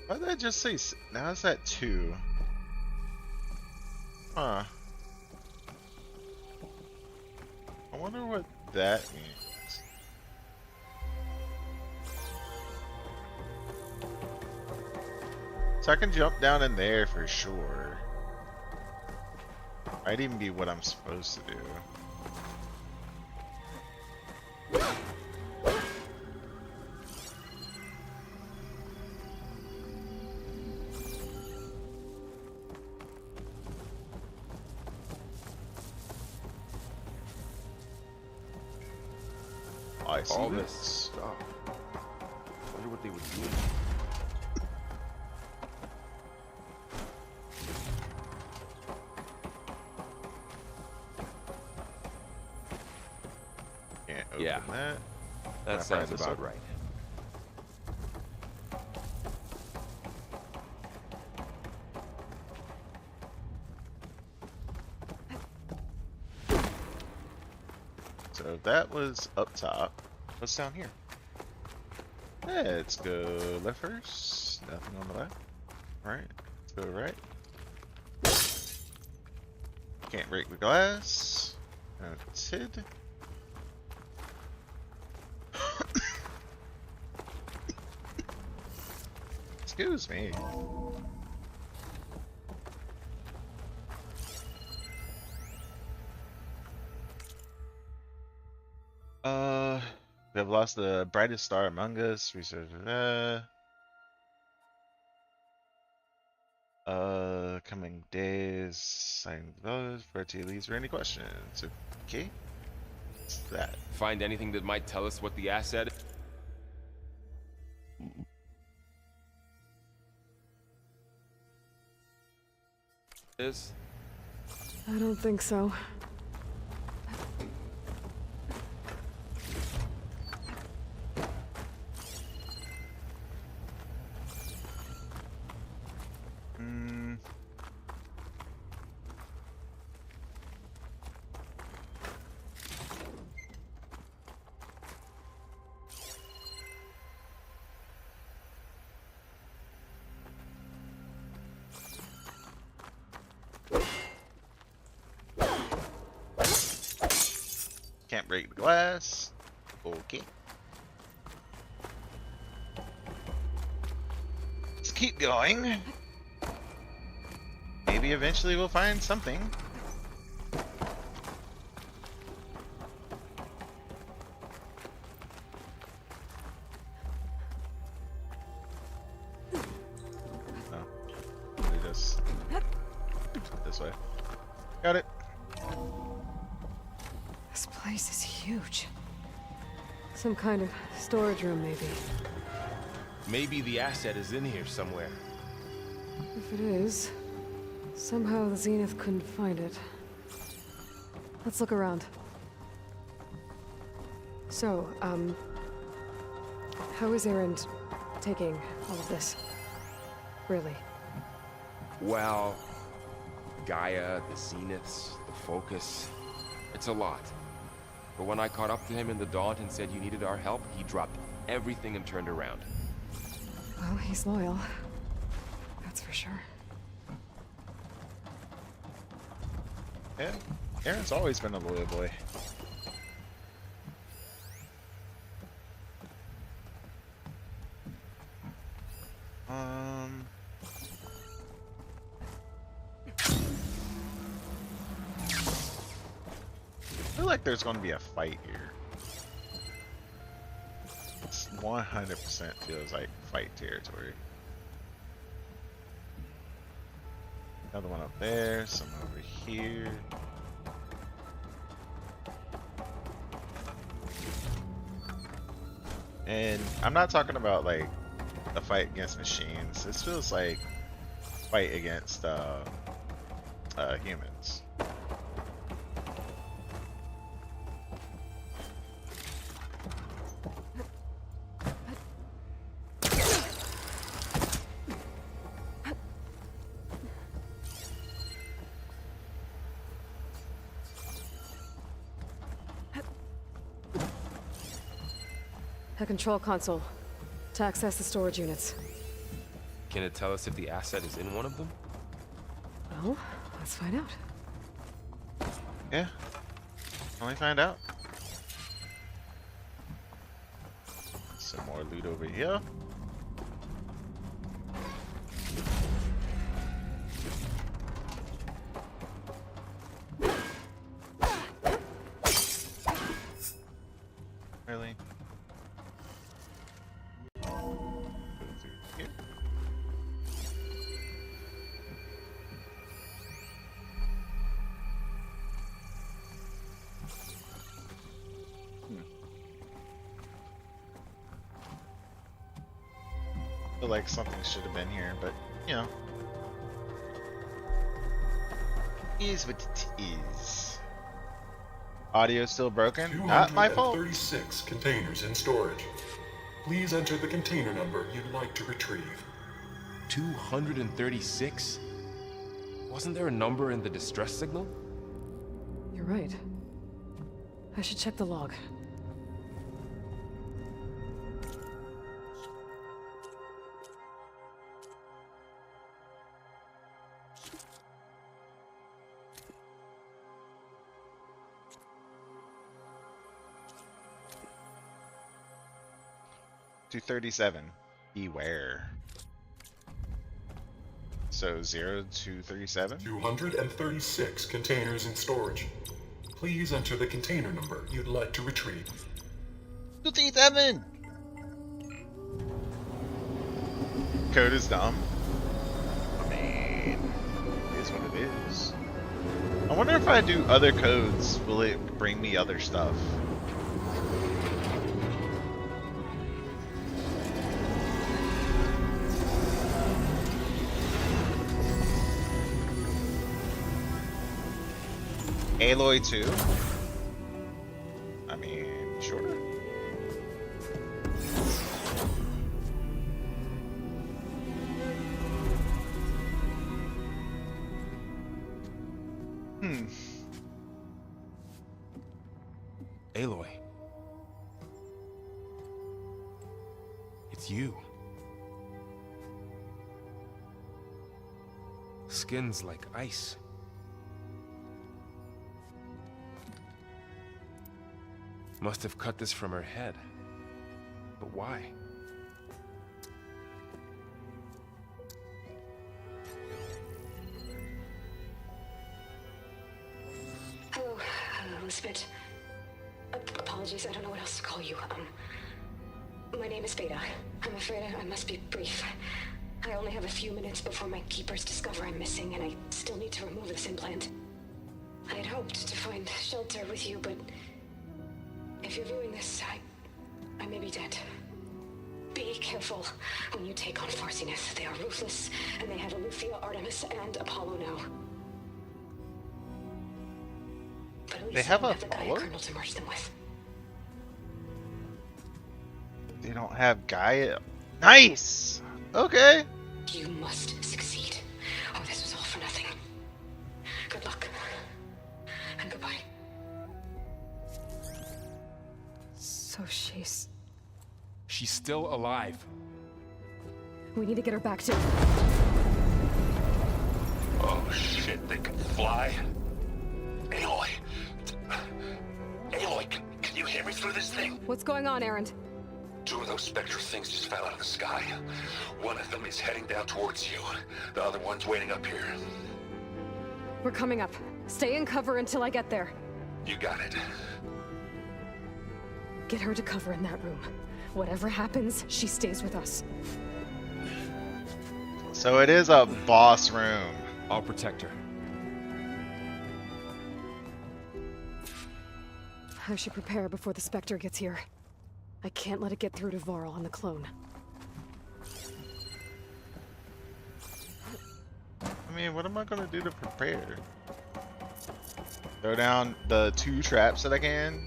Speaker 1: Why did I just say? Now it's at 2. Huh. I wonder what that means. So I can jump down in there for sure. Might even be what I'm supposed to do. I see
Speaker 18: All
Speaker 1: this.
Speaker 18: this stuff. I wonder what they were doing.
Speaker 1: Can't open
Speaker 18: Yeah,
Speaker 1: that.
Speaker 18: that sounds about right.
Speaker 1: So that was up top. What's down here? Let's go left first. Nothing on the left. Right. Let's go right. Can't break the glass. Noted. Excuse me. We have lost the brightest star among us. Research. Coming days. Sign those. Priority leads for any questions. Okay. What's that?
Speaker 18: Find anything that might tell us what the asset is?
Speaker 5: I don't think so.
Speaker 1: Can't break the glass. Okay. Let's keep going. Maybe eventually we'll find something. No. Do this. This way. Got it.
Speaker 5: This place is huge. Some kind of storage room, maybe.
Speaker 18: Maybe the asset is in here somewhere.
Speaker 5: If it is, somehow the Zenith couldn't find it. Let's look around. So, how is Erend taking all of this? Really?
Speaker 18: Well, Gaia, the Zeniths, the Focus. It's a lot. But when I caught up to him in the Daunt and said you needed our help, he dropped everything and turned around.
Speaker 5: Well, he's loyal. That's for sure.
Speaker 1: Yeah, Aaron's always been a loyal boy. I feel like there's going to be a fight here. It's 100% feels like fight territory. Another one up there, some over here. And I'm not talking about like a fight against machines. This feels like fight against humans.
Speaker 5: A control console to access the storage units.
Speaker 18: Can it tell us if the asset is in one of them?
Speaker 5: Well, let's find out.
Speaker 1: Yeah. Only find out. Some more loot over here. Really? Go through here. Feel like something should have been here, but you know, is what it is. Audio still broken? Not my fault.
Speaker 12: 236 containers in storage. Please enter the container number you'd like to retrieve.
Speaker 18: 236? Wasn't there a number in the distress signal?
Speaker 5: You're right. I should check the log.
Speaker 1: To 37. Beware. So 0 to 37?
Speaker 12: 236 containers in storage. Please enter the container number you'd like to retrieve.
Speaker 1: 237! Code is dumb. I mean, it is what it is. I wonder if I do other codes, will it bring me other stuff? Aloy 2? I mean, sure.
Speaker 18: Aloy. It's you. Skin's like ice. Must have cut this from her head. But why?
Speaker 13: Hello, Elizabeth. Apologies, I don't know what else to call you. My name is Beta. I'm afraid I must be brief. I only have a few minutes before my keepers discover I'm missing, and I still need to remove this implant. I had hoped to find shelter with you, but if you're viewing this, I may be dead. Be careful when you take on Farsiness. They are ruthless, and they have Aletheia, Artemis, and Apollo now. But at least
Speaker 1: They have
Speaker 13: I
Speaker 1: a
Speaker 13: have the Gaia
Speaker 1: Apollo?
Speaker 13: kernel to merge them with.
Speaker 1: They don't have Gaia. Nice! Okay.
Speaker 13: You must succeed, or this was all for nothing. Good luck, and goodbye.
Speaker 5: So she's
Speaker 18: still alive.
Speaker 5: We need to get her back to...
Speaker 22: Oh shit, they can fly? Aloy! Aloy, can you hear me through this thing?
Speaker 5: What's going on, Erend?
Speaker 22: 2 of those spectral things just fell out of the sky. One of them is heading down towards you. The other one's waiting up here.
Speaker 5: We're coming up. Stay in cover until I get there.
Speaker 22: You got it.
Speaker 5: Get her to cover in that room. Whatever happens, she stays with us.
Speaker 1: So it is a boss room.
Speaker 18: I'll protect her.
Speaker 5: I should prepare before the Spectre gets here. I can't let it get through to Varl on the clone.
Speaker 1: I mean, what am I gonna do to prepare? Throw down the 2 traps that I can.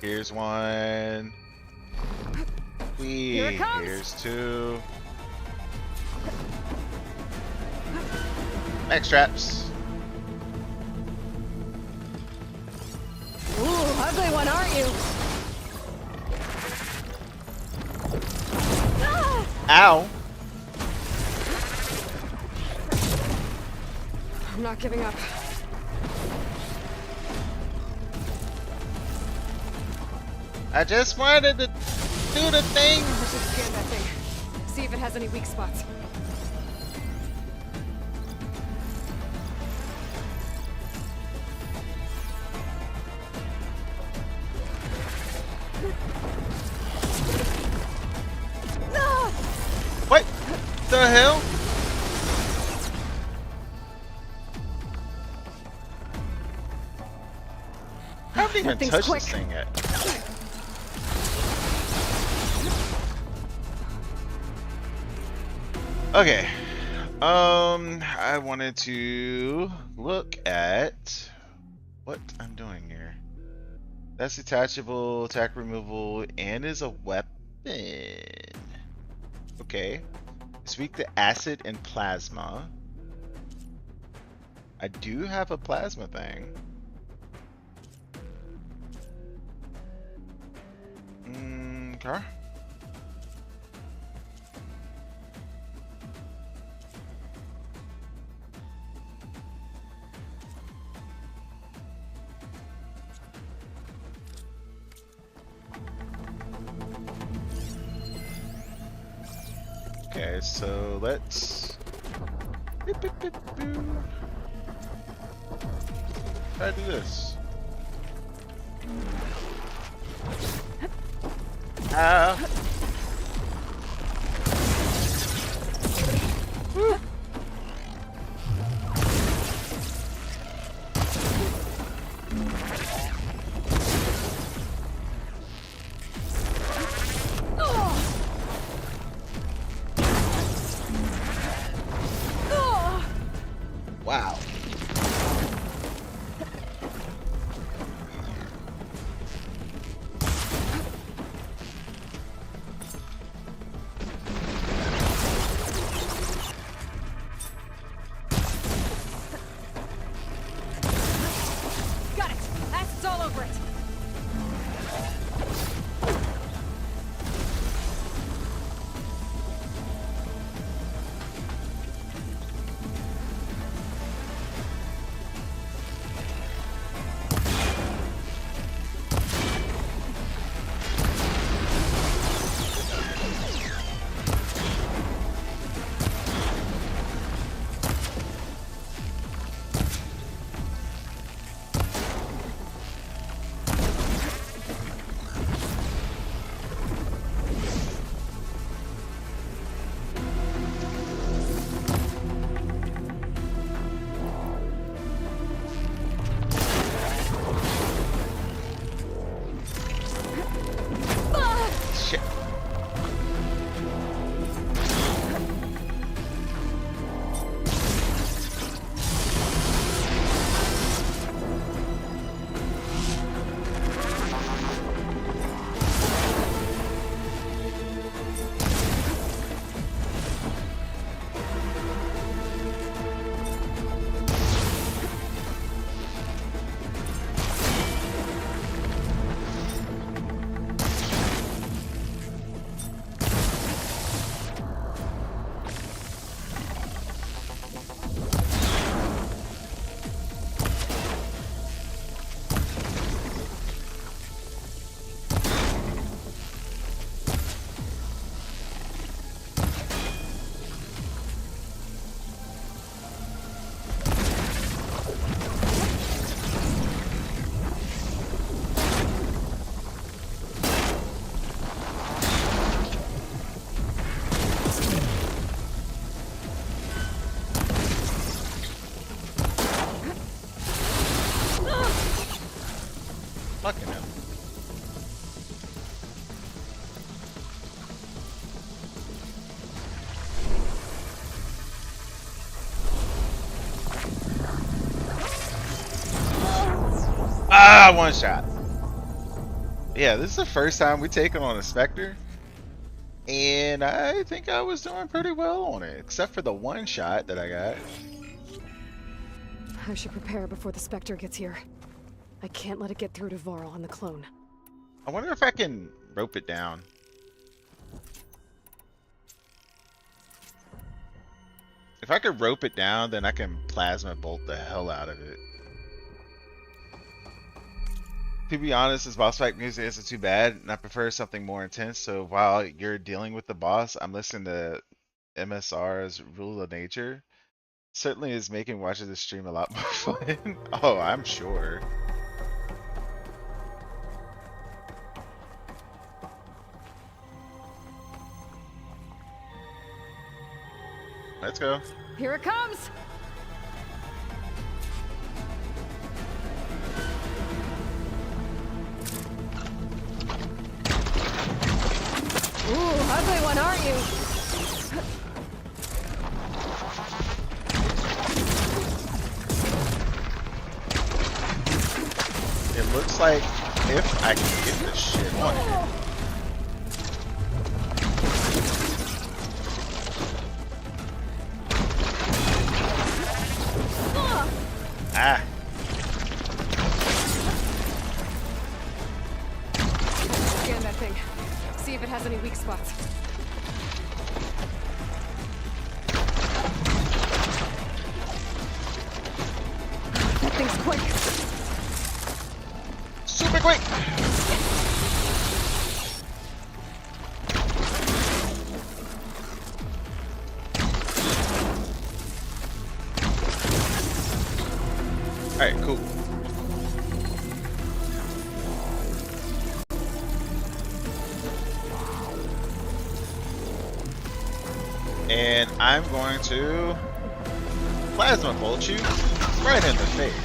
Speaker 1: Here's one.
Speaker 5: Here it comes.
Speaker 1: Here's 2. Max traps.
Speaker 5: Ooh, ugly one, aren't you?
Speaker 1: Ow!
Speaker 5: I'm not giving up.
Speaker 1: I just wanted to do the thing.
Speaker 5: I should scan that thing. See if it has any weak spots.
Speaker 1: What the hell? I haven't even
Speaker 5: Thing's
Speaker 1: touched
Speaker 5: quick.
Speaker 1: this thing yet. Okay. I wanted to look at what I'm doing here. That's detachable, attack removal, and is a weapon. Okay. It's weak to acid and plasma. I do have a plasma thing. Okay. Okay, so let's try to do this. Woo. Wow.
Speaker 5: Got it. Acid's all over it.
Speaker 1: Shit. Fucking hell. Ah, one shot. Yeah, this is the first time we taken on a Spectre. And I think I was doing pretty well on it, except for the one shot that I got.
Speaker 5: I should prepare before the Spectre gets here. I can't let it get through to Varl and the clone.
Speaker 1: I wonder if I can rope it down. If I could rope it down, then I can plasma bolt the hell out of it. To be honest, this boss fight music isn't too bad, and I prefer something more intense. So while you're dealing with the boss, I'm listening to MSR's Rule of Nature. Certainly is making watching this stream a lot more fun. Oh, I'm sure. Let's go.
Speaker 5: Here it comes! Ooh, ugly one, aren't you?
Speaker 1: It looks like if I can get this shit on it. Ah.
Speaker 5: Scan that thing. See if it has any weak spots. That thing's quick.
Speaker 1: Super quick. Alright, cool. And I'm going to plasma bolt you right in the face.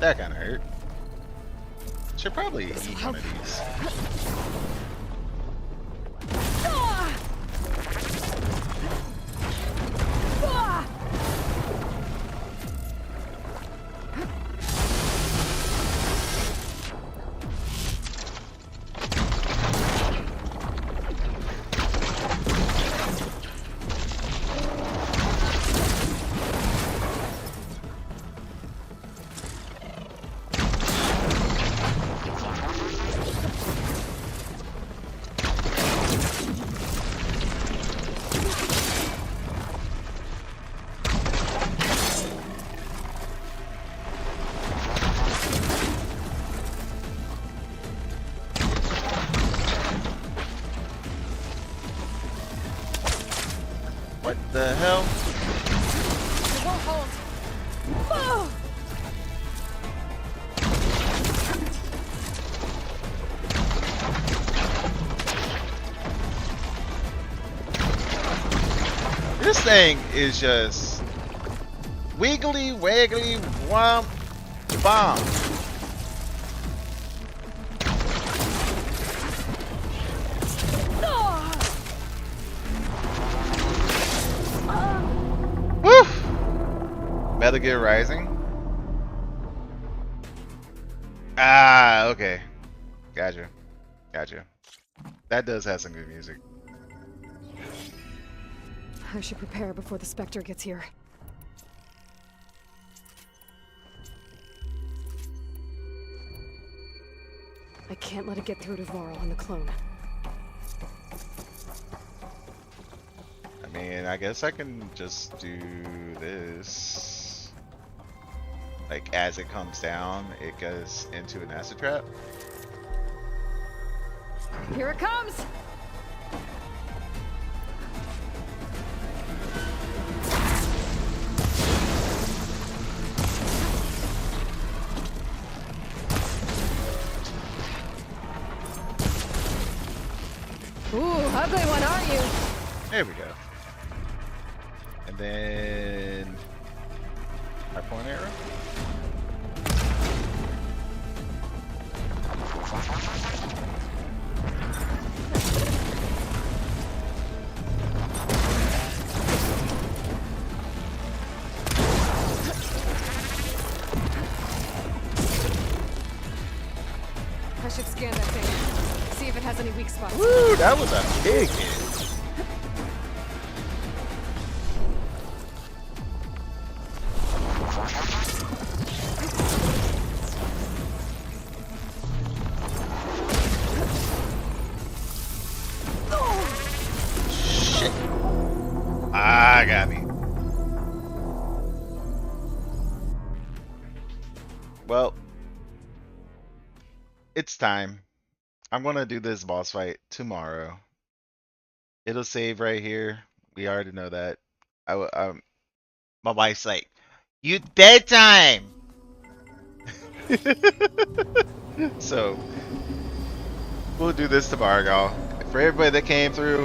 Speaker 1: That kind of hurt. Should probably eat one of these. What the hell?
Speaker 5: It won't hold. Oh!
Speaker 1: This thing is just wiggly, waggly, womp, bomb. Woo! Metal Gear Rising. Ah, okay. Gotcha. Gotcha. That does have some good music.
Speaker 5: I should prepare before the Spectre gets here. I can't let it get through to Varl and the clone.
Speaker 1: I mean, I guess I can just do this. Like, as it comes down, it goes into an acid trap.
Speaker 5: Here it comes! Ooh, ugly one, aren't you?
Speaker 1: There we go. And then my point arrow.
Speaker 5: I should scan that thing. See if it has any weak spots.
Speaker 1: Woo, that was a big hit. Shit. Ah, got me. Well, it's time. I'm gonna do this boss fight tomorrow. It'll save right here. We already know that. My wife's like, "You bedtime." So we'll do this tomorrow, y'all. For everybody that came through.